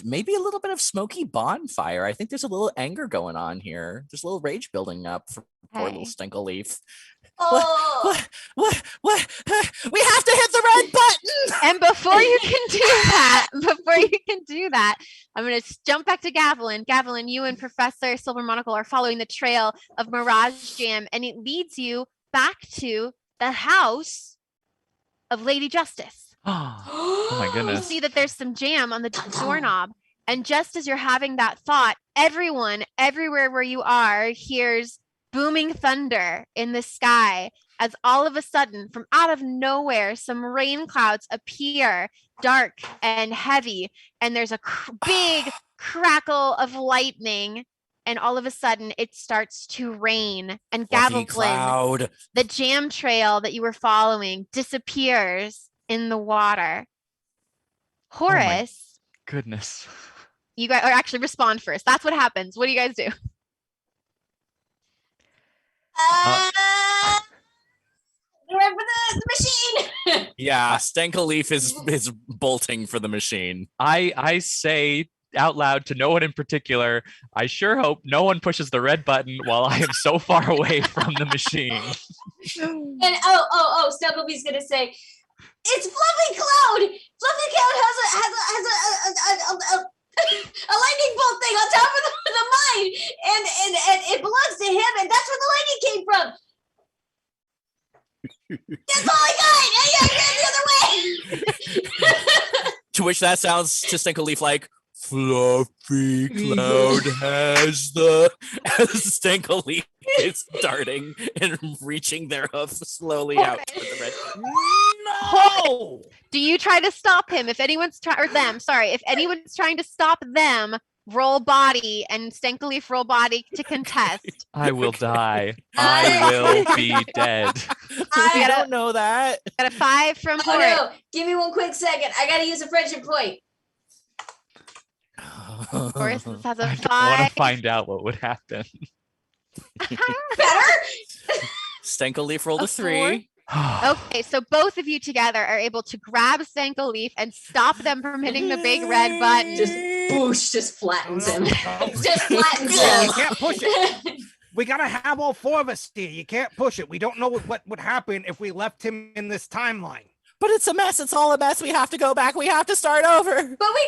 maybe a little bit of smoky bonfire. I think there's a little anger going on here. There's a little rage building up for poor little Hey. Stankelleaf. Oh, What? We have to hit the red button. And before you can do that, I'm going to jump back to Gavelin. Gavelin, you and Professor Silver Monocle are following the trail of Mirage Jam, and it leads you back to the house of Lady Justice. Oh my You goodness. see that there's some jam on the doorknob, and just as you're having that thought, everyone, everywhere where you are, hears booming thunder in the sky as all of a sudden, from out of nowhere, some rain clouds appear, dark and heavy, and there's a big crackle of lightning, and all of a sudden it starts to rain, and Fluffy Gavelin, cloud. the jam trail that you were following, disappears in the water. Horace, Goodness. you guys, or actually respond first. That's what happens. What do you guys do? remember the machine. Yeah, Stankelleaf is bolting for the machine. I say out loud to no one in particular, I sure hope no one pushes the red button while I am so far away from the machine. And Snugglebee's gonna say, "It's Fluffy Cloud. Fluffy Cloud has a lightning bolt thing on top of the mine, and it belongs to him, and that's where the lightning came from." That's all I got. I ran the other way. To which that sounds to Stankelleaf like, "Fluffy Cloud has the..." As Stankelleaf is darting and reaching their hoof slowly out toward the red. No! Do you try to stop him? If anyone's if anyone's trying to stop them, roll body, and Stankelleaf roll body to contest. I will die. I will be dead. I don't know that. Got a 5 from Oh Horace. no! Give me one quick second. I gotta use a friendship point. Horace has a I want 5. to find out what would happen. Better. Stankelleaf rolled a A 3. Okay, so both of you together are able to grab Stankelleaf and stop them from hitting the big red button. Just boosh, just flattens him. No. Just flattens You him. can't push it. We gotta have all 4 of us here. You can't push it. We don't know what would happen if we left him in this timeline. But it's a mess. It's all a mess. We have to go back. We have to start over. But we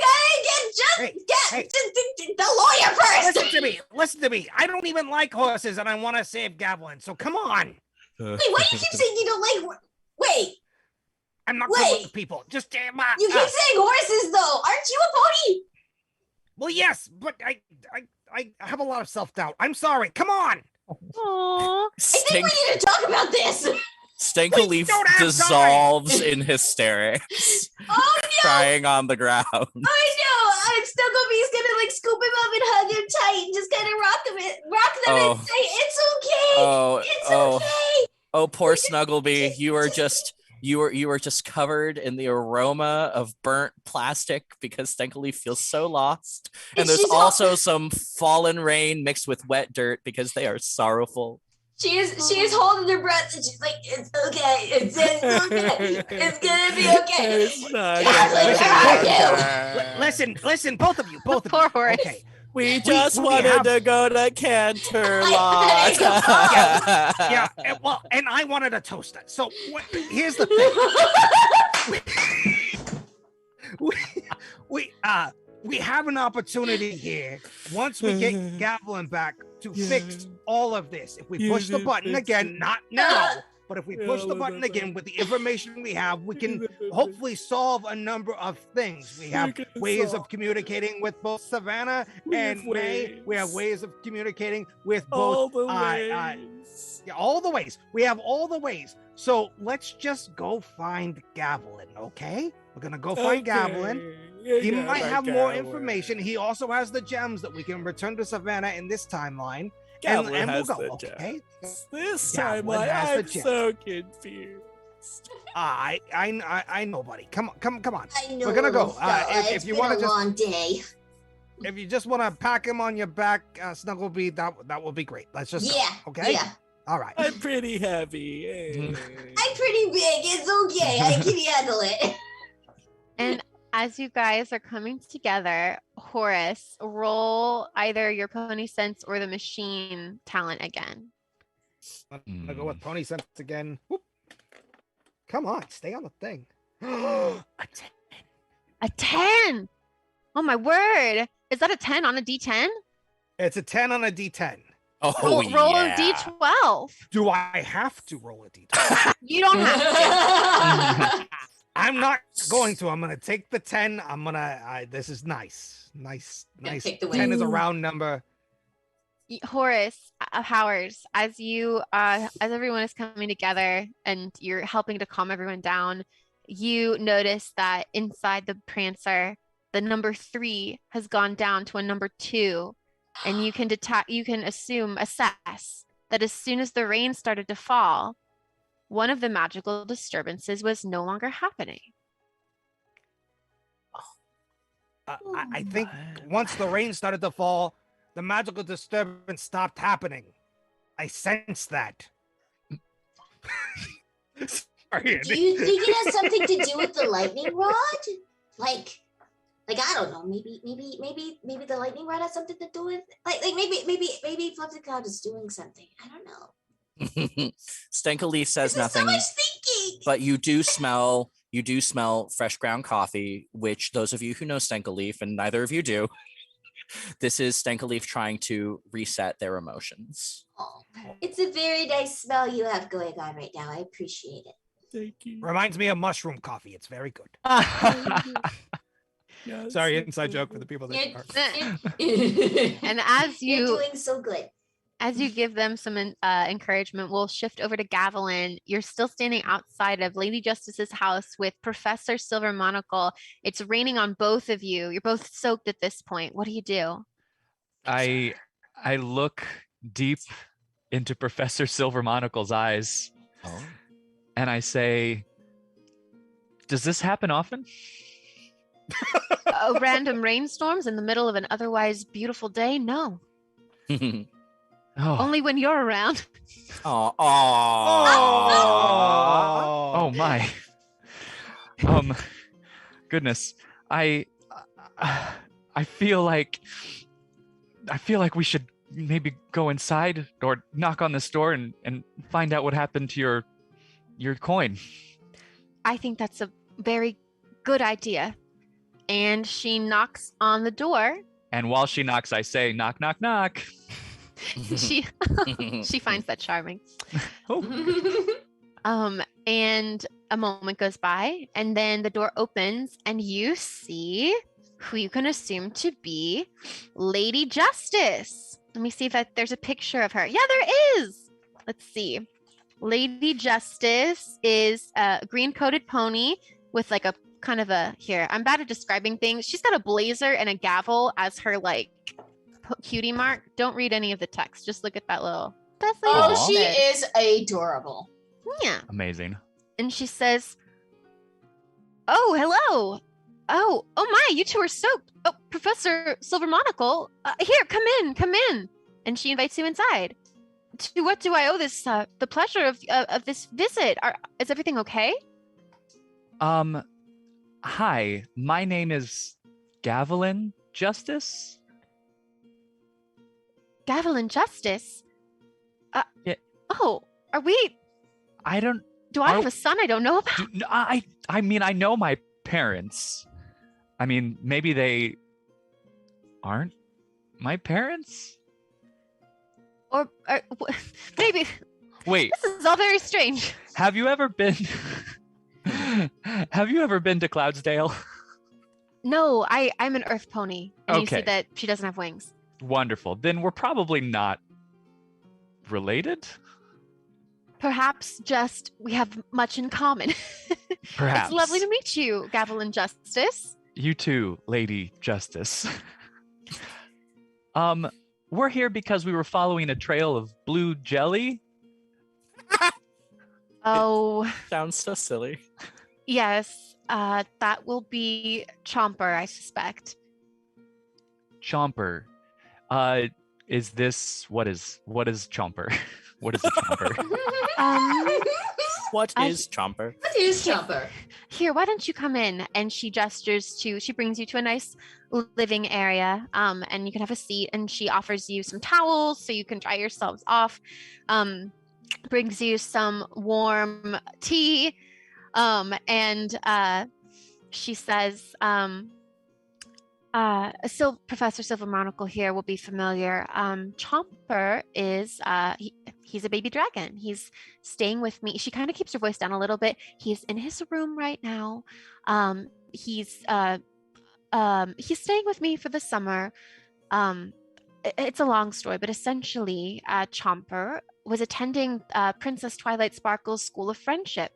gotta get the lawyer first. Listen to me. I don't even like horses, and I want to save Gavelin. So come on. Wait, why do you keep saying you don't like? Wait, I'm not good with people. Just you keep saying horses though. Aren't you a pony? Well, yes, but I have a lot of self-doubt. I'm sorry. Come on. Aww. I think we need to talk about this. Stankelleaf don't have dissolves in hysterics, Oh no! crying on the ground. I know. Snugglebee's gonna like scoop him up and hug him tight and just kind of rock them and say, "It's okay. It's okay." Oh, poor Snugglebee. You are just covered in the aroma of burnt plastic because Stankelleaf feels so lost. And there's she's also some fallen rain mixed with wet dirt because they are sorrowful. She is holding her breath and she's like, "It's okay. It's okay. It's gonna be okay." It's not Listen, both of you. Poor Horace. Okay. We just we wanted have- to go to Canterlot. Yeah, and I wanted a toaster. So here's the thing. we have an opportunity here. Once we get Gavelin back to fix all of this, if we push the button again, not now, but if we push the button again with the information we have, we can hopefully solve a number of things. We have ways of communicating with both Savannah and May. We have ways of communicating with both all the ways. We have all the ways. So let's just go find Gavelin, okay? We're gonna go find Gavelin. He might have more information. He also has the gems that we can return to Savannah in this timeline. And we'll go, okay? This timeline, I'm so confused. I know, buddy. Come on. I know. We're gonna go. If you want to just long day. If you just want to pack him on your back, Snugglebee, that will be great. Let's just go, okay? Yeah. All right. I'm pretty heavy. I'm pretty big. It's okay. I can handle it. And as you guys are coming together, Horace, roll either your pony sense or the machine talent again. I'm gonna go with pony sense again. Whoop. Come on, stay on the thing. A 10. A 10. Oh my word. Is that a 10 on a D10? It's a 10 on a D10. Oh, roll a D12. Do I have to roll a D12? You don't have to. I'm not going to. I'm going to take the 10. This is nice. Nice. 10 is a round number. Horace, Powers, as everyone is coming together and you're helping to calm everyone down, you notice that inside the Prancer, the number 3 has gone down to a number 2, and you can assess that as soon as the rain started to fall, one of the magical disturbances was no longer happening. I think once the rain started to fall, the magical disturbance stopped happening. I sense that. Sorry, do you think it has something to do with the lightning rod? Like I don't know. Maybe the lightning rod has something to do with maybe Fluffy Cloud is doing something. I don't know. Stenka says nothing. So much thinking. But you do smell fresh ground coffee, which those of you who know Stenka, and neither of you do, this is Stenka trying to reset their emotions. Oh, it's a very nice smell you have going on right now. I appreciate it. Thank you. Reminds me of mushroom coffee. It's very good. Yes, Sorry, inside joke for the people that are. And as you're doing so good. As you give them some encouragement, we'll shift over to Gavelin. You're still standing outside of Lady Justice's house with Professor Silver Monocle. It's raining on both of you. You're both soaked at this point. What do you do? I look deep into Professor Silver Monocle's eyes, and I say, "Does this happen often?" Random rainstorms in the middle of an otherwise beautiful day? No. Only when you're around. Oh my. Goodness. I feel like we should maybe go inside or knock on this door and find out what happened to your coin. I think that's a very good idea. And she knocks on the door. And while she knocks, I say, knock, knock, knock. She finds that charming. And a moment goes by, and then the door opens, and you see who you can assume to be Lady Justice. Let me see if there's a picture of her. Yeah, there is. Let's see. Lady Justice is a green-coated pony with like a kind of I'm bad at describing things. She's got a blazer and a gavel as her like cutie mark. Don't read any of the text. Just look at that little. She is adorable. Yeah. Amazing. And she says, "Oh, hello. Oh my, you two are soaked. Oh, Professor Silver Monocle, here, come in." And she invites you inside. To what do I owe this? The pleasure of this visit. Is everything okay? Hi, my name is Gavelin Justice. Gavelin Justice? Yeah. Oh, are we? I don't. Do I have a son I don't know about? I mean, I know my parents. I mean, maybe they aren't my parents? Or maybe. Wait. This is all very strange. Have you ever been Have you ever been to Cloudsdale? No, I'm an earth pony. And you see Okay. that she doesn't have wings. Wonderful. Then we're probably not related? Perhaps just we have much in common. Perhaps. It's lovely to meet you, Gavilan Justice. You too, Lady Justice. We're here because we were following a trail of blue jelly. Oh, Sounds so silly. yes. That will be Chomper, I suspect. Chomper. Is this what is Chomper? What is a Chomper? What is Chomper? What is Chomper? Here, why don't you come in? And she she brings you to a nice living area, and you can have a seat, and she offers you some towels so you can dry yourselves off, brings you some warm tea, and she says, Professor Silver Monocle here will be familiar. Chomper is, he's a baby dragon. He's staying with me. She kind of keeps her voice down a little bit. He's in his room right now. He's staying with me for the summer. It's a long story, but essentially, Chomper was attending Princess Twilight Sparkle's School of Friendship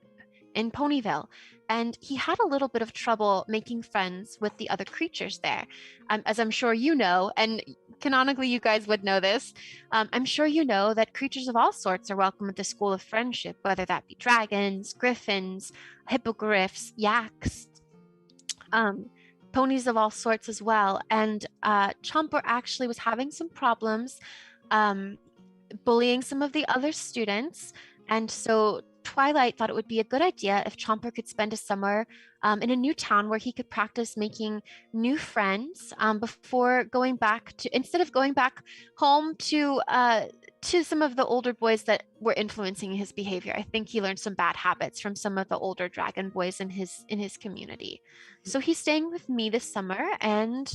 in Ponyville, and he had a little bit of trouble making friends with the other creatures there. As I'm sure you know, and canonically you guys would know this, I'm sure you know that creatures of all sorts are welcome at the School of Friendship, whether that be dragons, griffins, hippogriffs, yaks, ponies of all sorts as well. And Chomper actually was having some problems bullying some of the other students, and so Twilight thought it would be a good idea if Chomper could spend a summer in a new town where he could practice making new friends before going back to, instead of going back home to some of the older boys that were influencing his behavior. I think he learned some bad habits from some of the older dragon boys in his community. So he's staying with me this summer, and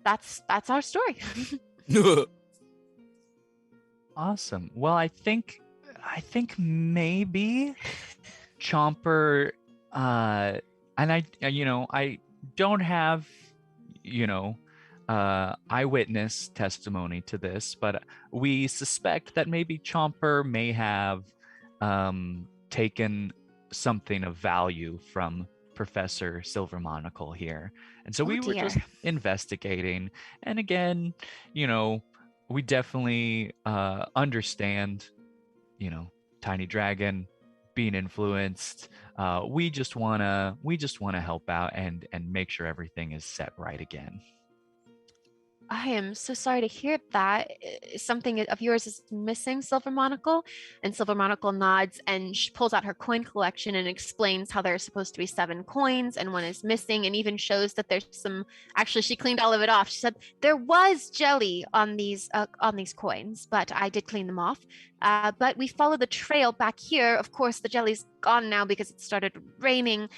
that's our story. Awesome. Well, I think maybe Chomper, and I don't have, eyewitness testimony to this, but we suspect that maybe Chomper may have taken something of value from Professor Silver Monocle here. And so we were just investigating. And again, we definitely understand, tiny dragon being influenced. We just wanna help out and make sure everything is set right again. I am so sorry to hear that. Something of yours is missing, Silver Monocle. And Silver Monocle nods, and she pulls out her coin collection and explains how there are supposed to be 7 coins and one is missing, and even shows that there's some, actually she cleaned all of it off. She said there was jelly on these coins, but I did clean them off. But we follow the trail back here. Of course, the jelly's gone now because it started raining.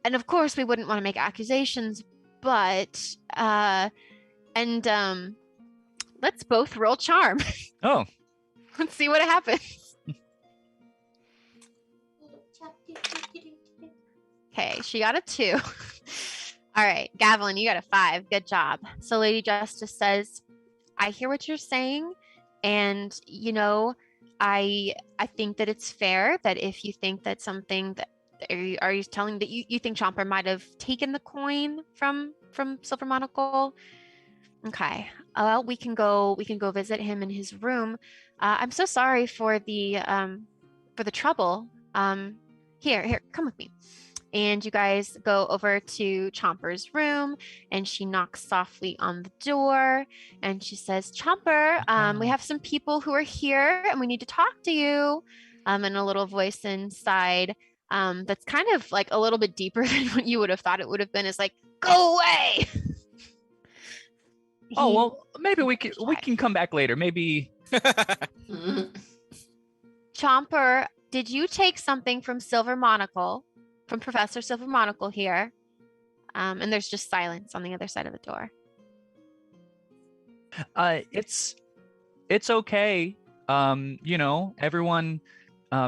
And of course we wouldn't want to make accusations, but let's both roll charm. Oh. Let's see what happens. Okay, she got a 2. All right, Gavilan, you got a 5. Good job. So Lady Justice says, I hear what you're saying, and I think that it's fair that if you think that something that are you telling that you think Chomper might have taken the coin from Silver Monocle? Okay. Well, we can go visit him in his room. I'm so sorry for the trouble. Here, come with me. And you guys go over to Chomper's room, and she knocks softly on the door, and she says, Chomper, we have some people who are here, and we need to talk to you. And a little voice inside that's kind of like a little bit deeper than what you would have thought it would have been is like, go away. Oh, well, maybe we can come back later. Maybe. Chomper, did you take something from Silver Monocle, from Professor Silver Monocle here? And there's just silence on the other side of the door. It's okay. Everyone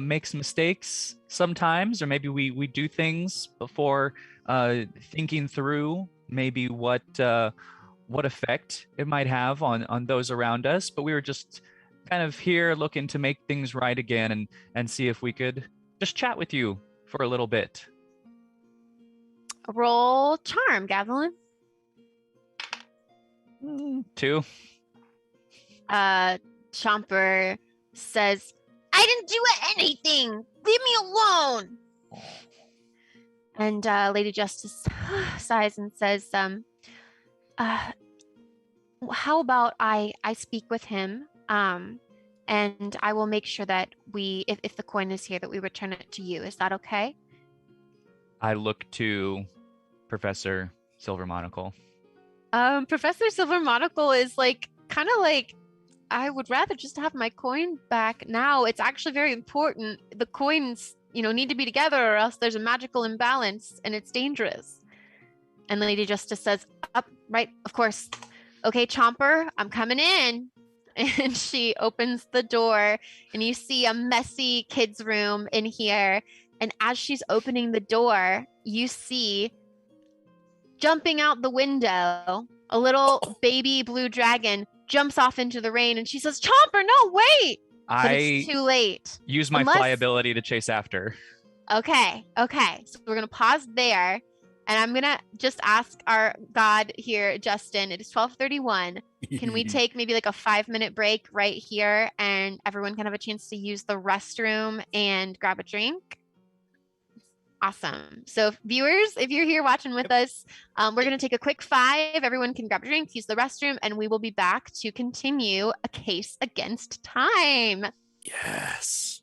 makes mistakes sometimes, or maybe we do things before thinking through maybe what effect it might have on those around us. But we were just kind of here looking to make things right again and see if we could just chat with you for a little bit. Roll charm, Gavelin. 2. Chomper says, I didn't do anything. Leave me alone. And Lady Justice sighs and says, how about I speak with him, and I will make sure that if the coin is here, that we return it to you. Is that okay? I look to Professor Silver Monocle. Professor Silver Monocle is kind of like, I would rather just have my coin back now. It's actually very important. The coins, need to be together, or else there's a magical imbalance and it's dangerous. And Lady Justice says, up, right, of course. Okay, Chomper, I'm coming in. And she opens the door, and you see a messy kid's room in here. And as she's opening the door, you see, jumping out the window, a little baby blue dragon jumps off into the rain, and she says, Chomper, no, wait! But it's too late. Use my fly ability to chase after. Okay. So we're going to pause there. And I'm going to just ask our god here, Justin. It is 12:31. Can we take maybe like a 5-minute break right here, and everyone can have a chance to use the restroom and grab a drink? Awesome. So viewers, if you're here watching with us, we're going to take a quick 5. Everyone can grab a drink, use the restroom, and we will be back to continue A Case Against Time. Yes.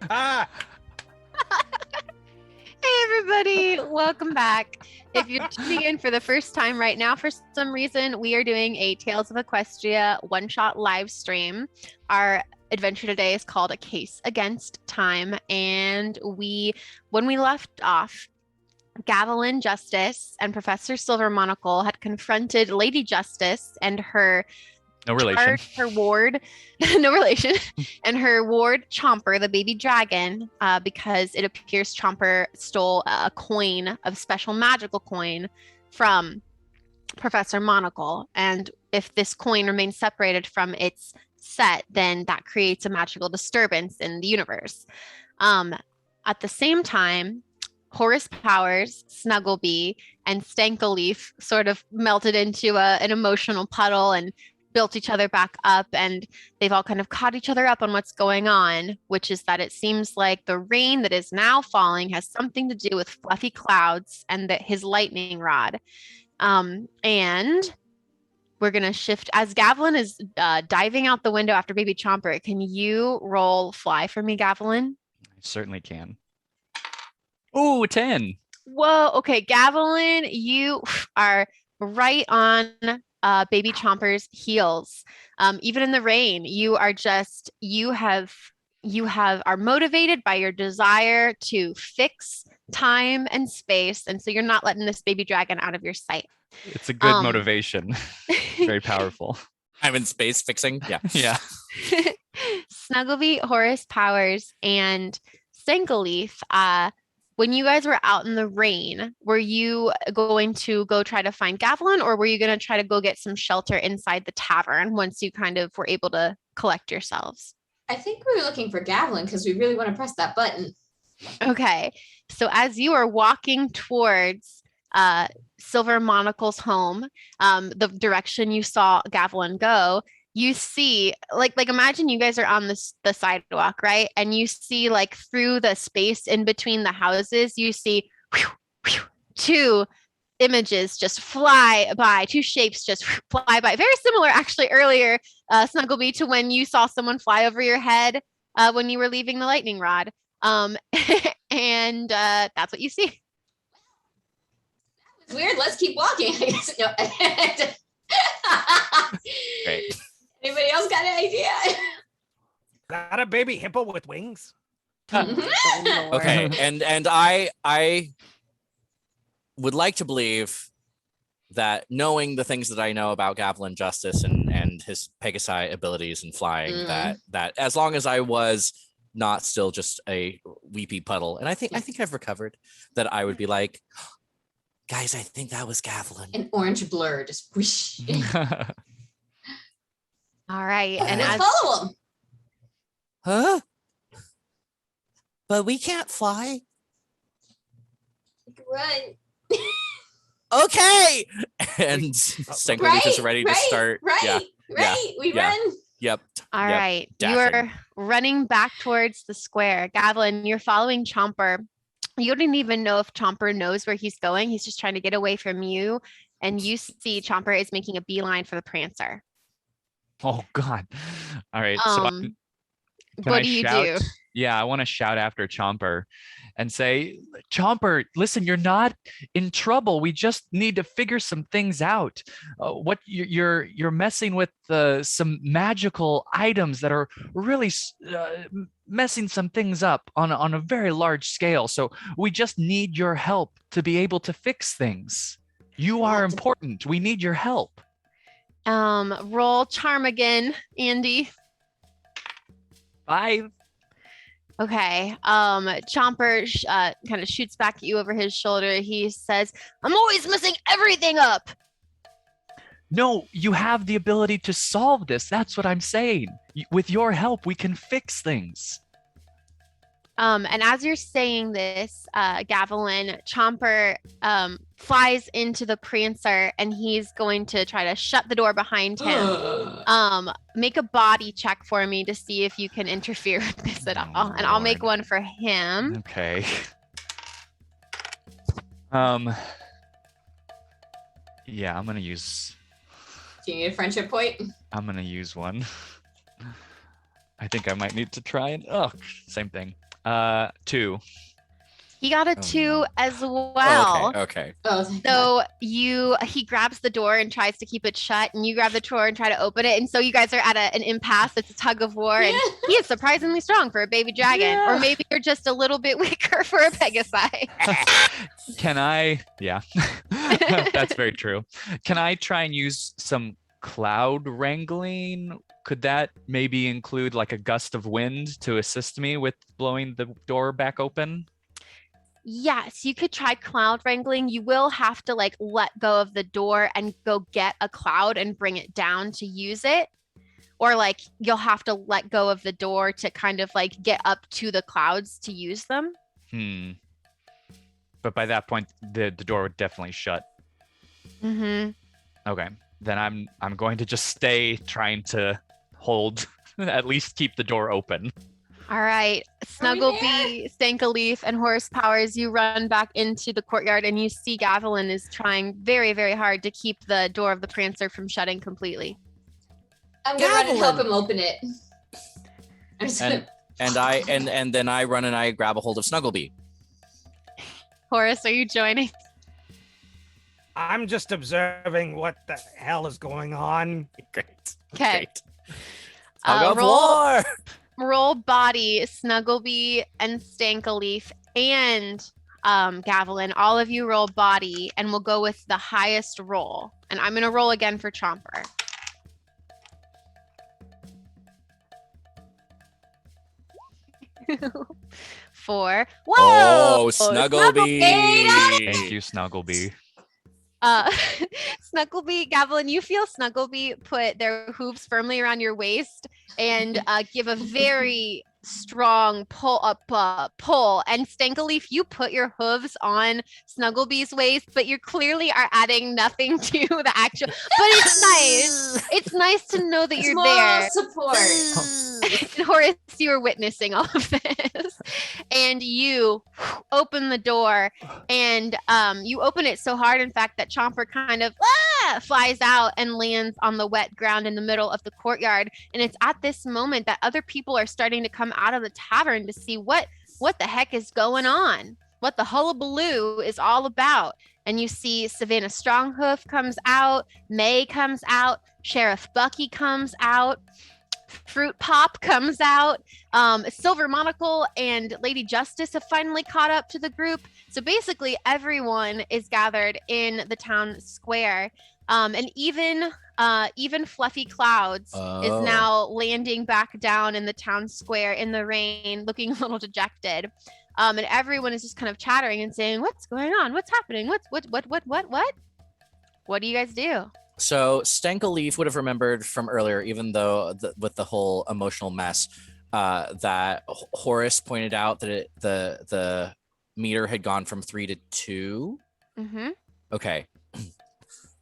Hey everybody, welcome back. If you're tuning in for the first time right now, for some reason, we are doing a Tales of Equestria one-shot live stream. Our adventure today is called A Case Against Time, and when we left off, Gavilan Justice and Professor Silver Monocle had confronted Lady Justice and her No relation. her ward, no relation, and her ward Chomper, the baby dragon, because it appears Chomper stole a coin, a special magical coin, from Professor Monocle. And if this coin remains separated from its set, then that creates a magical disturbance in the universe. At the same time, Horace Powers, Snugglebee, and Stankleaf sort of melted into an emotional puddle and built each other back up, and they've all kind of caught each other up on what's going on, which is that it seems like the rain that is now falling has something to do with fluffy clouds and his lightning rod. And we're going to shift as Gavilan is diving out the window after baby Chomper. Can you roll fly for me, Gavilan? I certainly can. Ooh, 10. Whoa. Okay, Gavilan, you are right on baby Chomper's heels. Even in the rain, you are motivated by your desire to fix time and space, and so you're not letting this baby dragon out of your sight. It's a good motivation. Very powerful. I'm in space fixing. Yeah. Yeah. Snugglebee, Horace Powers, and Stankleaf, when you guys were out in the rain, were you going to go try to find Gavilan, or were you going to try to go get some shelter inside the tavern once you kind of were able to collect yourselves? I think we were looking for Gavilan because we really want to press that button. Okay. So as you are walking towards Silver Monocle's home, the direction you saw Gavilan go, you see, like imagine you guys are on the sidewalk, right? And you see like through the space in between the houses, you see two images just fly by, two shapes just fly by. Very similar actually earlier, Snugglebee, to when you saw someone fly over your head when you were leaving the lightning rod. And that's what you see. It's weird. Let's keep walking. I guess. No. Great. Anybody else got an idea? That a baby hippo with wings? Okay, and I would like to believe that, knowing the things that I know about Gavilan Justice and his Pegasi abilities and flying, that as long as I was not still just a weepy puddle, and I think I've recovered, that I would be like, guys, I think that was Gavilan. An orange blur, just whoosh. All right, and let's follow him. Huh? But we can't fly. Run. Okay. And Stankleaf is ready to start. We run. Yep. All right. You are running back towards the square. Gavilan, you're following Chomper. You don't even know if Chomper knows where he's going. He's just trying to get away from you. And you see Chomper is making a beeline for the Prancer. Oh, God. All right. What do you do? Yeah, I want to shout after Chomper and say, Chomper, listen, you're not in trouble. We just need to figure some things out. What you're messing with some magical items that are really messing some things up on a very large scale. So we just need your help to be able to fix things. You are important. We need your help. Roll charm again, Andy. 5. Okay. Chomper kind of shoots back at you over his shoulder. He says, I'm always messing everything up. No, you have the ability to solve this. That's what I'm saying. With your help, we can fix things. And as you're saying this, Gavilan, Chomper flies into the Prancer, and he's going to try to shut the door behind him. Make a body check for me to see if you can interfere with this at all. And I'll make one for him. Okay. Yeah, I'm gonna use. Do you need a friendship point? I'm gonna use one. I think I might need to try and. Oh, same thing. 2. He got a 2 as well. Okay. Oh, thank God. So he grabs the door and tries to keep it shut, and you grab the door and try to open it. And so you guys are at an impasse. It's a tug of war, and he is surprisingly strong for a baby dragon. Or maybe you're just a little bit weaker for a Pegasi. Can I? Yeah, that's very true. Can I try and use some cloud wrangling? Could that maybe include like a gust of wind to assist me with blowing the door back open? Yes, you could try cloud wrangling. You will have to like let go of the door and go get a cloud and bring it down to use it. Or like you'll have to let go of the door to kind of like get up to the clouds to use them. But by that point, the door would definitely shut. Mm-hmm. Okay. Then I'm going to just stay trying to hold, at least keep the door open. All right, Snugglebee, Stankaleaf, and Horse Powers, you run back into the courtyard and you see Gavilan is trying very, very hard to keep the door of the Prancer from shutting completely. I'm gonna run and help him open it. And then I run and I grab a hold of Snugglebee. Horace, are you joining? I'm just observing what the hell is going on. Great. Okay. Tug of war. Roll body, Snugglebee, and Stankaleaf, and Gavilan. All of you roll body, and we'll go with the highest roll. And I'm going to roll again for Chomper. Four. Whoa! Oh, Snugglebee. Thank you, Snugglebee. Snugglebee, Gavilan, you feel Snugglebee put their hooves firmly around your waist and give a very strong pull. And Stankaleaf, you put your hooves on Snugglebee's waist, but you clearly are adding nothing to the actual. But it's nice. It's nice to know that you're there. Support. And Horace, you were witnessing all of this, and you open the door, and you open it so hard, in fact, that Chomper kind of flies out and lands on the wet ground in the middle of the courtyard. And it's at this moment that other people are starting to come out of the tavern to see what the heck is going on, what the hullabaloo is all about. And you see Savannah Stronghoof comes out, May comes out, Sheriff Bucky comes out, Fruit Pop comes out, Silver Monocle and Lady Justice have finally caught up to the group. So basically everyone is gathered in the town square. And even Fluffy Clouds is now landing back down in the town square in the rain, looking a little dejected. And everyone is just kind of chattering and saying, "What's going on? What's happening? What? What do you guys do?" So Stankaleaf would have remembered from earlier, even though with the whole emotional mess, that Horace pointed out that the meter had gone from 3 to 2. Mm-hmm. Okay.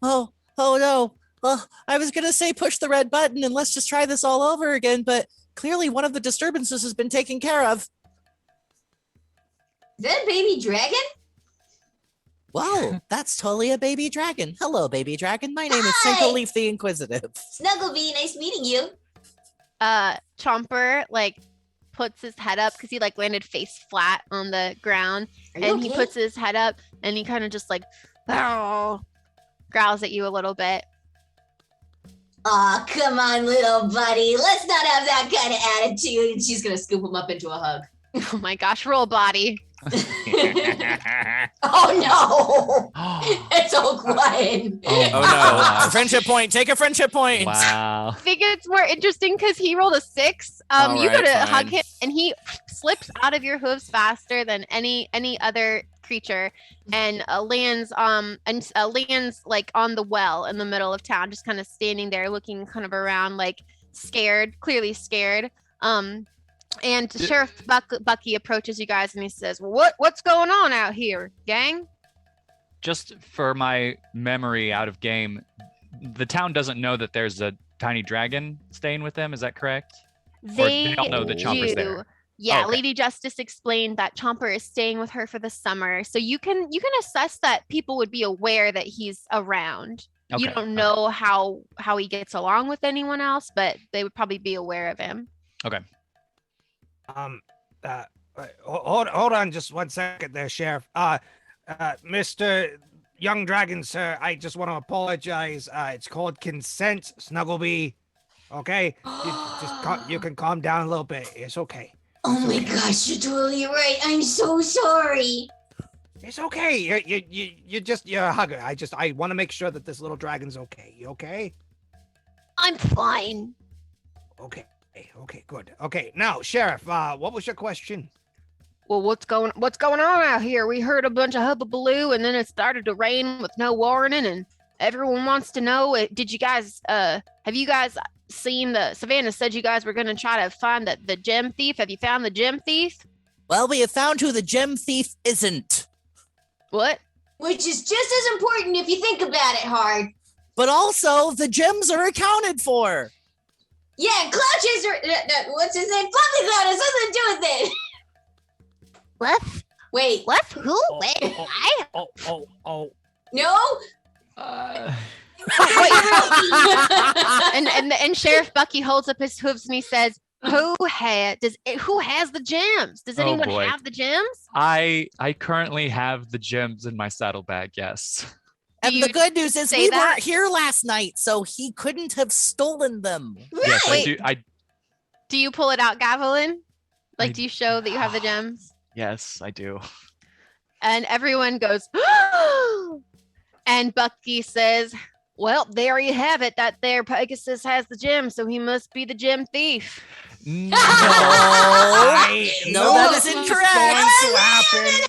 Oh no. Well, I was going to say push the red button and let's just try this all over again, but clearly one of the disturbances has been taken care of. Is that a baby dragon? Whoa, that's totally a baby dragon. Hello, baby dragon. My name is Hi. Stankaleaf the Inquisitive. Snugglebee, nice meeting you. Chomper puts his head up because he landed face flat on the ground, and he puts his head up and he kind of just growls at you a little bit. Aw, come on, little buddy. Let's not have that kind of attitude. And she's gonna scoop him up into a hug. Oh my gosh, roll body. Oh no! It's all quiet. Oh no! Friendship point. Take a friendship point. Wow. I think it's more interesting because he rolled a 6. You go to hug him, and he slips out of your hooves faster than any other creature, and lands on the well in the middle of town, just kind of standing there, looking kind of around, scared, clearly scared. And Sheriff Bucky approaches you guys and he says, "Well, what's going on out here, gang?" Just for my memory out of game, the town doesn't know that there's a tiny dragon staying with them. Is that correct? They don't know that Chomper's there. Yeah, okay. Lady Justice explained that Chomper is staying with her for the summer. So you can assess that people would be aware that he's around. Okay. You don't know how he gets along with anyone else, but they would probably be aware of him. Okay. Hold on just 1 second there, Sheriff. Mr. Young Dragon, sir, I just want to apologize. It's called consent, Snugglebee. Okay? You can calm down a little bit. It's okay. Oh my gosh, you're totally right. I'm so sorry. It's okay. You're a hugger. I want to make sure that this little dragon's okay. You okay? I'm fine. Okay, good. Okay, now, Sheriff, what was your question? Well, what's going on out here? We heard a bunch of hubbubaloo, and then it started to rain with no warning, and everyone wants to know. Did you guys? Have you guys seen the Savannah said you guys were going to try to find the gem thief? Have you found the gem thief? Well, we have found who the gem thief isn't. What? Which is just as important if you think about it hard. But also, the gems are accounted for. Yeah, Cloud Chaser, what's his name? Fluffy Cloud has something to do with it. Left? Wait. Left who? Wait, No? And Sheriff Bucky holds up his hooves and he says, Who has the gems? Does anyone boy. have the gems? I currently have the gems in my saddlebag, yes. And the good news is say we that? weren't here last night, so he couldn't have stolen them. Yes, I Wait. do. Do you pull it out, Gavelin? Do you show that you have the gems? Yes, I do. And everyone goes, and Bucky says, well, there you have it. That there Pegasus has the gem, so he must be the gem thief. No. No, that is incorrect.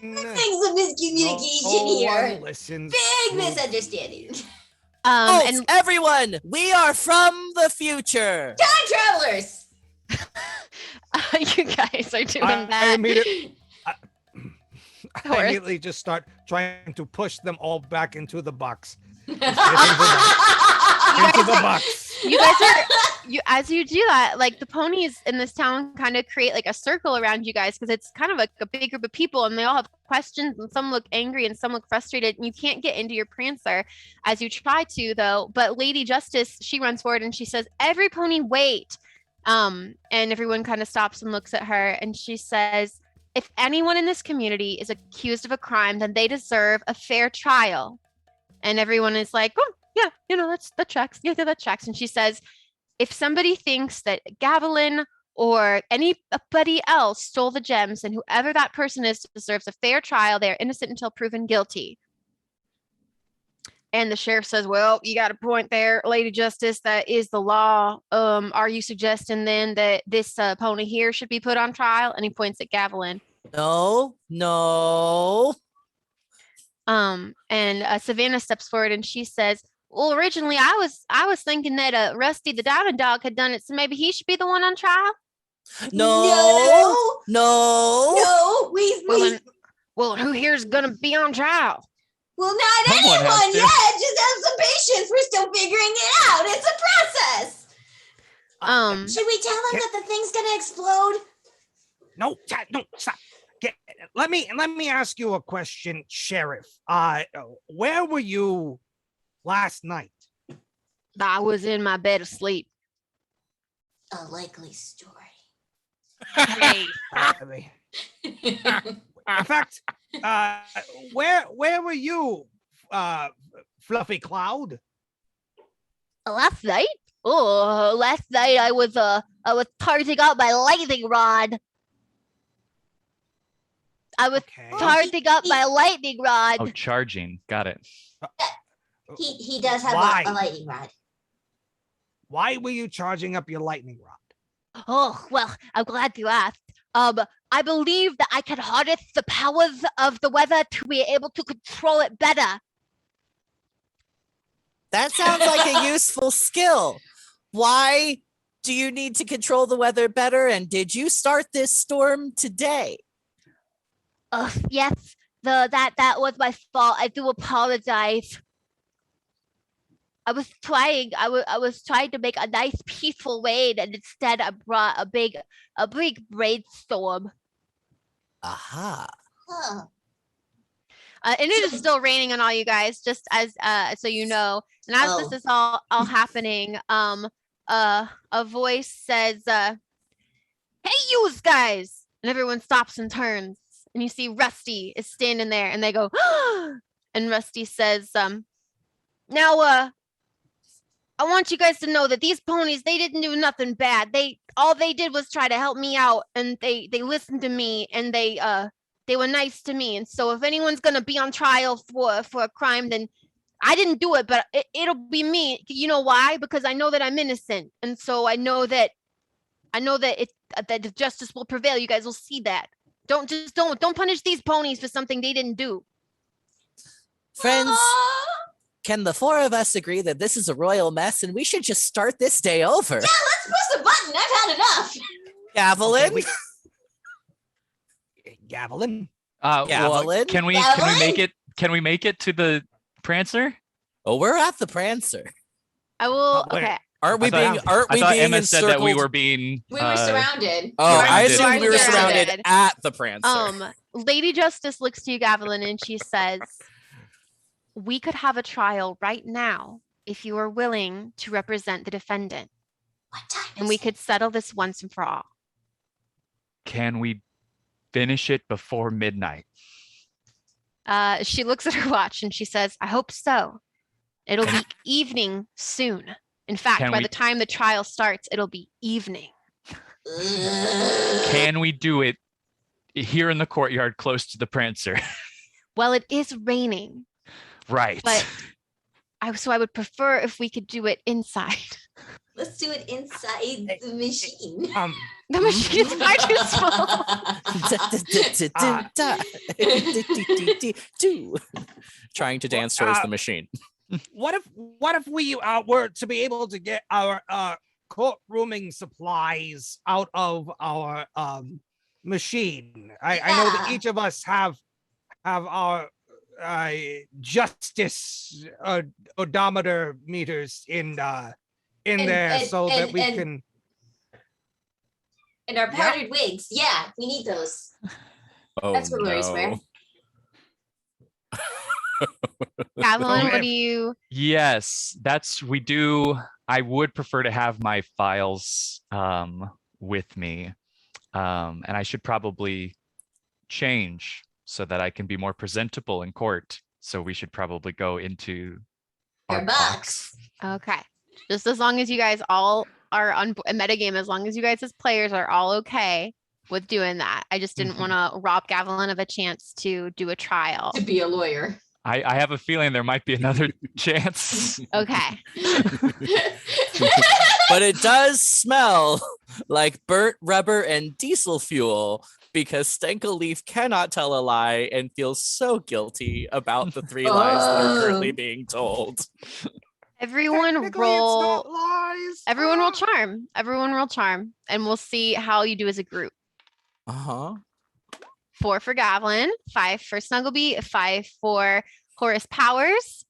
Things of miscommunication here. Listens. Big misunderstanding. And Everyone, we are from the future. Time travelers. You guys are doing I that. immediately just start trying to push them all back into the box. Into the box. You guys are as you do that, like the ponies in this town kind of create like a circle around you guys because it's kind of like a big group of people and they all have questions and some look angry and some look frustrated and you can't get into your prancer as you try to though. But Lady Justice, she runs forward and she says, every pony wait. And everyone kind of stops and looks at her and she says, if anyone in this community is accused of a crime, then they deserve a fair trial. And everyone is like, oh, yeah, that tracks. Yeah, that tracks. And she says, if somebody thinks that Gavelin or anybody else stole the gems, and whoever that person is deserves a fair trial, they are innocent until proven guilty. And the sheriff says, well, you got a point there, Lady Justice. That is the law. Are you suggesting then that this pony here should be put on trial? And he points at Gavelin. No. And Savannah steps forward and she says, well, originally I was thinking that Rusty the Diamond Dog had done it, so maybe he should be the one on trial. No. Well, who here's gonna be on trial? Well, not Someone has anyone to. yet. Just have some patience. We're still figuring it out. It's a process. Should we tell them that the thing's gonna explode? No, stop. Let me ask you a question, Sheriff. Where were you last night? I was in my bed asleep. A likely story. Hey. In fact, where were you, Fluffy Cloud? Last night? Oh, last night I was charging up my lightning rod. Charging up my lightning rod. Oh, charging. Got it. He does have a lightning rod. Why were you charging up your lightning rod? Oh, well, I'm glad you asked. I believe that I can harness the powers of the weather to be able to control it better. That sounds like a useful skill. Why do you need to control the weather better? And did you start this storm today? Yes, that was my fault. I do apologize. I was trying to make a nice peaceful rain, and instead I brought a big rainstorm. Aha. Huh. And it is still raining on all you guys, just as so you know. And as this is all happening, a voice says, "Hey, you guys!" and everyone stops and turns, and you see Rusty is standing there, and they go, and Rusty says, now, I want you guys to know that these ponies, they didn't do nothing bad. All they did was try to help me out, and they listened to me, and they were nice to me. And so if anyone's gonna be on trial for a crime, then I didn't do it, but it'll be me. You know why? Because I know that I'm innocent, and so I know that the justice will prevail. You guys will see that. Don't punish these ponies for something they didn't do. Friends, can the four of us agree that this is a royal mess and we should just start this day over? Yeah, let's press the button. I've had enough. Gavelin? Okay, Gavelin? Well, Gavelin? can we make it to the Prancer? Oh, we're at the Prancer. I will. where? Okay. Aren't we being Emma encircled? said that we were being. We were surrounded. Oh, I surrounded. assumed we were surrounded Surrounded. at the Prancer. Lady Justice looks to you, Gavelin, and she says, "We could have a trial right now if you are willing to represent the defendant, What time and is we it? could settle this once and for all." Can we finish it before midnight? She looks at her watch and she says, "I hope so. It'll be evening soon. In fact, Can by we- the time the trial starts, it'll be evening." Can we do it here in the courtyard close to the Prancer? Well, it is raining, Right. but I would prefer if we could do it inside. Let's do it inside the machine. The machine is far too small. Trying to dance towards the machine. What if we were to be able to get our courtrooming supplies out of our machine? I know that each of us have our justice odometer meters in there so that we can. And our powdered wigs. Yeah, we need those. Oh, That's what Lori's wear. Gavelin, what do you? Yes, we do. I would prefer to have my files with me, and I should probably change so that I can be more presentable in court. So we should probably go into Our our box. Okay. Just as long as you guys all are on a metagame, as long as you guys as players are all okay with doing that. I just didn't want to rob Gavelin of a chance to do a trial. To be a lawyer. I have a feeling there might be another chance. Okay. But it does smell like burnt rubber and diesel fuel because Stenkelleaf cannot tell a lie and feels so guilty about the 3 lies that are currently being told. Everyone Technically, roll. it's not lies. Everyone roll charm. Everyone roll charm, and we'll see how you do as a group. Uh-huh. 4 for Gavelin, 5 for Snugglebee, 5 for Horace Powers.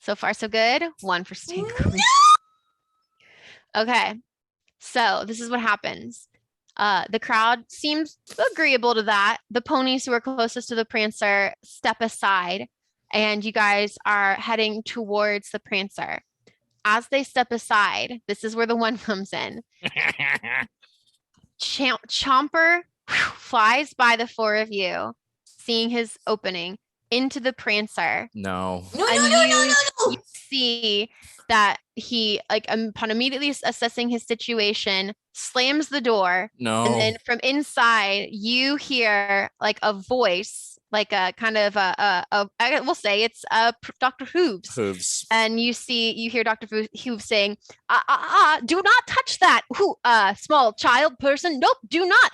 So far, so good. 1 for Stankley. Okay, so this is what happens. The crowd seems agreeable to that. The ponies who are closest to the Prancer step aside, and you guys are heading towards the Prancer. As they step aside, this is where the one comes in. Chomper flies by the 4 of you, seeing his opening into the Prancer. No. No, And no, no, no, no, no. You see that he, like, upon immediately assessing his situation, slams the door. No. And then from inside, you hear like a voice, like a kind of I will say it's Dr. Hooves. Hooves. And you hear Dr. Hooves saying, do not touch that. Small child person. Nope, do not.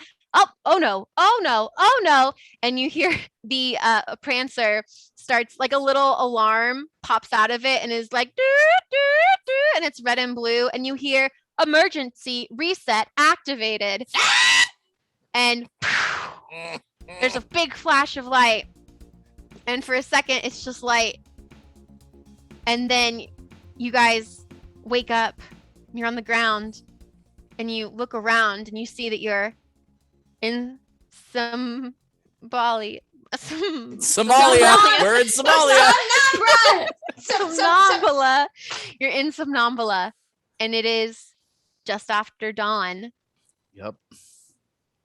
Oh no, oh no, oh no. And you hear the Prancer starts, like, a little alarm pops out of it and is like, doo, doo, doo, and it's red and blue. And you hear emergency reset activated. And there's a big flash of light. And for a second, it's just light. And then you guys wake up, you're on the ground, and you look around and you see that you're in Somalia. Somalia. We're in Somalia. Somnambula. You're in Somnambula, and it is just after dawn. Yep.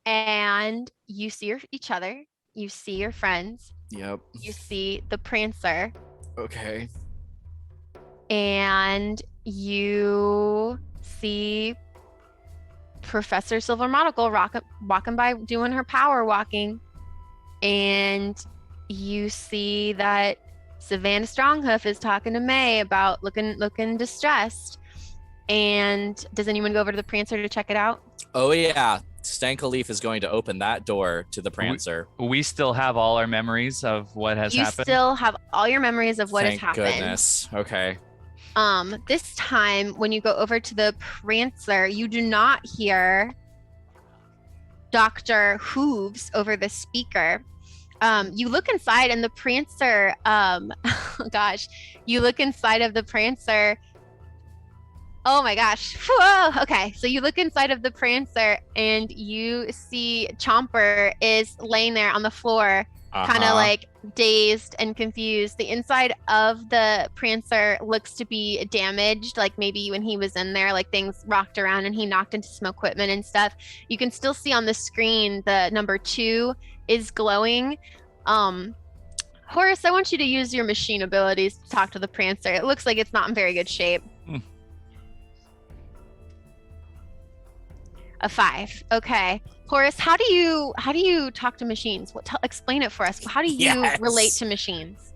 and you see each other. You see your friends. Yep. You see the Prancer. Okay. And you see Professor Silver Monocle walking by doing her power walking. And you see that Savannah Stronghoof is talking to May about looking distressed. And does anyone go over to the Prancer to check it out? Oh yeah, Stankalif is going to open that door to the Prancer. We still have all our memories of what has happened. You still have all your memories of what has Thank happened. goodness. Okay. This time when you go over to the Prancer, you do not hear Dr. Hooves over the speaker. You look inside and the Prancer, you look inside of the Prancer. Oh my gosh. Whoa. Okay. So you look inside of the Prancer and you see Chomper is laying there on the floor, kind of like dazed and confused. The inside of the Prancer looks to be damaged, like maybe when he was in there, like things rocked around and he knocked into some equipment and stuff. You can still see on the screen the number 2 is glowing. Horace, I want you to use your machine abilities to talk to the Prancer. It looks like it's not in very good shape. A 5. Okay. Horace, how do you talk to machines? Explain it for us. How do you relate to machines?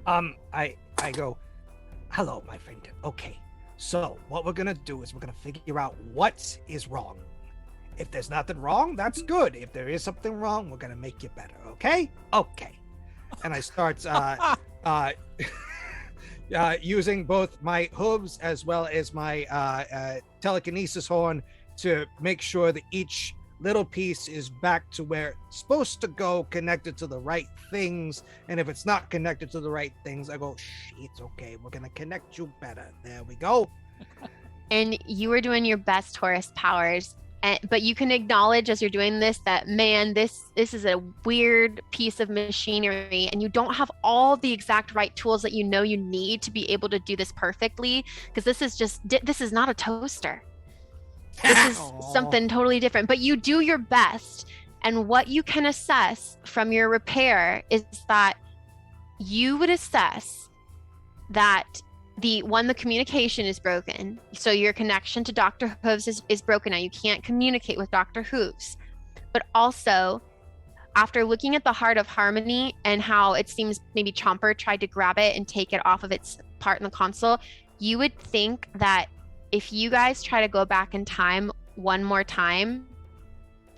I go, hello, my friend. Okay. So what we're gonna do is we're gonna figure out what is wrong. If there's nothing wrong, that's good. If there is something wrong, we're gonna make you better. Okay? Okay. And I start using both my hooves as well as my telekinesis horn to make sure that each little piece is back to where it's supposed to go, connected to the right things. And if it's not connected to the right things, I go, it's okay. We're gonna connect you better. There we go. And you were doing your best, Horace Powers. But you can acknowledge as you're doing this that, man, this is a weird piece of machinery and you don't have all the exact right tools that you know you need to be able to do this perfectly, because this is not a toaster. This is something totally different, but you do your best. And what you can assess from your repair is that you would assess that the communication is broken. So your connection to Dr. Hooves is broken now. You can't communicate with Dr. Hooves. But also, after looking at the Heart of Harmony and how it seems maybe Chomper tried to grab it and take it off of its part in the console, you would think that if you guys try to go back in time one more time,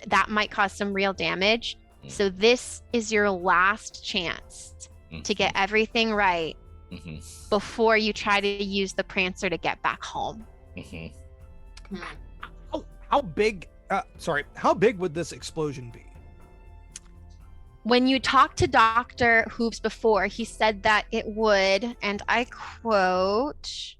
that might cause some real damage. So this is your last chance to get everything right before you try to use the Prancer to get back home. How big would this explosion be? When you talked to Dr. Hooves before, he said that it would, and I quote,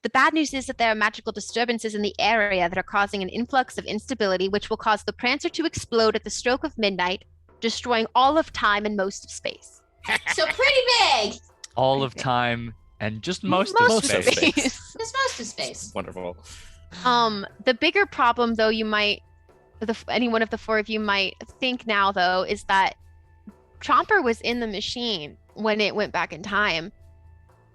"The bad news is that there are magical disturbances in the area that are causing an influx of instability, which will cause the Prancer to explode at the stroke of midnight, destroying all of time and most of space." So pretty big. All of time and just most of space. Just most of space. Wonderful. The bigger problem, though, any one of the 4 of you might think now, though, is that Chomper was in the machine when it went back in time.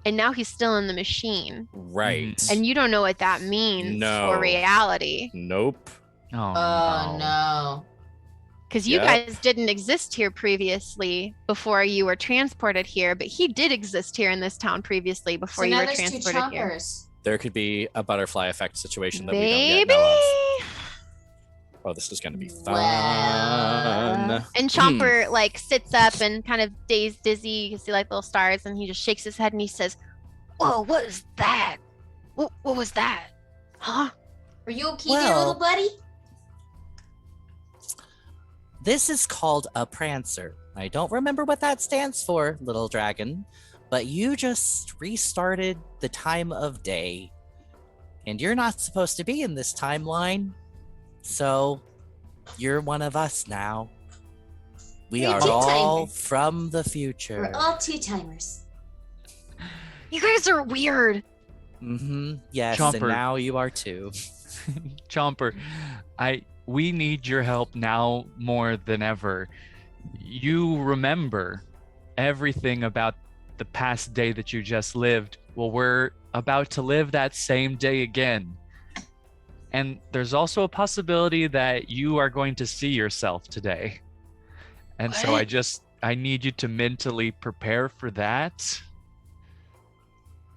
And now he's still in the machine. Right. And you don't know what that means for reality. Nope. Oh, no. Because you guys didn't exist here previously before you were transported here, but he did exist here in this town previously before you were transported here. There could be a butterfly effect situation that we don't yet know of. Oh, this is going to be fun. And Chomper sits up and kind of dazed, dizzy. You can see little stars, and he just shakes his head and he says, "Whoa, what is that? What was that? Huh? Are you okay there, little buddy?" This is called a Prancer. I don't remember what that stands for, little dragon, but you just restarted the time of day. And you're not supposed to be in this timeline. So, you're one of us now. We are all from the future. We're all 2-timers. You guys are weird. Yes, Chomper. and now you are too. Chomper, we need your help now more than ever. You remember everything about the past day that you just lived. Well, we're about to live that same day again. And there's also a possibility that you are going to see yourself today. And so I need you to mentally prepare for that.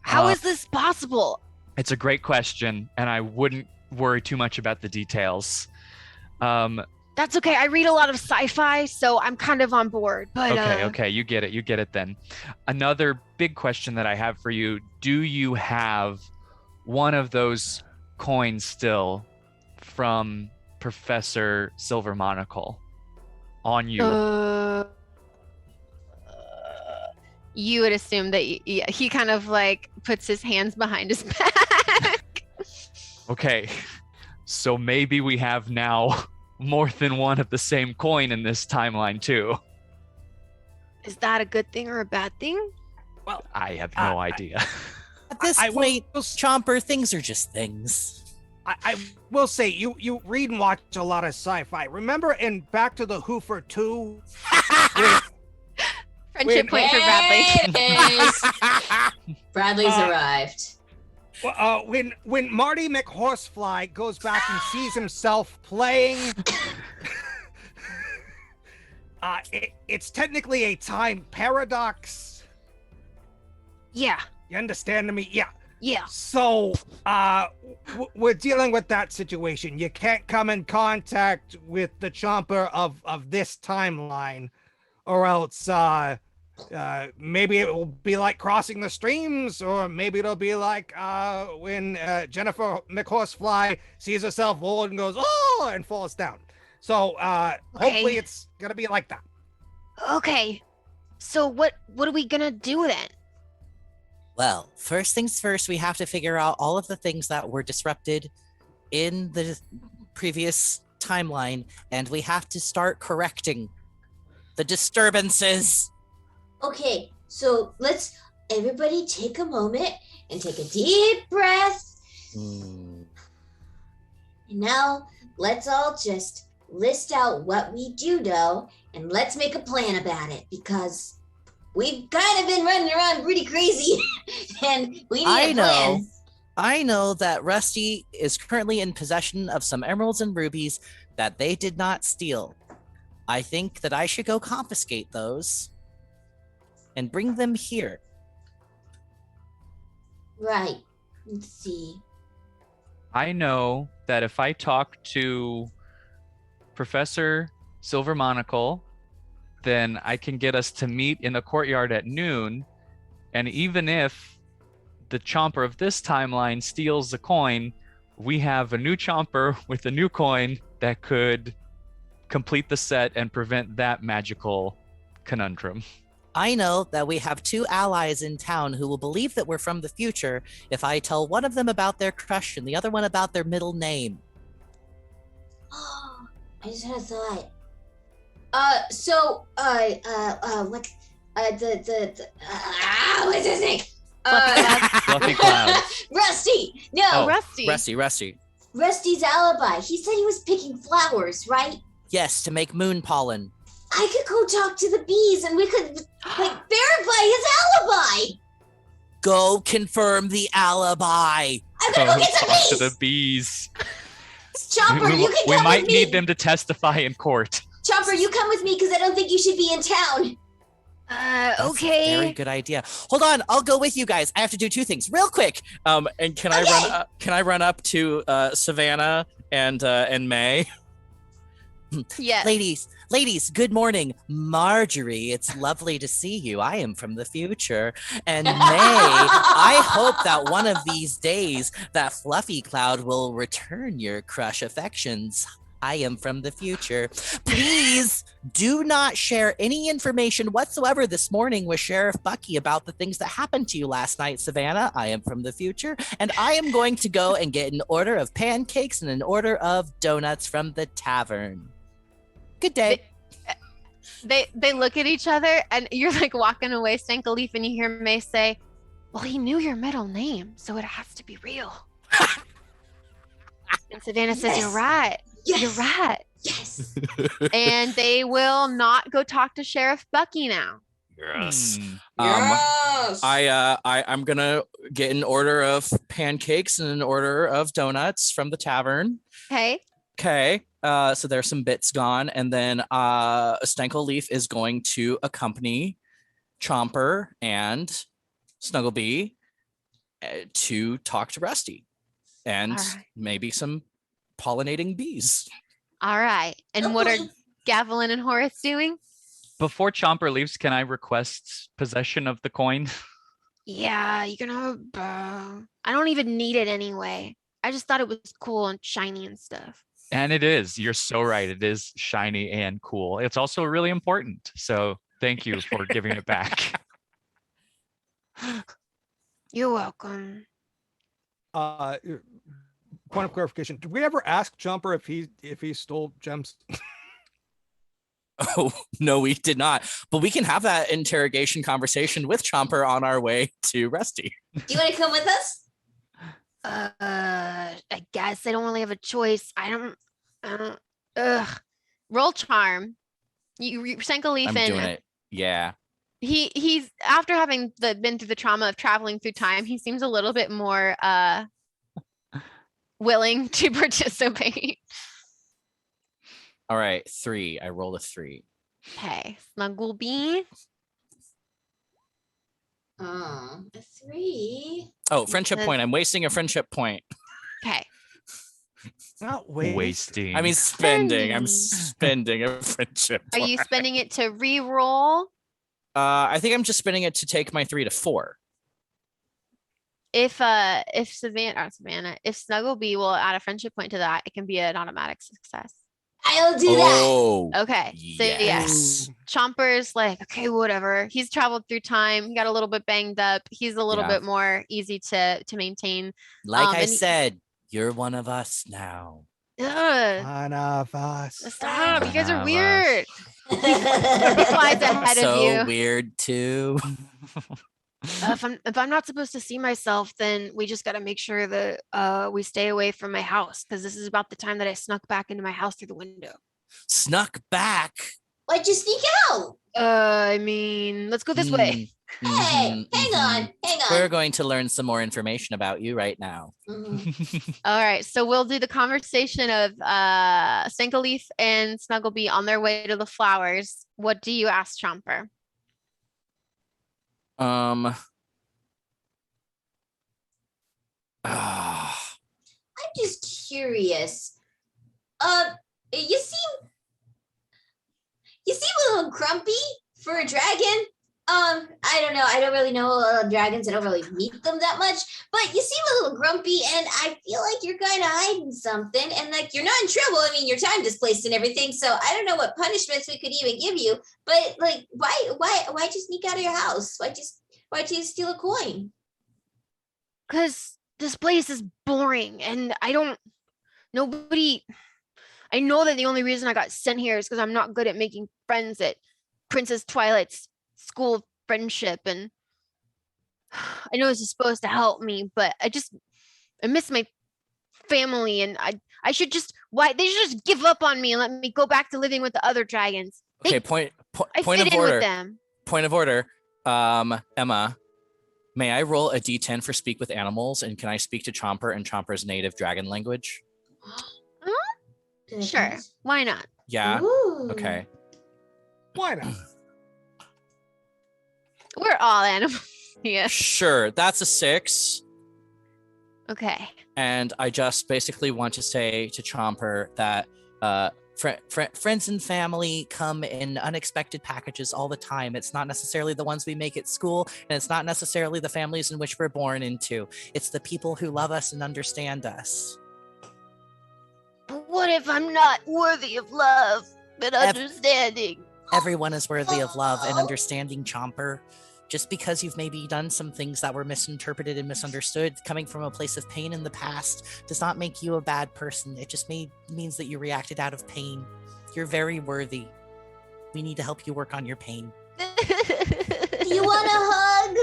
How is this possible? It's a great question, and I wouldn't worry too much about the details. That's okay. I read a lot of sci-fi, so I'm kind of on board. But okay, you get it then. Another big question that I have for you: do you have one of those coins still from Professor Silver Monocle on you? You would assume that he kind of like puts his hands behind his back. Okay, so maybe we have now more than one of the same coin in this timeline too. Is that a good thing or a bad thing? Well, I have no idea. At this point, Chomper, things are just things. I will say, you read and watch a lot of sci-fi. Remember in Back to the Hoofer 2? Friendship point for Bradley. Bradley's arrived. When Marty McHorsefly goes back and sees himself playing, it's technically a time paradox. Yeah. You understand me? Yeah. Yeah. So, we're dealing with that situation. You can't come in contact with the Chomper of this timeline, or else, maybe it will be like crossing the streams, or maybe it'll be like, when, Jennifer McHorsefly sees herself old and goes, oh, and falls down. So, hopefully it's gonna be like that. Okay. So what are we gonna do then? Well, first things first, we have to figure out all of the things that were disrupted in the previous timeline, and we have to start correcting the disturbances. Okay, so let's everybody take a moment and take a deep breath. And now let's all just list out what we do know, and let's make a plan about it, because we've kind of been running around pretty crazy, and we need a plan. I know that Rusty is currently in possession of some emeralds and rubies that they did not steal. I think that I should go confiscate those and bring them here. Right. Let's see. I know that if I talk to Professor Silver Monocle, then I can get us to meet in the courtyard at noon. And even if the Chomper of this timeline steals the coin, we have a new Chomper with a new coin that could complete the set and prevent that magical conundrum. I know that we have two allies in town who will believe that we're from the future if I tell one of them about their crush and the other one about their middle name. Oh, I just had a thought. What's his name? Fluffy Cloud. Rusty. No. Oh, Rusty. Rusty. Rusty's alibi. He said he was picking flowers, right? Yes, to make moon pollen. I could go talk to the bees and we could verify his alibi. Go confirm the alibi. I'm gonna go get some Talk bees. to the bees. Chopper, you can come We might with me. need them to testify in court. Chopper, you come with me because I don't think you should be in town. That's Okay. a very good idea. Hold on, I'll go with you guys. I have to do two things real quick. And can I run up to Savannah and May? Yes. Ladies, good morning. Marjorie, it's lovely to see you. I am from the future. And May, I hope that one of these days that Fluffy Cloud will return your crush affections. I am from the future. Please do not share any information whatsoever this morning with Sheriff Bucky about the things that happened to you last night, Savannah. I am from the future, and I am going to go and get an order of pancakes and an order of donuts from the tavern. Good day. They look at each other, and you're like walking away, stank a leaf, and you hear May say, "Well, he knew your middle name, so it has to be real." And Savannah says, "You're right. Yes. You're right." Yes. And they will not go talk to Sheriff Bucky now. Yes. Yes. I'm gonna get an order of pancakes and an order of donuts from the tavern. Okay. Okay. So there's some bits gone, and then Stankel Leaf is going to accompany Chomper and Snugglebee to talk to Rusty, and maybe some pollinating bees. All right. And what are Gavilan and Horace doing? Before Chomper leaves, can I request possession of the coin? Yeah, you can have. I don't even need it anyway. I just thought it was cool and shiny and stuff. And it is. You're so right. It is shiny and cool. It's also really important. So thank you for giving it back. You're welcome. Point of clarification: did we ever ask Chomper if he stole gems? Oh, no, we did not. But we can have that interrogation conversation with Chomper on our way to Rusty. Do you want to come with us? I guess I don't really have a choice. I don't. Roll charm. You sank a leaf I'm in. doing it. Yeah. He's after having been through the trauma of traveling through time, he seems a little bit more willing to participate. All right, 3. I rolled a 3. Okay, Snugglebee. A 3. Oh, friendship point. I'm wasting a friendship point. Okay. Not Wasting. I mean, spending. I'm spending a friendship Are point. you spending it to re-roll? I think I'm just spending it to take my 3 to 4. If Snugglebee will add a friendship point to that, it can be an automatic success. I'll do that. Oh, Okay, so yes, Chomper's like, okay, whatever. He's traveled through time. He got a little bit banged up. He's a little bit more easy to maintain. Like I said, you're one of us now. One of us. Stop! You guys are One of weird. He flies ahead of So you. weird too. If I'm not supposed to see myself, then we just got to make sure that we stay away from my house, because this is about the time that I snuck back into my house through the window. Snuck back. Why'd you sneak out? I mean, let's go this way. Hey, hang on. We're going to learn some more information about you right now. All right, so we'll do the conversation of Stankleaf and Snugglebee on their way to the flowers. What do you ask Chomper? I'm just curious. You seem a little grumpy for a dragon. I don't know. I don't really know dragons. I don't really meet them that much. But you seem a little grumpy, and I feel like you're kind of hiding something. And like you're not in trouble. I mean, you're time displaced and everything. So I don't know what punishments we could even give you. But like, why just sneak out of your house? Why'd you steal a coin? Because this place is boring, and I know that the only reason I got sent here is because I'm not good at making friends at Princess Twilight's school of friendship, and I know this is supposed to help me, but I miss my family, and they should just give up on me and let me go back to living with the other dragons. Okay, point I of fit in order. with them. Point of order. Emma, may I roll a d10 for speak with animals, and can I speak to Chomper in Chomper's native dragon language? Sure, why not? Yeah. Ooh. Okay. Why not? We're all animals. Yeah. Sure. That's a 6. Okay. And I just basically want to say to Chomper that Friends and family come in unexpected packages all the time. It's not necessarily the ones we make at school, and it's not necessarily the families in which we're born into. It's the people who love us and understand us. But what if I'm not worthy of love and understanding? Everyone is worthy of love and understanding, Chomper. Just because you've maybe done some things that were misinterpreted and misunderstood, coming from a place of pain in the past, does not make you a bad person. It just means that you reacted out of pain. You're very worthy. We need to help you work on your pain. You want a hug?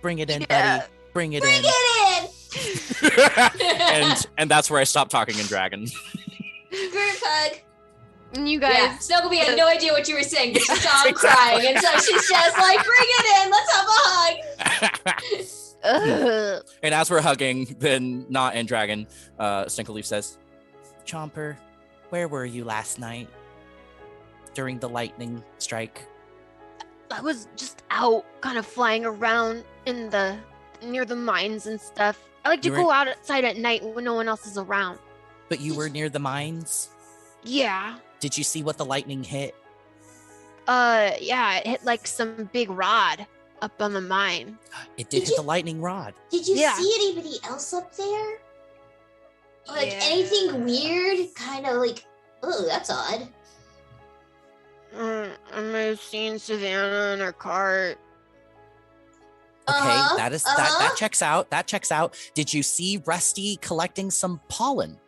Bring it in, buddy. Bring it in. Bring it in. and that's where I stopped talking in dragon. Group hug. And you guys. Yeah, Snuggleby had no idea what you were saying, but she saw him crying, and so she's just like, bring it in, let's have a hug. And as we're hugging, then not in dragon, Stinkleaf says, Chomper, where were you last night during the lightning strike? I was just out kind of flying around near the mines and stuff. I like to go outside at night when no one else is around. But you were near the mines? Yeah. Did you see what the lightning hit? Yeah, it hit like some big rod up on the mine. It did hit the lightning rod. Did you see anybody else up there? Like anything weird? Kind of like, oh, that's odd. I might have seen Savannah in her cart. Okay, that checks out. That checks out. Did you see Rusty collecting some pollen?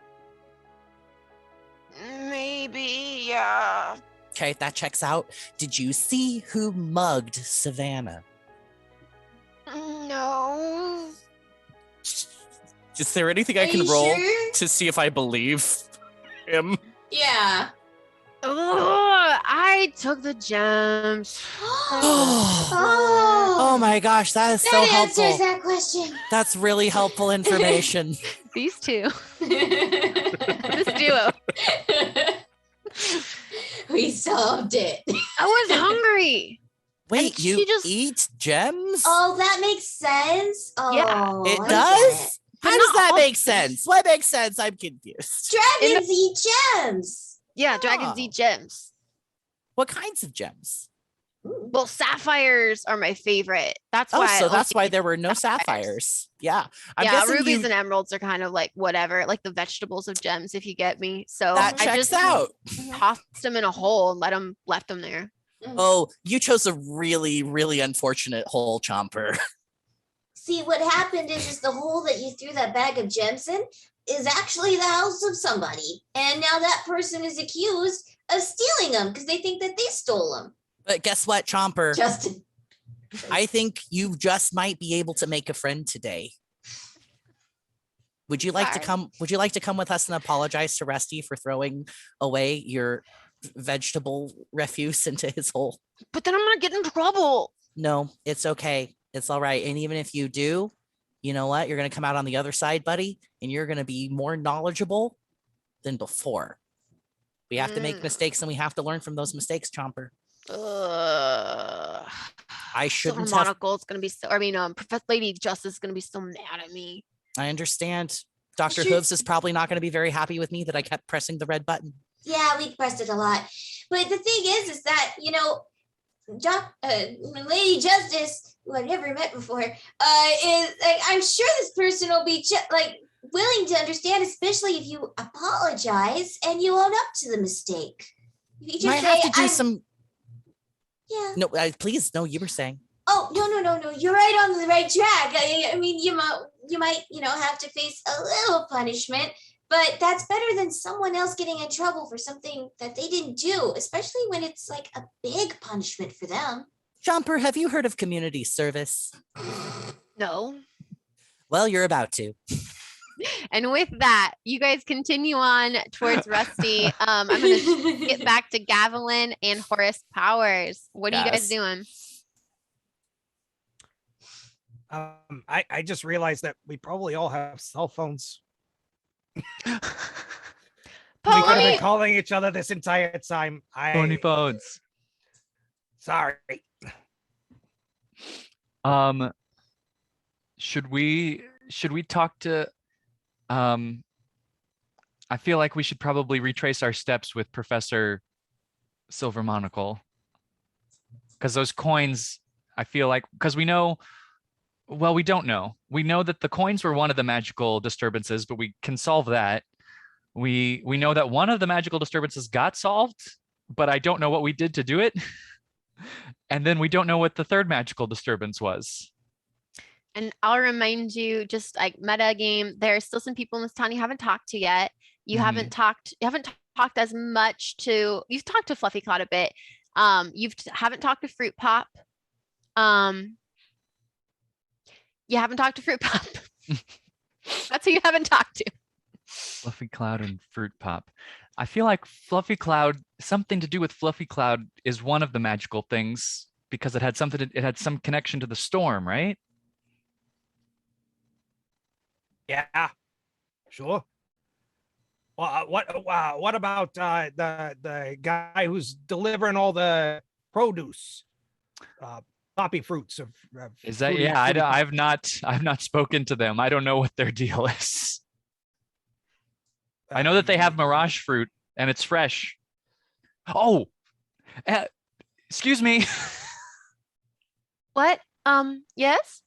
Maybe, yeah. Okay, that checks out. Did you see who mugged Savannah? No. Is there anything I can roll to see if I believe him? Yeah. I took the gems. Oh my gosh, that is so helpful. That answers that question. That's really helpful information. These two. This duo. We solved it. I was hungry. Wait, you eat gems? Oh, that makes sense. Oh, yeah, it does? How does that make sense? What makes sense? I'm confused. Dragons eat gems. Yeah, dragons eat gems. What kinds of gems? Well, sapphires are my favorite. That's why. So that's why there were no sapphires. Yeah. Rubies and emeralds are kind of like whatever, like the vegetables of gems, if you get me. So that checks out. Tossed them in a hole and left them there. Oh, you chose a really, really unfortunate hole, Chomper. See, what happened is the hole that you threw that bag of gems in is actually the house of somebody. And now that person is accused of stealing them because they think that they stole them. But guess what, Chomper? Justin. I think you just might be able to make a friend today. Would you like to come with us and apologize to Rusty for throwing away your vegetable refuse into his hole? But then I'm gonna get in trouble. No, it's okay. It's all right. And even if you do, you know what? You're going to come out on the other side, buddy, and you're going to be more knowledgeable than before. We have to make mistakes, and we have to learn from those mistakes, Chomper. I shouldn't have. Monocle's going to be so. I mean, Professor Lady Justice is going to be so mad at me. I understand. Dr. Hooves is probably not going to be very happy with me that I kept pressing the red button. Yeah, we pressed it a lot. But the thing is that, you know, Lady Justice, who I've never met before, is like, I'm sure this person will be willing to understand, especially if you apologize and you own up to the mistake. You just might have to do some. Yeah. No, please. No, you were saying. Oh, no. You're right on the right track. I mean, you might, have to face a little punishment, but that's better than someone else getting in trouble for something that they didn't do, especially when it's like a big punishment for them. Jumper, have you heard of community service? No. Well, you're about to. And with that, you guys continue on towards Rusty. I'm going to get back to Gavilan and Horace Powers. What are you guys doing? I just realized that we probably all have cell phones. We could have been calling each other this entire time. Pony phones. Sorry. Should we talk to I feel like we should probably retrace our steps with Professor Silver Monocle. Because those coins, I feel like, because we know, well, we don't know. We know that the coins were one of the magical disturbances, but we can solve that. We know that one of the magical disturbances got solved, but I don't know what we did to do it. And then we don't know what the third magical disturbance was. And I'll remind you, just like meta game, there are still some people in this town you haven't talked to yet. You haven't talked as much to, you've talked to Fluffy Cloud a bit. Haven't talked to Fruit Pop. You haven't talked to Fruit Pop. That's who you haven't talked to. Fluffy Cloud and Fruit Pop. I feel like Fluffy Cloud, something to do with Fluffy Cloud is one of the magical things because it had some connection to the storm, right? Yeah, sure. Well, what about the guy who's delivering all the produce, poppy fruits of Is that fruity- yeah? fruity pop- I've not spoken to them. I don't know what their deal is. I know that they have mirage fruit and it's fresh. Oh, excuse me. What? Yes?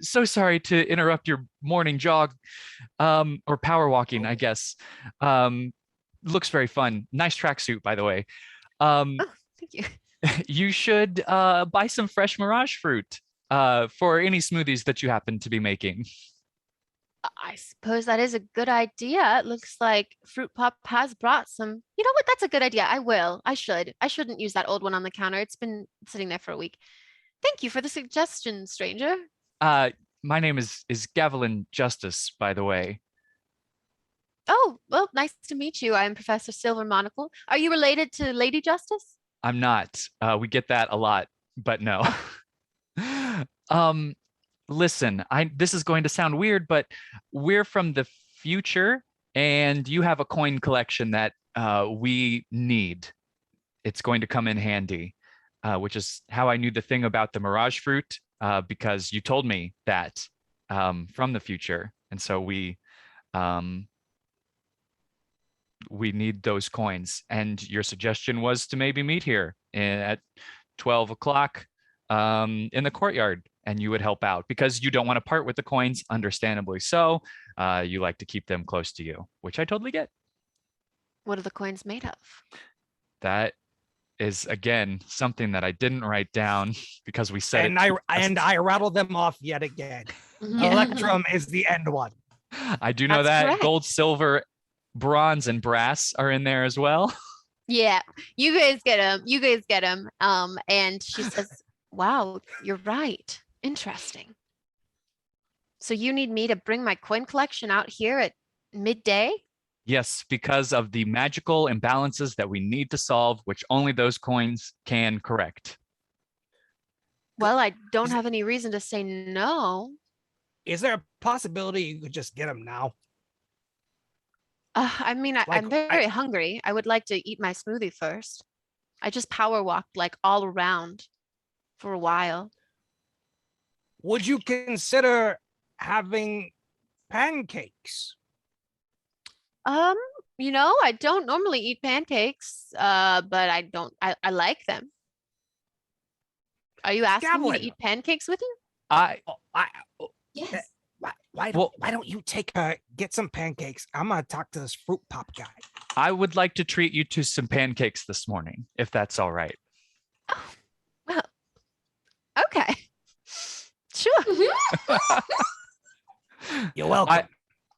So sorry to interrupt your morning jog, or power walking, I guess. Looks very fun. Nice tracksuit, by the way. Oh, thank you. You should buy some fresh mirage fruit for any smoothies that you happen to be making. I suppose that is a good idea. It looks like Fruit Pop has brought some. You know what? That's a good idea. I will. I should. I shouldn't use that old one on the counter. It's been sitting there for a week. Thank you for the suggestion, stranger. My name is Gavilan Justice, by the way. Oh, well, nice to meet you. I am Professor Silver Monocle. Are you related to Lady Justice? I'm not. We get that a lot, but no. Listen, this is going to sound weird, but we're from the future, and you have a coin collection that we need. It's going to come in handy, which is how I knew the thing about the mirage fruit, because you told me that from the future, and so we need those coins. And your suggestion was to maybe meet here at 12 o'clock in the courtyard, and you would help out because you don't want to part with the coins, understandably so. You like to keep them close to you, which I totally get. What are the coins made of? That is, again, something that I didn't write down because we said and I rattled them off yet again. Electrum is the end one. I do know That's that correct. gold, silver, bronze, and brass are in there as well. Yeah, you guys get them. You guys get them. And she says, "Wow, you're right. Interesting. So you need me to bring my coin collection out here at midday?" Yes, because of the magical imbalances that we need to solve, which only those coins can correct. Well, I don't have any reason to say no. Is there a possibility you could just get them now? I mean, I'm very hungry. I would like to eat my smoothie first. I just power walked like all around for a while. Would you consider having pancakes? You know, I don't normally eat pancakes, but I like them. Are you asking me to Gavilan. eat pancakes with you? Yes. Why don't you get some pancakes? I'm gonna talk to this fruit pop guy. I would like to treat you to some pancakes this morning, if that's all right. Oh, well, okay. Sure. You're welcome.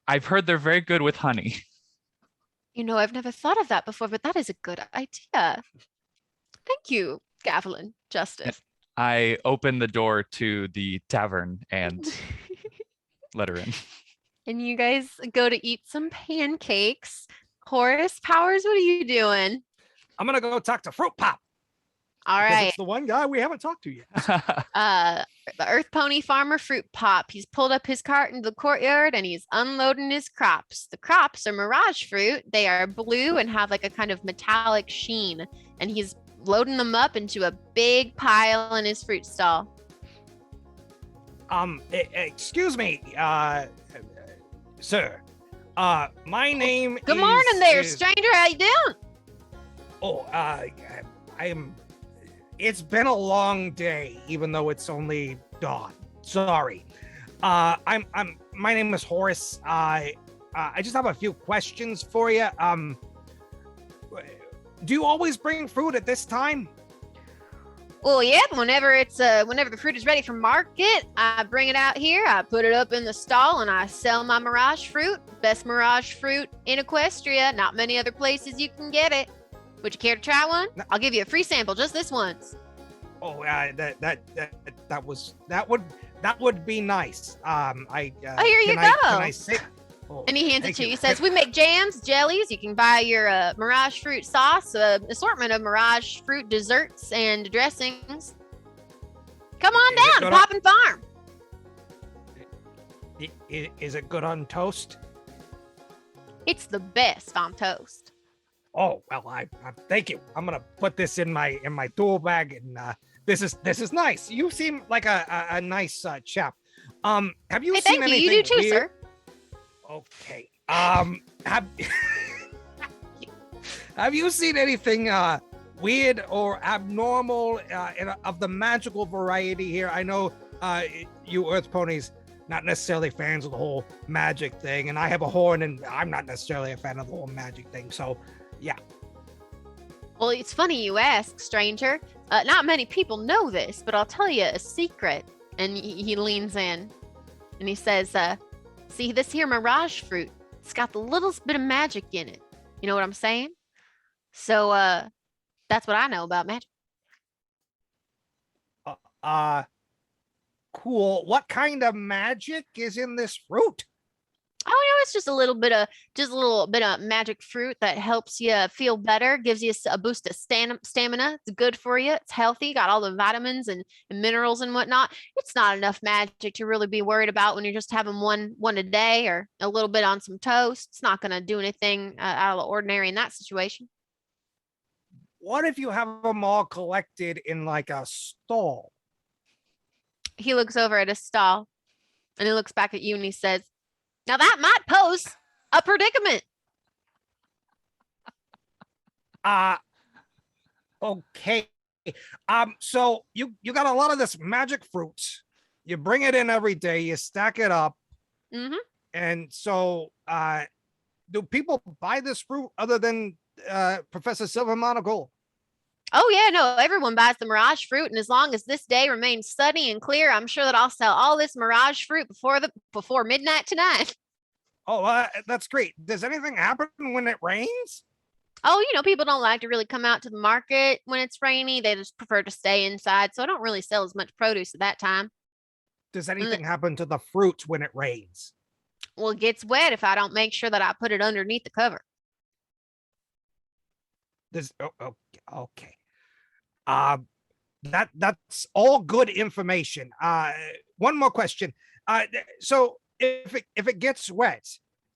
I've heard they're very good with honey. You know, I've never thought of that before, but that is a good idea. Thank you, Gavilan Justice. I open the door to the tavern and let her in. And you guys go to eat some pancakes. Horace Powers, what are you doing? I'm gonna go talk to fruit pop. All Because right. it's the one guy we haven't talked to yet. The Earth Pony Farmer Fruit Pop. He's pulled up his cart into the courtyard and he's unloading his crops. The crops are mirage fruit. They are blue and have like a kind of metallic sheen. And he's loading them up into a big pile in his fruit stall. Excuse me, sir. My name Good morning there, is... stranger. How you doing? Oh, I am. It's been a long day, even though it's only dawn. Sorry. My name is Horace. I just have a few questions for you. Do you always bring fruit at this time? Well, yeah, whenever the fruit is ready for market, I bring it out here, I put it up in the stall, and I sell my mirage fruit. Best mirage fruit in Equestria. Not many other places you can get it. Would you care to try one? I'll give you a free sample just this once. Oh, that would be nice. Here you go. Can I sit? Oh, And he hands it to you. you. He says, "We make jams, jellies. You can buy your Mirage fruit sauce, assortment of Mirage fruit desserts and dressings. Come on down to Poppin' Farm." Is it good on toast? It's the best on toast. Oh well, I thank you. I'm gonna put this in my tool bag, and this is nice. You seem like a nice chap. Have you seen anything? You do too, weird? sir. Okay. Have you seen anything weird or abnormal of the magical variety here? I know you Earth ponies not necessarily fans of the whole magic thing, and I have a horn, and I'm not necessarily a fan of the whole magic thing. So, yeah. Well, it's funny you ask, stranger. Not many people know this, but I'll tell you a secret. And he leans in and he says, "See this here Mirage fruit? It's got the littlest bit of magic in it. You know what I'm saying? So that's what I know about magic." Cool. What kind of magic is in this fruit? Oh, it's just a little bit of magic fruit that helps you feel better, gives you a boost of stamina. It's good for you. It's healthy, got all the vitamins and minerals and whatnot. It's not enough magic to really be worried about when you're just having one a day or a little bit on some toast. It's not going to do anything out of the ordinary in that situation. What if you have them all collected in like a stall? He looks over at his stall and he looks back at you and he says, "Now that might pose a predicament." Okay. So you got a lot of this magic fruit. You bring it in every day, you stack it up. Mm-hmm. And so do people buy this fruit other than Professor Silver Monocle? Oh, yeah, no, everyone buys the Mirage fruit. And as long as this day remains sunny and clear, I'm sure that I'll sell all this Mirage fruit before midnight tonight. Oh, that's great. Does anything happen when it rains? Oh, people don't like to really come out to the market when it's rainy. They just prefer to stay inside. So I don't really sell as much produce at that time. Does anything happen to the fruit when it rains? Well, it gets wet if I don't make sure that I put it underneath the cover. Okay. That's all good information. One more question. So if it gets wet,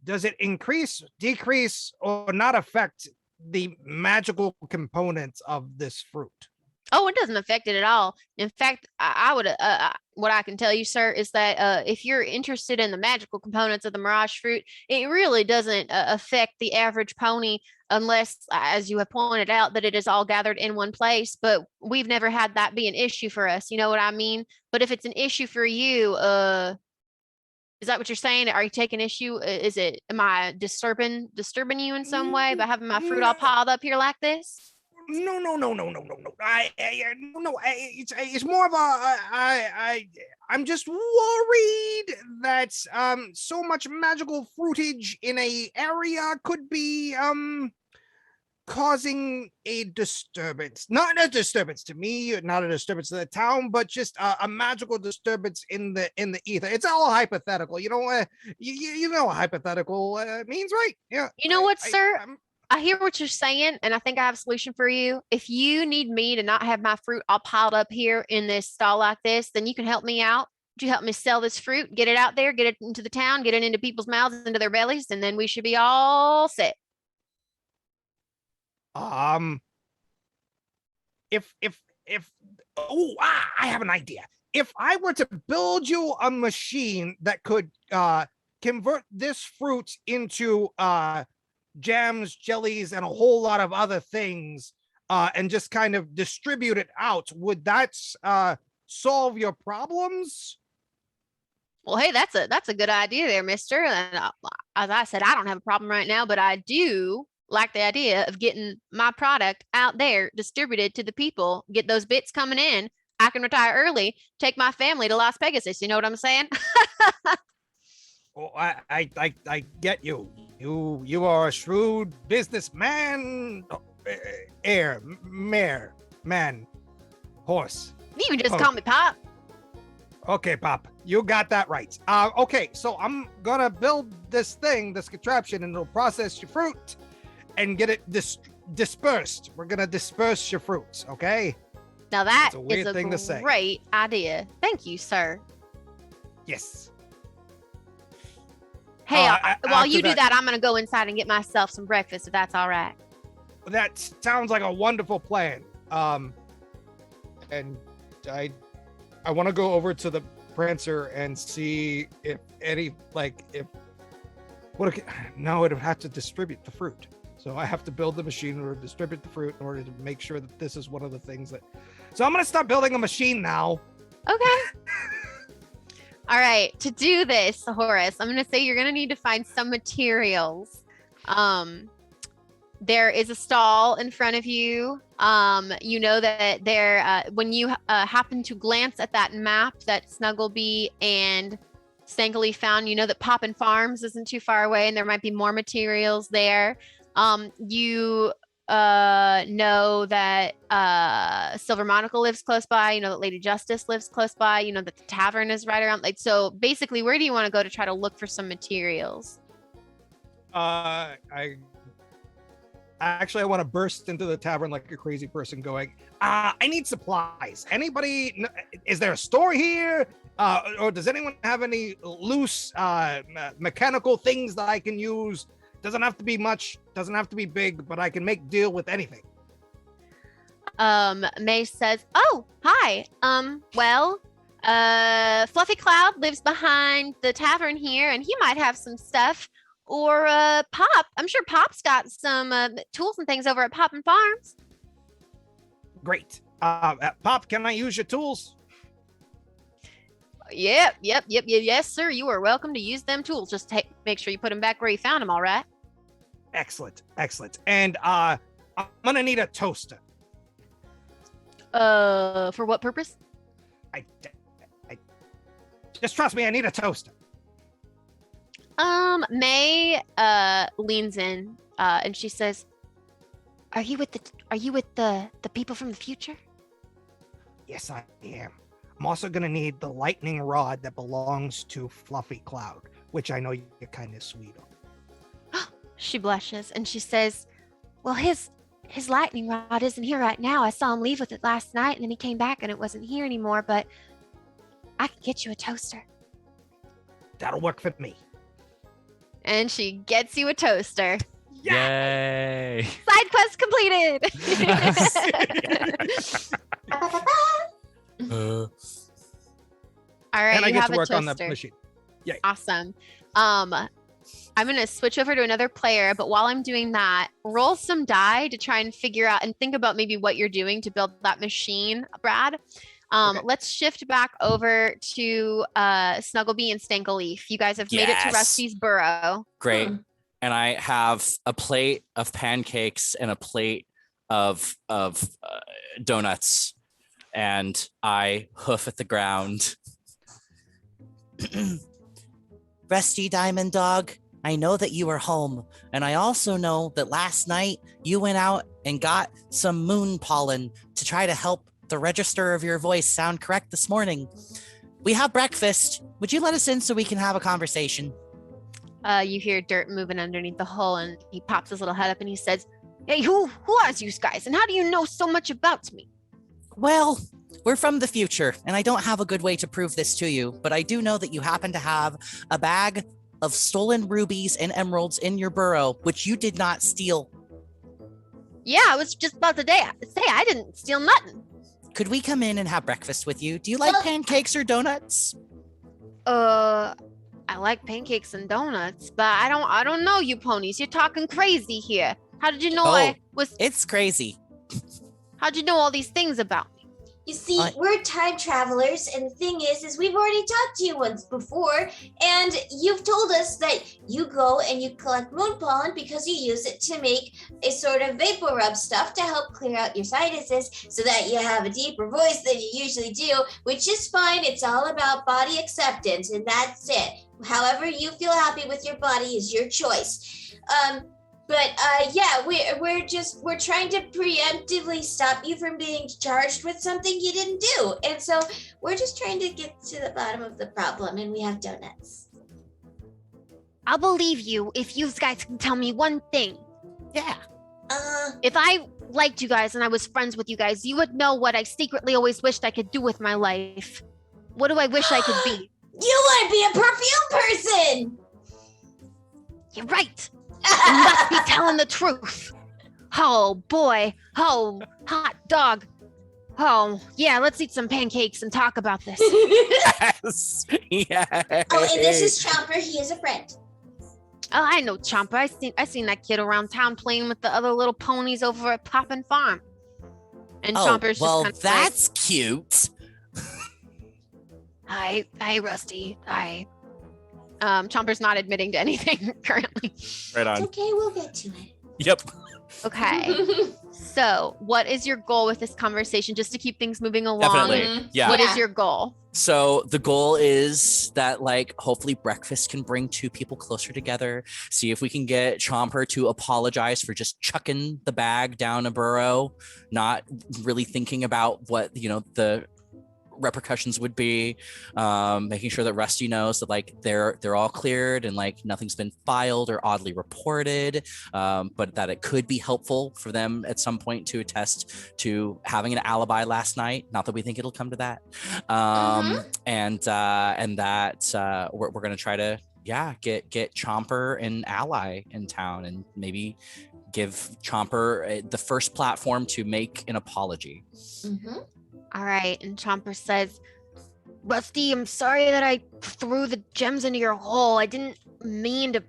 does it increase, decrease, or not affect the magical components of this fruit? Oh, it doesn't affect it at all. In fact, I would, what I can tell you, sir, is that if you're interested in the magical components of the Mirage fruit, it really doesn't affect the average pony unless, as you have pointed out, that it is all gathered in one place. But we've never had that be an issue for us. You know what I mean? But if it's an issue for you, is that what you're saying? Are you taking issue? Am I disturbing you in some way by having my fruit all piled up here like this? No. It's more of I'm just worried that so much magical fruitage in a area could be causing a disturbance. Not a disturbance to me, not a disturbance to the town, but just a magical disturbance in the ether. It's all hypothetical. You know what hypothetical means, right? Yeah. You know what, sir? I hear what you're saying, and I think I have a solution for you. If you need me to not have my fruit all piled up here in this stall like this, then you can help me out. Would you help me sell this fruit, get it out there, get it into the town, get it into people's mouths, into their bellies, and then we should be all set. I have an idea. If I were to build you a machine that could convert this fruit into jams, jellies, and a whole lot of other things, and just kind of distribute it out, would that solve your problems? Well, hey, that's a good idea there, mister. And as I said, I don't have a problem right now, but I do like the idea of getting my product out there, distributed to the people, get those bits coming in. I can retire early, take my family to Las Pegasus. You know what I'm saying? Oh, I get you. You are a shrewd businessman, man. Horse. You can just call me Pop. Okay, Pop, you got that right. Okay, so I'm gonna build this contraption, and it'll process your fruit and get it dispersed. We're gonna disperse your fruits, okay? Now that That's a weird is a thing to say. great idea. Thank you, sir. Yes. Hey, while you after do that, I'm gonna go inside and get myself some breakfast, if that's all right. That sounds like a wonderful plan. And I want to go over to the Prancer and see if any, it would have to distribute the fruit. So I have to build the machine in order to distribute the fruit in order to make sure that this is one of the things that. So I'm gonna start building a machine now. Okay. All right. To do this, Horace, I'm gonna say you're gonna need to find some materials. There is a stall in front of you. You know that there, when you happen to glance at that map that Snugglebee and Stankley found, you know that Poppin' Farms isn't too far away, and there might be more materials there. You know that Silver Monocle lives close by. You know that Lady Justice lives close by. You know that the tavern is right around. So basically, where do you want to go to try to look for some materials? I want to burst into the tavern like a crazy person going, I need supplies. Anybody, is there a store here? Or does anyone have any loose mechanical things that I can use? Doesn't have to be much, doesn't have to be big, but I can make deal with anything. May says, oh, hi. Fluffy Cloud lives behind the tavern here, and he might have some stuff. Or Pop, I'm sure Pop's got some tools and things over at Poppin' Farms. Great. Pop, can I use your tools? Yep. Yes, sir. You are welcome to use them tools. Just make sure you put them back where you found them, all right? Excellent. And I'm gonna need a toaster. For what purpose? I just trust me, I need a toaster. May leans in and she says, Are you with the people from the future? Yes, I am. I'm also gonna need the lightning rod that belongs to Fluffy Cloud, which I know you're kind of sweet on. She blushes and she says, well, his lightning rod isn't here right now. I saw him leave with it last night, and then he came back and it wasn't here anymore, but I could get you a toaster. That'll work for me. And she gets you a toaster. Yay! Side quest completed. All right, and I you get have to work a toaster. on the machine. Yay. Awesome. I'm going to switch over to another player, but while I'm doing that, roll some die to try and figure out and think about maybe what you're doing to build that machine, Brad. Okay. Let's shift back over to Snugglebee and Stankleaf. You guys have made it to Rusty's burrow. Great. And I have a plate of pancakes and a plate of donuts, and I hoof at the ground. Rusty Diamond Dog, I know that you are home, and I also know that last night you went out and got some moon pollen to try to help the register of your voice sound correct this morning. We have breakfast. Would you let us in so we can have a conversation? You hear dirt moving underneath the hole, and he pops his little head up and he says, hey, who are you guys, and how do you know so much about me? Well, we're from the future, and I don't have a good way to prove this to you, but I do know that you happen to have a bag of stolen rubies and emeralds in your burrow, which you did not steal. Yeah, I was just about to say I didn't steal nothing. Could we come in and have breakfast with you? Do you like pancakes or donuts? I like pancakes and donuts, but I don't know you ponies. You're talking crazy here. How did you know I was? It's crazy. How'd you know all these things about me? You see, we're time travelers, and the thing is we've already talked to you once before, and you've told us that you go and you collect moon pollen because you use it to make a sort of vapor rub stuff to help clear out your sinuses so that you have a deeper voice than you usually do, which is fine. It's all about body acceptance, and that's it. However you feel happy with your body is your choice. But yeah, we're trying to preemptively stop you from being charged with something you didn't do. And so we're just trying to get to the bottom of the problem, and we have donuts. I'll believe you if you guys can tell me one thing. Yeah. If I liked you guys and I was friends with you guys, you would know what I secretly always wished I could do with my life. What do I wish I could be? You want to be a perfume person! You're right. You must be telling the truth. Oh boy. Oh, hot dog. Oh, yeah, let's eat some pancakes and talk about this. Yes. Yeah. Oh, and this is Chomper. He is a friend. Oh, I know Chomper. I seen that kid around town playing with the other little ponies over at Poppin' Farm. And Chomper's well, just that's cute. Hi, Rusty. Chomper's not admitting to anything currently. Right on. It's okay, we'll get to it. Yep. Okay. So, what is your goal with this conversation? Just to keep things moving along. Definitely. Yeah. What is your goal? So the goal is that, like, hopefully breakfast can bring two people closer together. See if we can get Chomper to apologize for just chucking the bag down a burrow, not really thinking about what, you know, the repercussions would be, making sure that Rusty knows that, like, they're all cleared and, like, nothing's been filed or oddly reported, but that it could be helpful for them at some point to attest to having an alibi last night. Not that we think it'll come to that, and that we're gonna try to get Chomper an ally in town and maybe give Chomper the first platform to make an apology. All right. And Chomper says, Rusty, I'm sorry that I threw the gems into your hole. I didn't mean to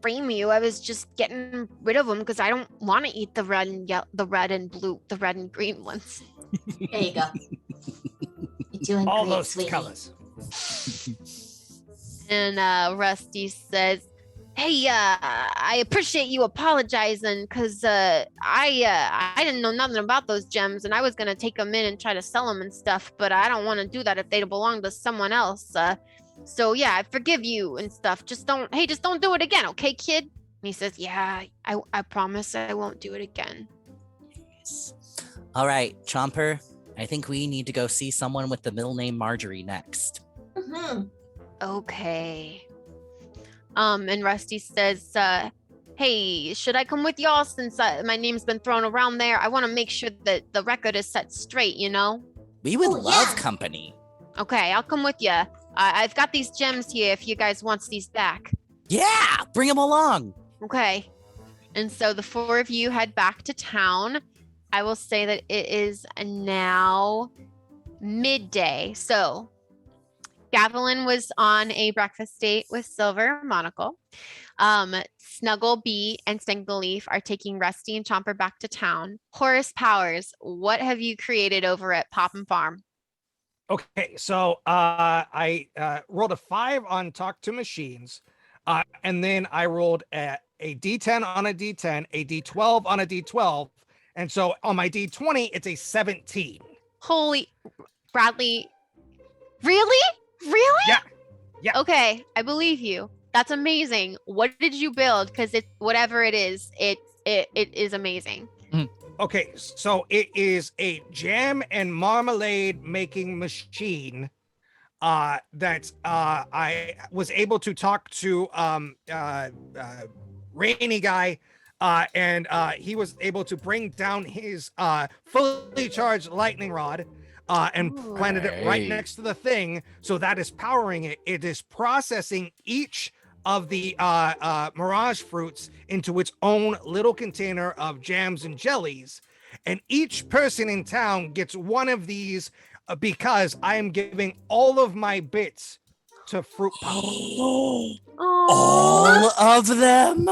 frame you. I was just getting rid of them because I don't want to eat the red and green ones. There you go. You're doing All great, those sweetie. colors. And Rusty says, hey, I appreciate you apologizing because I didn't know nothing about those gems and I was going to take them in and try to sell them and stuff, but I don't want to do that if they belong to someone else. So yeah, I forgive you and stuff. Just don't do it again. Okay, kid? And he says, yeah, I promise I won't do it again. Yes. All right, Chomper, I think we need to go see someone with the middle name Marjorie next. Okay. And Rusty says, hey, should I come with y'all since my name's been thrown around there? I want to make sure that the record is set straight, you know? We would love company. Okay, I'll come with you. I've got these gems here if you guys want these back. Yeah, bring them along. Okay. And so the four of you head back to town. I will say that it is now midday. So Gavilan was on a breakfast date with Silver Monocle. Snugglebee and Stingleaf are taking Rusty and Chomper back to town. Horace Powers, what have you created over at Poppin' Farm? Okay, so I rolled a 5 on Talk to Machines, and then I rolled a D10 on a D10, a D12 on a D12, and so on my D20, it's a 17. Holy, Bradley, really? Really? Yeah. Okay, I believe you. That's amazing. What did you build? Because it, whatever it is amazing. Okay, so it is a jam and marmalade making machine that I was able to talk to Rainy Guy, and he was able to bring down his fully charged lightning rod and planted it right next to the thing. So that is powering it. It is processing each of the mirage fruits into its own little container of jams and jellies. And each person in town gets one of these because I am giving all of my bits to Fruit Pop. All of them?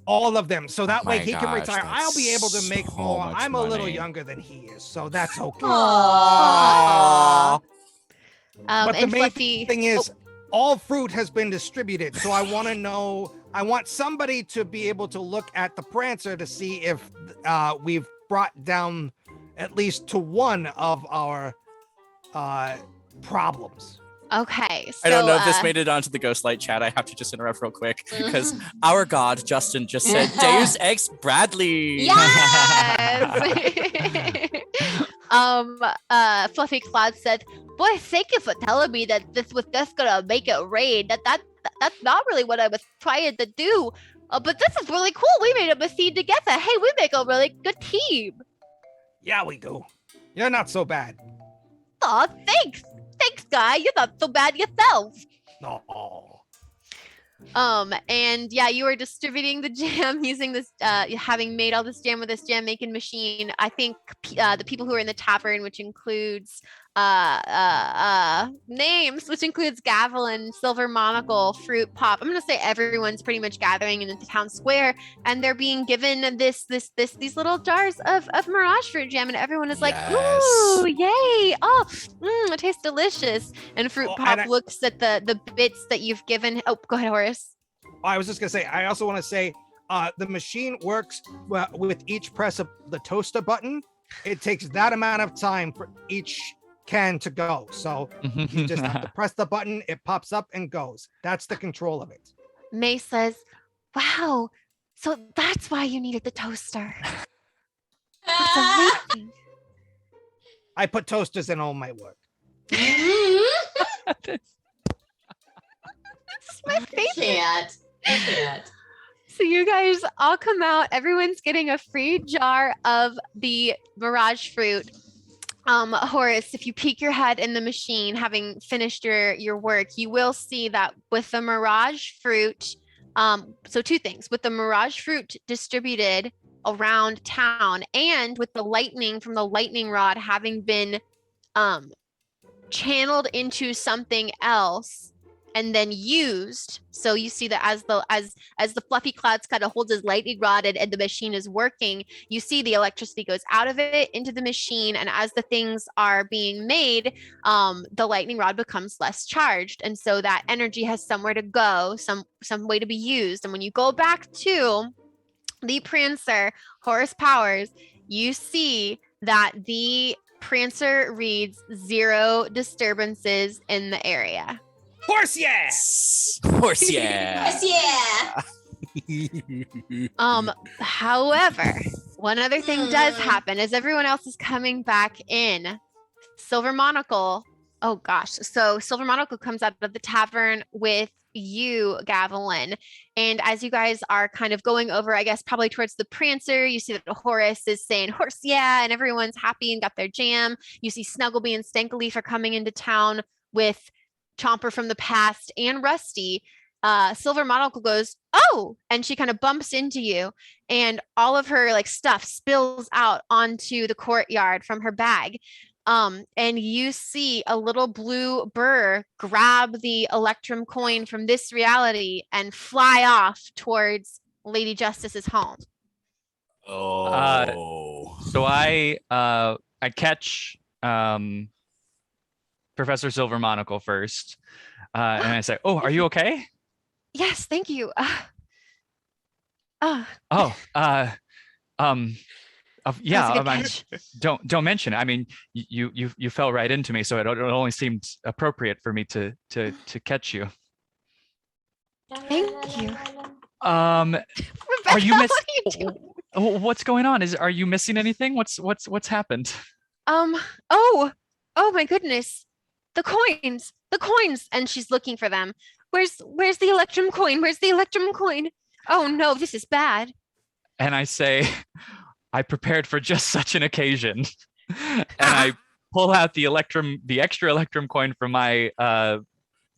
All of them. So that way he can gosh, retire. I'll be able to make so more. much I'm a little money. younger than he is, so that's okay. Aww. But the And main Fluffy, thing is, all fruit has been distributed. So I want to know, I want somebody to be able to look at the Prancer to see if we've brought down at least to one of our problems. Okay, so I don't know if this made it onto the Ghostlight chat. I have to just interrupt real quick because our god Justin just said Deus Ex Bradley. Yes. Fluffy Cloud said, "Boy, thank you for telling me that this was just gonna make it rain. That's not really what I was trying to do. But this is really cool. We made a machine together. Hey, we make a really good team." Yeah, we do. You're not so bad. Aw, thanks. Thanks, guy. You're not so bad yourself. No. And yeah, you are distributing the jam using this, having made all this jam with this jam making machine. I think the people who are in the tavern, which includes names, which includes Gavilan, Silver Monocle, Fruit Pop. I'm gonna say everyone's pretty much gathering in the town square, and they're being given these little jars of Mirage Fruit Jam, and everyone is like, "Ooh, yay! Oh, it tastes delicious." And Fruit Pop looks at the bits that you've given. Oh, go ahead, Horace. I was just gonna say, I also want to say, the machine works with each press of the toaster button. It takes that amount of time for each can to go. So you just have to press the button, it pops up and goes. That's the control of it. May says, "Wow, so that's why you needed the toaster." That's amazing. I put toasters in all my work. That's my favorite. I can't. So you guys all come out. Everyone's getting a free jar of the Mirage Fruit. Horace, if you peek your head in the machine, having finished your work, you will see that with the Mirage Fruit, so two things, with the Mirage Fruit distributed around town and with the lightning from the lightning rod having been channeled into something else and then used. So you see that as the Fluffy Clouds kind of holds his lightning rod and the machine is working, you see the electricity goes out of it into the machine, and as the things are being made, the lightning rod becomes less charged, and so that energy has somewhere to go, some way to be used. And when you go back to the Prancer, Horace Powers, you see that the Prancer reads 0 disturbances in the area. Horse yeah! Horse yeah! Yes, yeah. However, one other thing does happen as everyone else is coming back in. Silver Monocle. Oh gosh. So Silver Monocle comes out of the tavern with you, Gavilan. And as you guys are kind of going over, I guess, probably towards the Prancer, you see that Horace is saying horse yeah, and everyone's happy and got their jam. You see Snuggleby and Stankleaf are coming into town with Chomper from the past and Rusty. Silver Monocle goes, "Oh," and she kind of bumps into you, and all of her like stuff spills out onto the courtyard from her bag. And you see a little blue burr grab the Electrum coin from this reality and fly off towards Lady Justice's home. So I catch Professor Silver Monocle first, and I say, "Oh, are you okay?" Yes, thank you. Yeah. Don't mention it. I mean, you fell right into me, so it only seemed appropriate for me to catch you. Thank you. Rebecca, are you missing? What's going on? Are you missing anything? What's happened? Oh my goodness. The coins, and she's looking for them. Where's the Electrum coin? Where's the Electrum coin? Oh no, this is bad. And I say, I prepared for just such an occasion. And I pull out the extra Electrum coin from my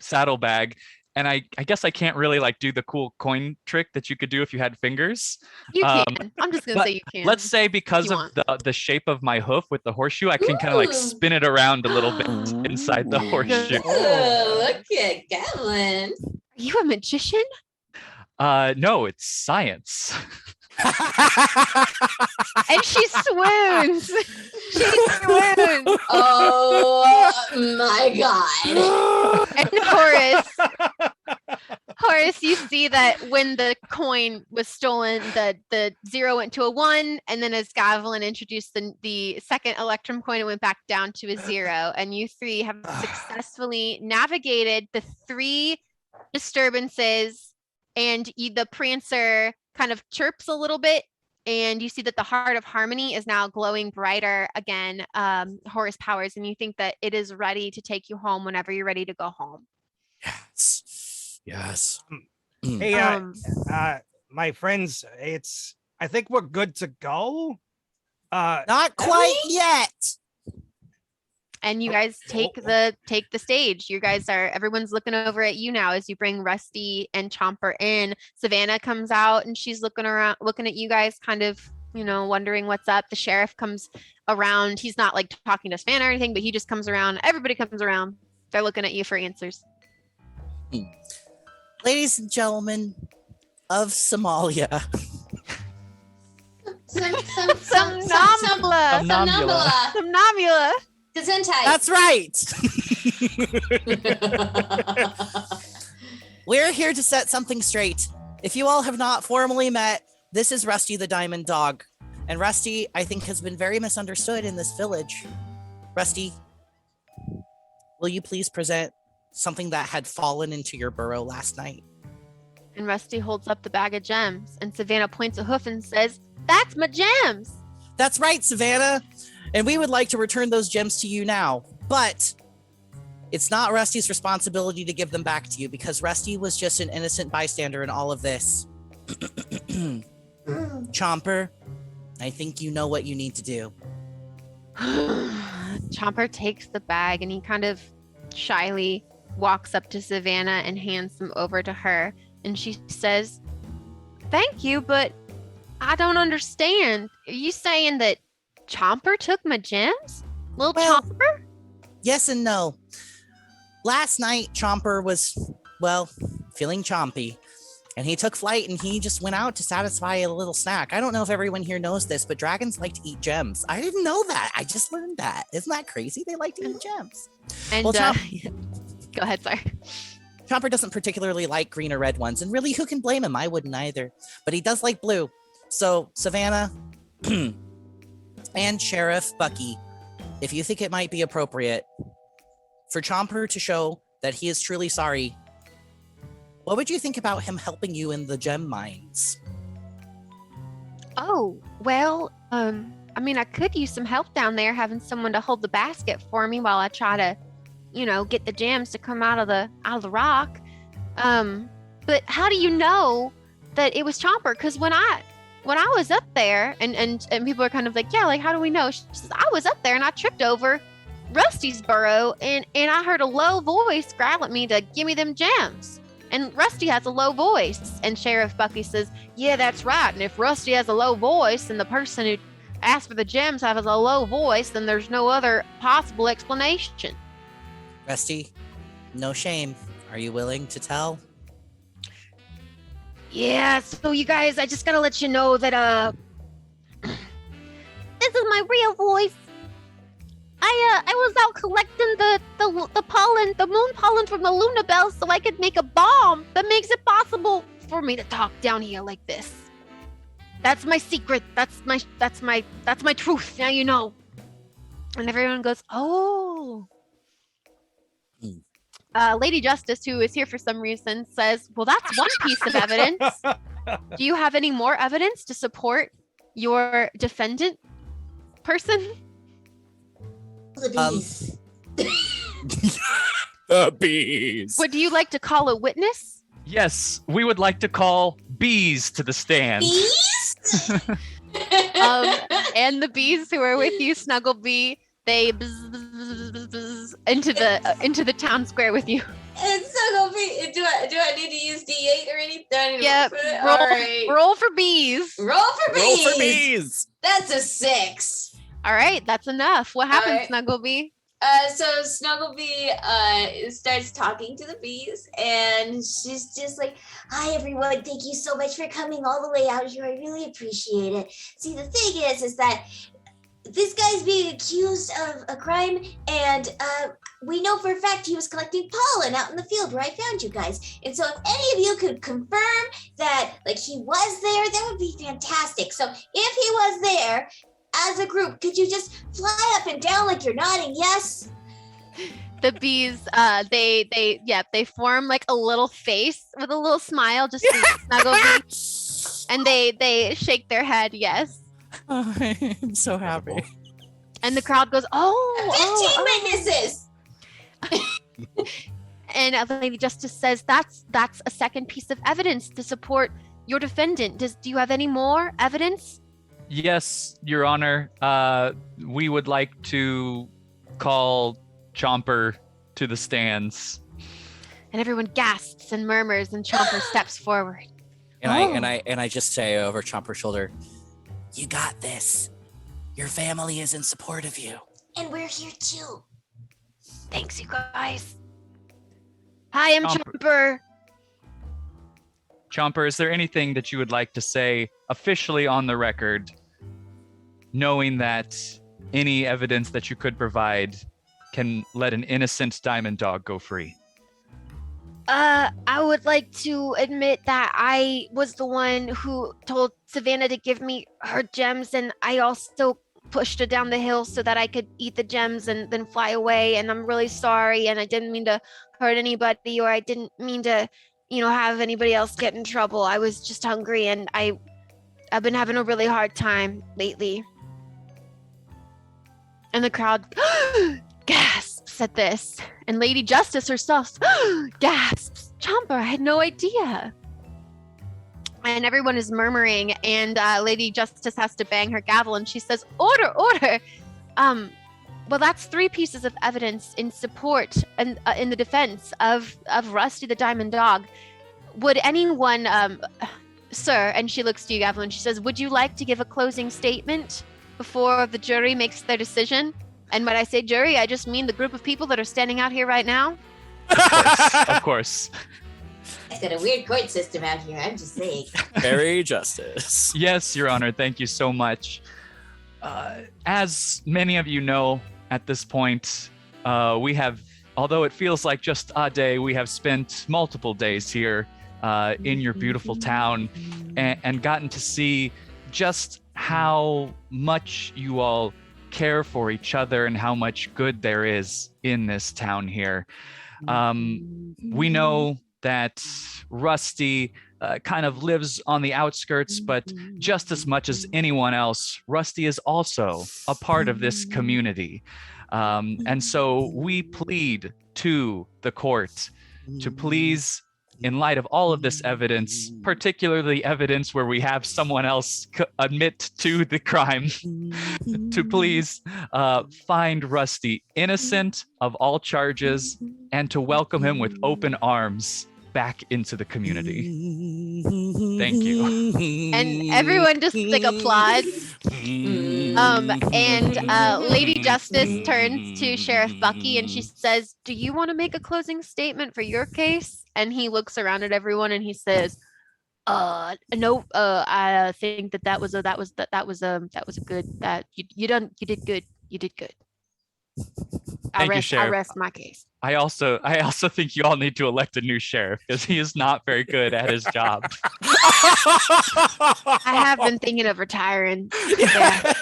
saddlebag. And I guess I can't really like do the cool coin trick that you could do if you had fingers. You can. I'm just gonna say you can. Let's say because of the shape of my hoof with the horseshoe, I can kind of like spin it around a little bit inside the horseshoe. Ooh, look at Gatlin. Are you a magician? No, it's science. And she swoons. She swoons. Oh my god. And Horace Horace, you see that when the coin was stolen, the 0 went to a 1, and then as Gavelin introduced the second Electrum coin, it went back down to a 0. And you 3 have successfully navigated the 3 disturbances, and the Prancer kind of chirps a little bit, and you see that the Heart of Harmony is now glowing brighter again, Horace Powers, and you think that it is ready to take you home whenever you're ready to go home. Yes. Hey, my friends, I think we're good to go. Not quite yet. And you guys take the stage. You guys everyone's looking over at you now as you bring Rusty and Chomper in. Savannah comes out and she's looking at you guys, kind of, wondering what's up. The sheriff comes around. He's not like talking to Savannah or anything, but he just comes around. Everybody comes around. They're looking at you for answers. Ladies and gentlemen of Somalia. Somnambula. Gesundheit. That's right. We're here to set something straight. If you all have not formally met, this is Rusty the Diamond Dog. And Rusty, I think, has been very misunderstood in this village. Rusty, will you please present something that had fallen into your burrow last night? And Rusty holds up the bag of gems, and Savannah points a hoof and says, "That's my gems." That's right, Savannah. And we would like to return those gems to you now. But it's not Rusty's responsibility to give them back to you, because Rusty was just an innocent bystander in all of this. Chomper, I think you know what you need to do. Chomper takes the bag and he kind of shyly walks up to Savannah and hands them over to her. And she says, "Thank you, but I don't understand. Are you saying that Chomper took my gems? Chomper?" Yes and no. Last night, Chomper was, feeling chompy. And he took flight and he just went out to satisfy a little snack. I don't know if everyone here knows this, but dragons like to eat gems. I didn't know that. I just learned that. Isn't that crazy? They like to eat gems. And go ahead, sorry. Chomper doesn't particularly like green or red ones. And really, who can blame him? I wouldn't either. But he does like blue. So, Savannah and Sheriff Bucky, if you think it might be appropriate for Chomper to show that he is truly sorry, what would you think about him helping you in the gem mines? Oh, well, I could use some help down there, having someone to hold the basket for me while I try to, get the gems to come out of the rock. But how do you know that it was Chomper? Because when I was up there, and people are kind of like, yeah, like, how do we know? She says, I was up there and I tripped over Rusty's burrow, and I heard a low voice growl at me to give me them gems. And Rusty has a low voice. And Sheriff Bucky says, yeah, that's right. And if Rusty has a low voice and the person who asked for the gems has a low voice, then there's no other possible explanation. Rusty, no shame. Are you willing to tell? Yeah, so you guys, I just gotta let you know that, this is my real voice. I was out collecting the pollen, the moon pollen from the Luna Bell, so I could make a bomb that makes it possible for me to talk down here like this. That's my secret. That's my truth. Now you know. And everyone goes, oh. Lady Justice, who is here for some reason, says, well, that's one piece of evidence. Do you have any more evidence to support your defendant person? The bees. The bees. Would you like to call a witness? Yes, we would like to call bees to the stand. Bees? And the bees who are with you, Snugglebee, they bzz, bzz, bzz, bzz, into the town square with you. And Snugglebee, do I need to use D8 or anything? Do I need to Yep. All right. Roll for bees. Roll for bees. Roll for bees. That's a 6. All right, that's enough. What happened, right. Snugglebee? So Snugglebee starts talking to the bees, and she's just like, hi everyone, thank you so much for coming all the way out here. I really appreciate it. See, the thing is that this guy's being accused of a crime, and we know for a fact he was collecting pollen out in the field where I found you guys. And so if any of you could confirm that like he was there, that would be fantastic. So if he was there as a group, could you just fly up and down like you're nodding yes? The bees, they form like a little face with a little smile, just to snuggle me. And they shake their head, yes. Oh, I'm so happy. And the crowd goes, 15 witnesses! And Lady Justice says, that's a second piece of evidence to support your defendant. Do you have any more evidence? Yes, Your Honor. We would like to call Chomper to the stands. And everyone gasps and murmurs, and Chomper steps forward. And I just say over Chomper's shoulder, "You got this. Your family is in support of you." And we're here too. Thanks, you guys. Hi, I'm Chomper. Chomper, is there anything that you would like to say officially on the record, knowing that any evidence that you could provide can let an innocent diamond dog go free? I would like to admit that I was the one who told Savannah to give me her gems, and I also pushed her down the hill so that I could eat the gems and then fly away. And I'm really sorry, and I didn't mean to hurt anybody, or I didn't mean to, have anybody else get in trouble. I was just hungry, and I've been having a really hard time lately. And the crowd gasps at this. And Lady Justice herself gasps. Chomper, I had no idea. And everyone is murmuring, and Lady Justice has to bang her gavel, and she says, "Order, order!" Well, that's 3 pieces of evidence in support and in the defense of Rusty the Diamond Dog. Would anyone, sir, and she looks to you, Gavel, and she says, "Would you like to give a closing statement before the jury makes their decision?" And when I say jury, I just mean the group of people that are standing out here right now. Of course. It's got a weird court system out here, I'm just saying. Very justice. Yes, Your Honor. Thank you so much. As many of you know at this point, we have, although it feels like just a day, we have spent multiple days here in your beautiful town and gotten to see just how much you all care for each other and how much good there is in this town here. We know that Rusty kind of lives on the outskirts, but just as much as anyone else, Rusty is also a part of this community. And so we plead to the court to please, in light of all of this evidence, particularly evidence where we have someone else admit to the crime, to please find Rusty innocent of all charges and to welcome him with open arms back into the community. Thank you. And everyone just applauds. And Lady Justice turns to Sheriff Bucky and she says, "Do you want to make a closing statement for your case?" And he looks around at everyone and he says, "No, I think that was a good, that you did good. You did good. I rest my case." I also think you all need to elect a new sheriff because he is not very good at his job. I have been thinking of retiring. Yeah.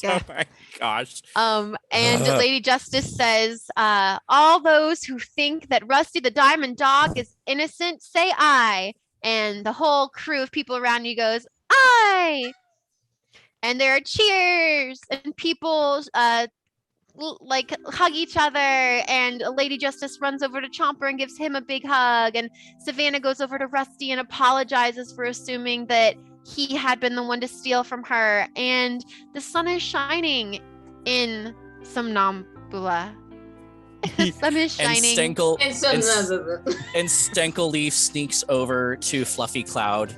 Oh my gosh. And Lady Justice says, "All those who think that Rusty the Diamond Dog is innocent, say aye." And the whole crew of people around you goes, "Aye." And there are cheers and people like hug each other, and Lady Justice runs over to Chomper and gives him a big hug, and Savannah goes over to Rusty and apologizes for assuming that he had been the one to steal from her, and the sun is shining in Somnambula. The sun is shining. And Stenkel Leaf sneaks over to Fluffy Cloud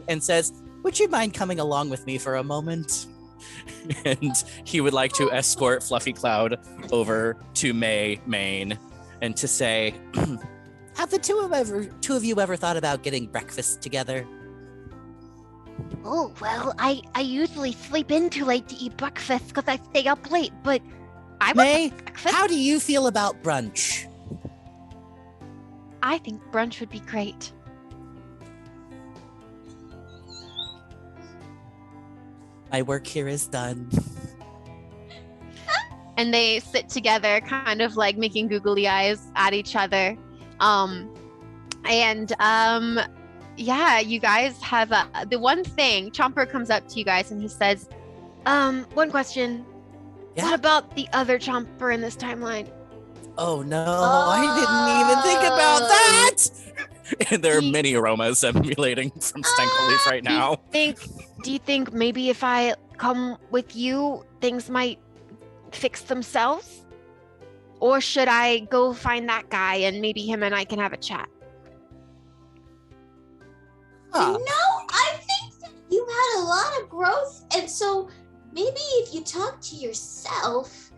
and says, "Would you mind coming along with me for a moment?" And he would like to escort Fluffy Cloud over to Maine and to say, "Have the two of you ever thought about getting breakfast together?" Oh, well, I usually sleep in too late to eat breakfast because I stay up late, but May, how do you feel about brunch? I think brunch would be great. My work here is done. And they sit together, kind of like making googly eyes at each other. Yeah, you guys have the one thing. Chomper comes up to you guys and he says, one question. Yeah. What about the other Chomper in this timeline? Oh no, I didn't even think about that. And there are many aromas emulating from Stenkel Leaf right now. Do you think maybe if I come with you, things might fix themselves? Or should I go find that guy and maybe him and I can have a chat? Huh. No, I think that you had a lot of growth, and so maybe if you talk to yourself,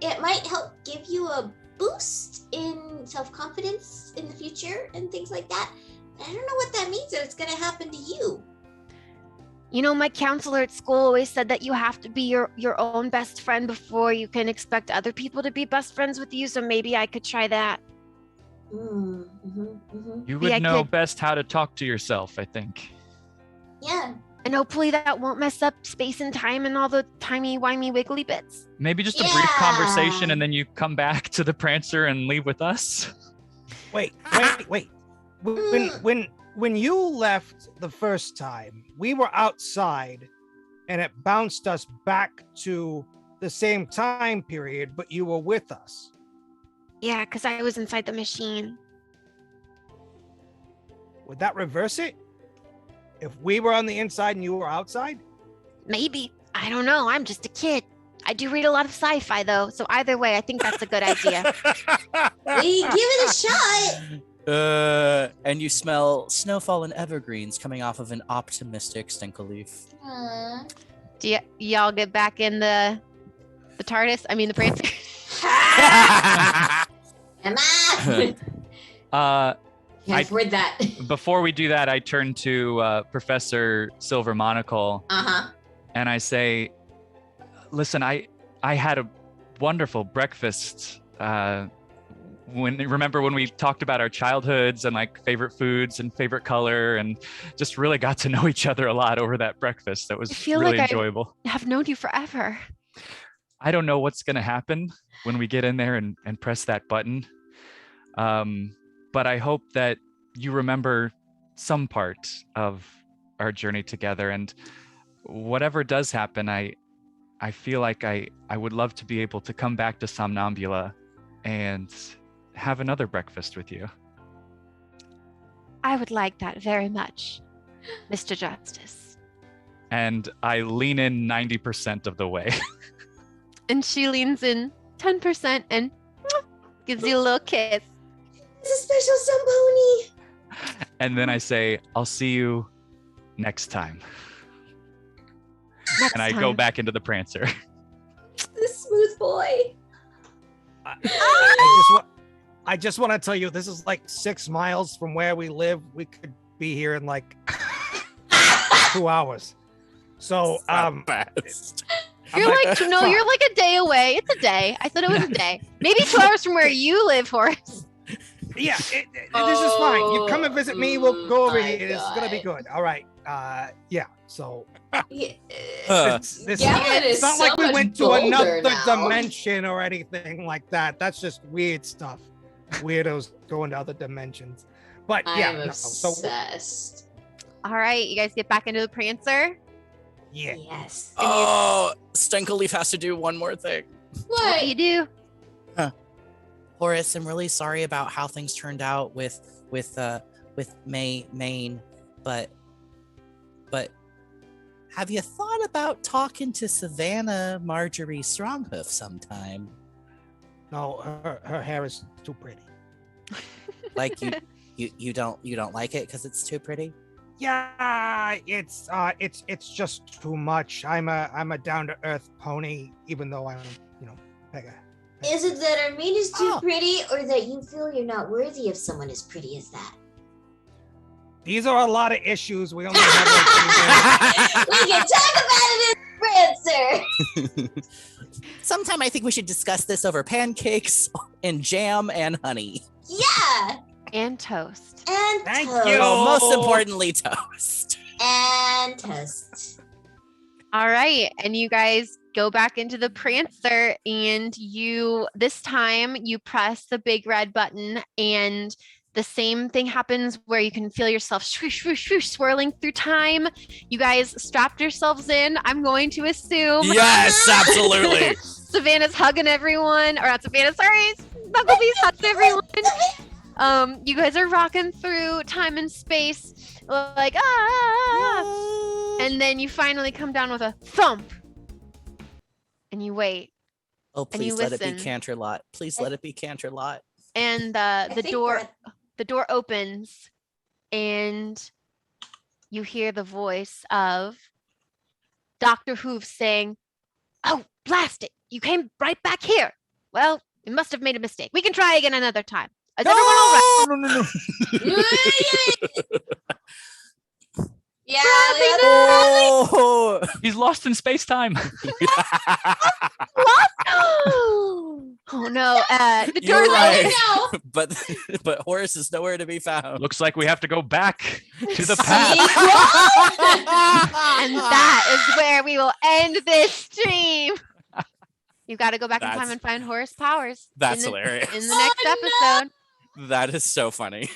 it might help give you a boost in self-confidence in the future and things like that. I don't know what that means, that it's going to happen to you. You know, my counselor at school always said that you have to be your own best friend before you can expect other people to be best friends with you, so maybe I could try that. You would know best how to talk to yourself, I think. Yeah. And hopefully that won't mess up space and time and all the timey-wimey wiggly bits. Maybe just a brief conversation and then you come back to the Prancer and leave with us. Wait. When you left the first time, we were outside and it bounced us back to the same time period, but you were with us. Yeah, because I was inside the machine. Would that reverse it? If we were on the inside and you were outside? Maybe. I don't know. I'm just a kid. I do read a lot of sci-fi, though. So either way, I think that's a good idea. We give it a shot. And you smell snowfall and evergreens coming off of an optimistic Stenkel Leaf. Do y'all get back in the TARDIS? I mean, the Prancer. Emma! Can't afford that. Before we do that, I turn to Professor Silver Monocle. And I say, listen, I had a wonderful breakfast. Remember when we talked about our childhoods and like favorite foods and favorite color, and just really got to know each other a lot over that breakfast. That was really enjoyable. I have known you forever. I don't know what's going to happen when we get in there and press that button. But I hope that you remember some part of our journey together, and whatever does happen, I feel like I would love to be able to come back to Somnambula and have another breakfast with you. I would like that very much, Mr. Justice. And I lean in 90% of the way. And she leans in 10% and gives you a little kiss. It's a special sun pony. And then I say, I'll see you next time. And I go back into the Prancer. The smooth boy. I just want to tell you, this is like 6 miles from where we live. We could be here in like 2 hours. So, You're like a day away. It's a day. I said it was a day. Maybe 2 hours from where you live, Horace. Yeah, this is fine. You come and visit me. We'll go over here. It's going to be good. All right. Yeah. So it's not like we went to another dimension or anything like that. That's just weird stuff. Weirdos going to other dimensions. But yeah, I'm obsessed. All right, you guys get back into the Prancer. Yeah. Yes. Oh, Stenkel Leaf has to do one more thing. What do you do? Horace, I'm really sorry about how things turned out with Maine, but have you thought about talking to Savannah Marjorie Stronghoof sometime? No, her hair is too pretty. Like you don't like it because it's too pretty? Yeah, it's just too much. I'm a down to earth pony, even though I'm Pega. Is it that Armin is too pretty, or that you feel you're not worthy of someone as pretty as that? These are a lot of issues. We only have like 2 minutes. We can talk about it in Prancer. Sometime I think we should discuss this over pancakes and jam and honey. Yeah. And toast. And Thank toast. you. Oh, most importantly, toast. And toast. All right. And you guys go back into the Prancer, and this time you press the big red button, and the same thing happens where you can feel yourself swoosh, swoosh, swoosh, swirling through time. You guys strapped yourselves in, I'm going to assume. Yes, absolutely. Savannah's hugging everyone, or not Savannah, sorry. Snugglebee's hugging everyone. You guys are rocking through time and space, like, and then you finally come down with a thump. And you wait. Oh, and you please let it listen. be Canterlot. Please let it be Canterlot. And the door opens, and you hear the voice of Dr. Hoof saying, "Oh, blast it. You came right back here. Well, you must have made a mistake. We can try again another time. Is everyone all right?" No. Yeah. Oh, He's lost in space time. Oh no! The You're door's right. open. But Horace is nowhere to be found. Looks like we have to go back to the past. And that is where we will end this stream. You got to go back in time That's- and find Horace Powers. That's in the, hilarious. In the next episode. That is so funny.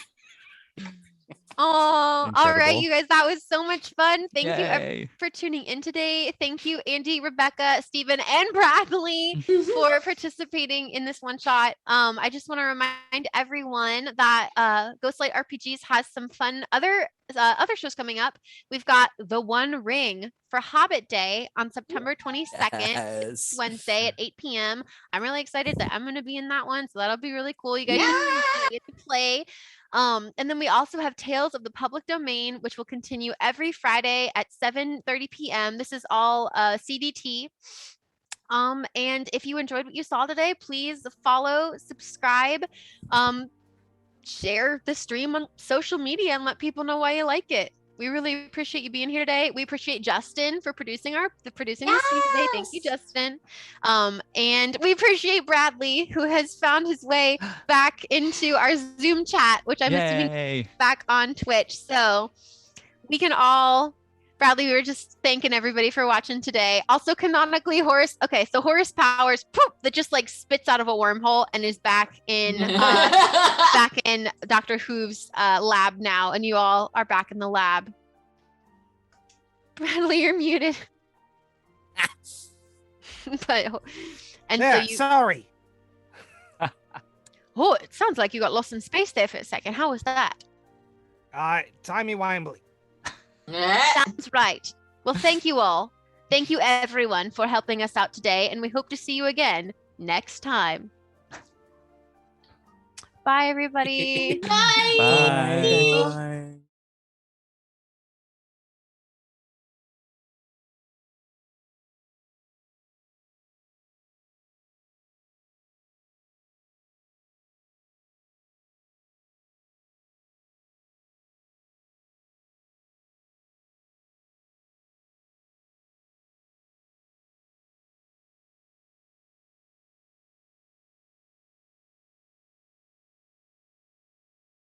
Oh, all right, Incredible. you guys. That was so much fun. Thank you Yay. for tuning in today. Thank you, Andy, Rebecca, Stephen, and Bradley for participating in this one shot. I just want to remind everyone that Ghostlight RPGs has some fun other shows coming up. We've got The One Ring for Hobbit Day on September 22nd. yes. Wednesday at 8 p.m. I'm really excited that I'm going to be in that one, so that'll be really cool. You guys get to play. And then we also have Tales of the Public Domain, which will continue every Friday at 7:30 p.m. This is all CDT. And if you enjoyed what you saw today, please follow, subscribe, share the stream on social media, and let people know why you like it. We really appreciate you being here today. We appreciate Justin for producing this stream today. Thank you, Justin. And we appreciate Bradley, who has found his way back into our Zoom chat, which I'm assuming Yay. back on Twitch. So we can all, Bradley, we were just thanking everybody for watching today. Also, canonically, Horace. Okay, so Horace Powers, poof, that just like spits out of a wormhole and is back in Dr. Who's lab now, and you all are back in the lab. Bradley, you're muted. Sorry. Oh, it sounds like you got lost in space there for a second. How was that? Timey-wimey. Sounds right. Well, thank you all. Thank you, everyone, for helping us out today, and we hope to see you again next time. Bye, everybody. Bye. Bye. Bye.